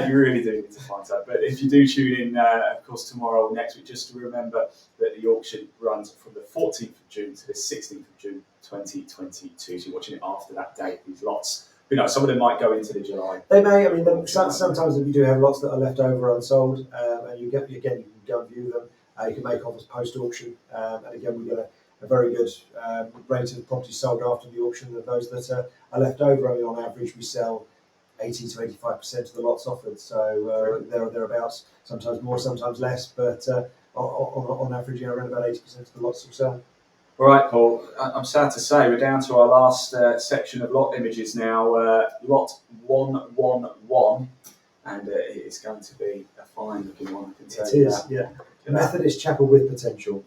You really do need to find that. But if you do tune in, of course, tomorrow or next week, just to remember that the auction runs from the 14th of June to the 16th of June 2022. So you're watching it after that date. These lots, some of them might go into the July. They may. I mean, sometimes if you do have lots that are left over unsold, and you can go and view them. You can make offers post auction, and again, we get a very good rate of properties sold after the auction of those that are left over. I mean, on average, we sell 80 to 85% of the lots offered. So thereabouts, sometimes more, sometimes less, but on average, around about 80% of the lots will sell. All right, Paul, I'm sad to say we're down to our last section of lot images now, lot 111, and it is going to be a fine looking one, I can tell you that. Yeah. Methodist Chapel with potential.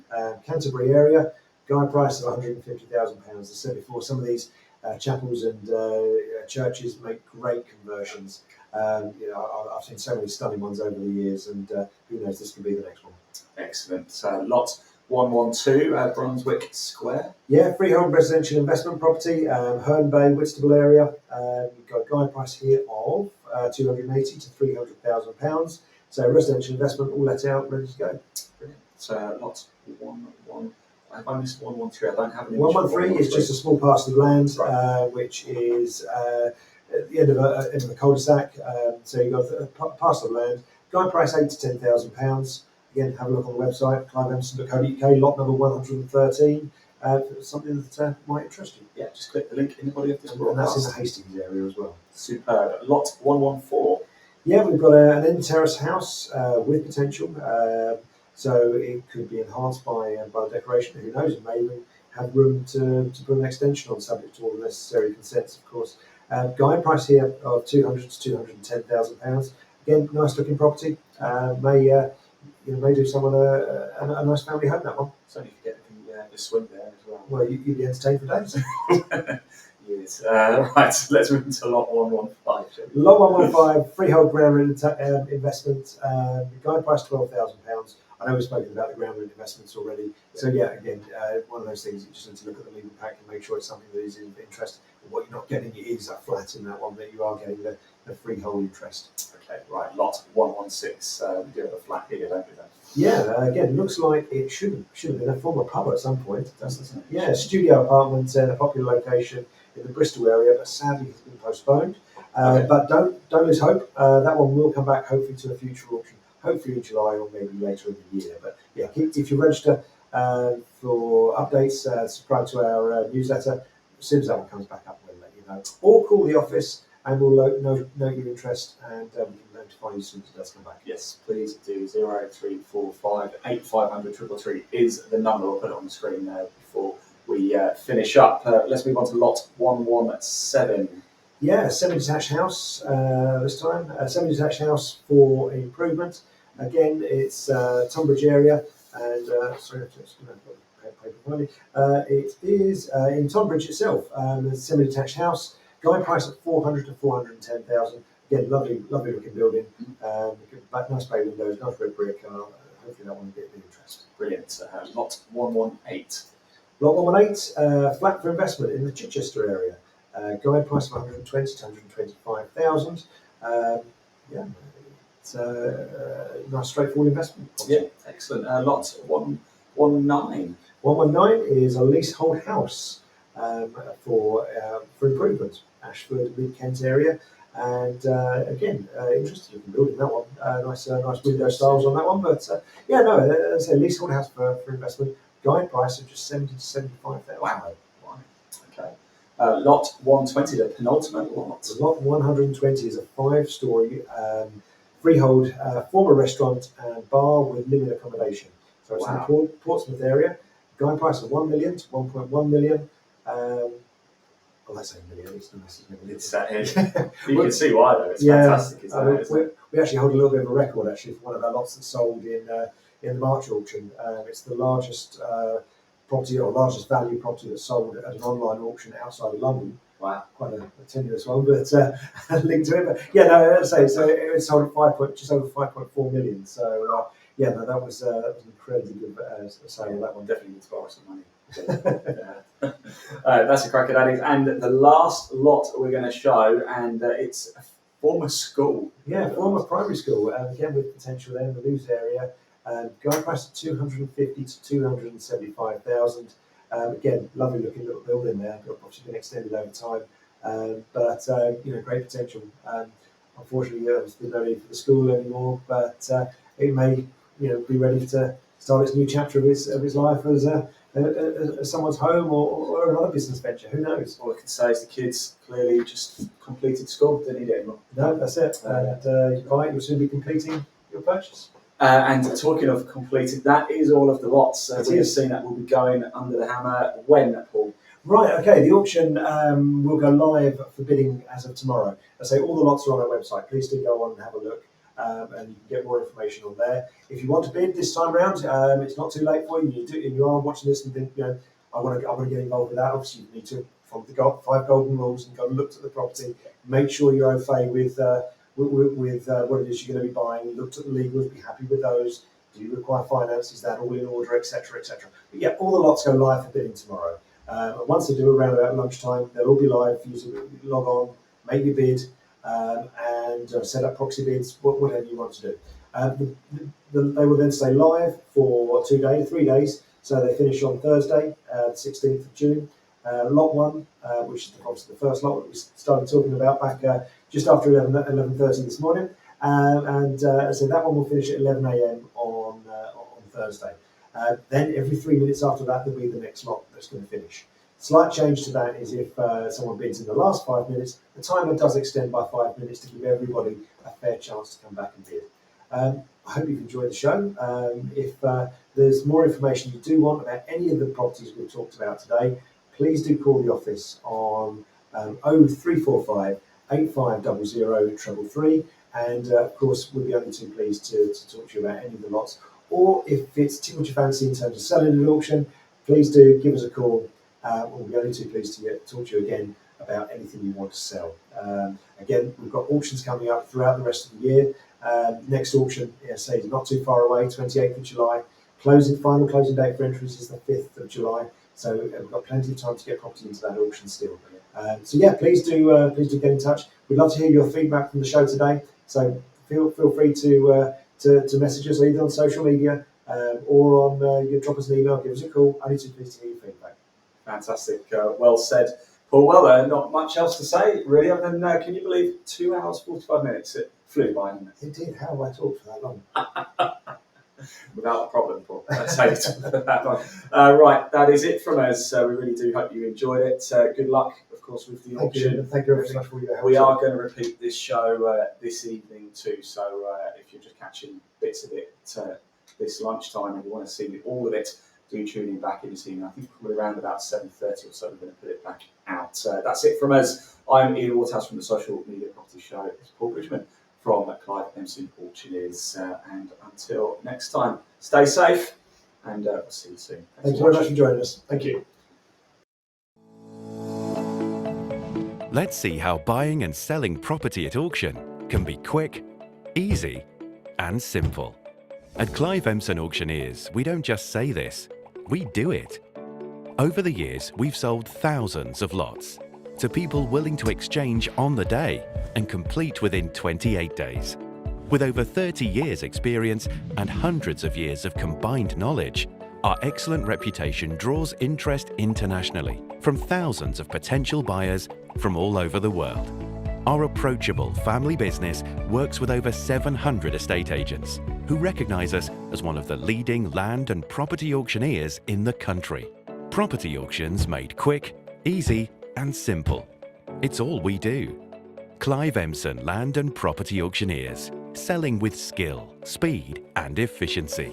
Canterbury area, guide price of £150,000. As I said before, some of these chapels and churches make great conversions. I've seen so many stunning ones over the years, and who knows, this could be the next one. Excellent. So lot 112, Brunswick Square. Yeah, freehold residential investment property, Herne Bay, Whitstable area. You've got a guide price here of £280,000 to £300,000. So residential investment, all let out, ready to go. Brilliant. So lot 113. Have I missed 113? I don't have an 113 is just a small parcel of land, right, which is at the end of a cul-de-sac. So you've got a parcel of land. Guide price £8,000 to £10,000. Again, have a look on the website, cliveemson.co.uk, lot number 113. Something that might interest you. Yeah, just click the link in the body of this broadcast. And that's in the Hastings area as well. Superb. Lot 114. Yeah, we've got an end terrace house with potential. So it could be enhanced by decoration. Who knows? It may even have room to put an extension on, subject to all the necessary consents, of course. Guide price here of £200,000 to £210,000. Again, nice looking property. May do someone a nice family home, that one. So you get the swing there as well. Well, you'd be entertained for days. Yes. Right, so let's move into lot 115. Lot 115, freehold ground rent investment. Guide price £12,000. I know we've spoken about the ground rent investments already. So yeah, again, one of those things you just need to look at the legal pack and make sure it's something that is in interest. And what you're not getting is a flat in that one, that you are getting the freehold interest. Okay, right. Lot 116. We do have a flat here, don't we? Then? Yeah, again, looks like it should have been a former pub at some point. Doesn't it? Yeah, studio apartment in a popular location in the Bristol area, but sadly has been postponed. Okay. But don't lose hope. That one will come back hopefully to a future auction, hopefully in July or maybe later in the year. But yeah, if you register for updates, subscribe to our newsletter. As soon as that one comes back up, we'll let you know. Or call the office and we'll note your interest, and we can notify you as soon as it does come back. Yes, please do. 0345 8500 333 is the number. I'll put it on the screen there before we finish up. Let's move on to lot 117. Yeah, semi-detached house this time. A semi-detached house for improvement. Again, it's Tunbridge area, and sorry, I'm just going to put paper behind me. It is in Tunbridge itself. A semi-detached house. Guide price at 400 to 410,000. Again, lovely looking building. Nice bay windows, nice red brick. Hopefully that one will get a bit of interest. Brilliant. Lot 118. Lot 118, flat for investment in the Chichester area. Guide price of 120 to 125,000. Yeah, it's a nice straightforward investment. Yeah, excellent. Lot 119. 119 is a leasehold house for improvement, Ashford, Mid-Kent area. And again, interesting looking building, that one. Nice window styles on that one. But yeah, no, it's a leasehold house for investment. Guide price of just 70 to 75,000. Wow. Okay. Lot 120, the penultimate lot. Lot 120 is a 5-storey freehold former restaurant and bar with living accommodation. So it's in the Portsmouth area. Guide price of 1 million to 1.1 million. Well, let's say million. It's nice. You can see why though. It's fantastic. Isn't it? We actually hold a little bit of a record actually for one of our lots that sold in the March auction. It's the largest property or largest value property that's sold at an online auction outside of London. Wow, quite a tenuous one, but linked to it. But yeah, no, so it sold at just over 5.4 million. So yeah, no, that was an incredibly good sale. That one definitely needs to borrow some money. That's a crack at that. And the last lot we're going to show, and it's a former school. Yeah, former primary school. Again, with potential there in the Lewes area. Guide price of 250 to 275,000. Again, lovely looking little building there. Obviously been extended over time, but great potential. Unfortunately, there's no need for the school anymore, but it may be ready to start its new chapter of his life as someone's home or another business venture. Who knows? All I can say is the kids clearly just completed school. Don't need it anymore. No, that's it. And you buy it, you'll soon be completing your purchase. And talking of completed, that is all of the lots. We have seen that will be going under the hammer. When, Paul? Right, okay, the auction will go live for bidding as of tomorrow. I say all the lots are on our website. Please do go on and have a look, and you can get more information on there. If you want to bid this time round, it's not too late for you. You are watching this and think, I want to get involved with that. Obviously, you need to follow the 5 golden rules and go and look at the property. Make sure you're okay with what it is you're going to be buying. Looked at the legals, be happy with those. Do you require finance? Is that all in order, etc., etc. But yeah, all the lots go live for bidding tomorrow. And once they do around about lunchtime, they'll all be live for you to log on, make your bid, and set up proxy bids, whatever you want to do. They will then stay live for 3 days. So they finish on Thursday, the 16th of June. Lot 1, which is obviously the first lot that we started talking about back just after 11:30 this morning. So that one will finish at 11 a.m. on Thursday. Then every 3 minutes after that, there'll be the next lot that's going to finish. Slight change to that is if someone bids in the last 5 minutes, the timer does extend by 5 minutes to give everybody a fair chance to come back and bid. I hope you've enjoyed the show. If there's more information you do want about any of the properties we've talked about today, please do call the office on 0345 8500 333. And of course, we'll be only too pleased to talk to you about any of the lots. Or if it's too much your fancy in terms of selling an auction, please do give us a call. We'll be only too pleased to talk to you again about anything you want to sell. Again, we've got auctions coming up throughout the rest of the year. Next auction, say, is not too far away, 28th of July. Final closing date for entries is the 5th of July. So we've got plenty of time to get property into that auction still. So yeah, please do get in touch. We'd love to hear your feedback from the show today. So feel free to message us either on social media or on you drop us an email, give us a call. Only too pleased to hear your feedback. Fantastic. Well said, Paul. Well, not much else to say, really, other than can you believe 2 hours, 45 minutes? It flew by, didn't it? It did. How have I talked for that long? Without a problem, Paul. Let's say it for that one. Right, that is it from us. We really do hope you enjoyed it. Good luck, of course, with the auction. Thank you very much for your help. We are going to repeat this show this evening too, so if you're just catching bits of it this lunchtime and you want to see all of it, do tune in back in this evening. I think probably around about 7:30 or so we're going to put it back out. That's it from us. I'm Ian Waterhouse from the Social Media Property Show. It's Paul Bridgman from Clive, Emson, Auctioneers. And until next time, stay safe and we'll see you soon. Thank you very much for joining us. Thank you. Let's see how buying and selling property at auction can be quick, easy, and simple. At Clive Emson Auctioneers, we don't just say this, we do it. Over the years, we've sold thousands of lots to people willing to exchange on the day and complete within 28 days. With over 30 years experience and hundreds of years of combined knowledge, our excellent reputation draws interest internationally from thousands of potential buyers from all over the world. Our approachable family business works with over 700 estate agents who recognize us as one of the leading land and property auctioneers in the country. Property auctions made quick, easy, and simple. It's all we do. Clive Emson Land and Property Auctioneers, selling with skill, speed, and efficiency.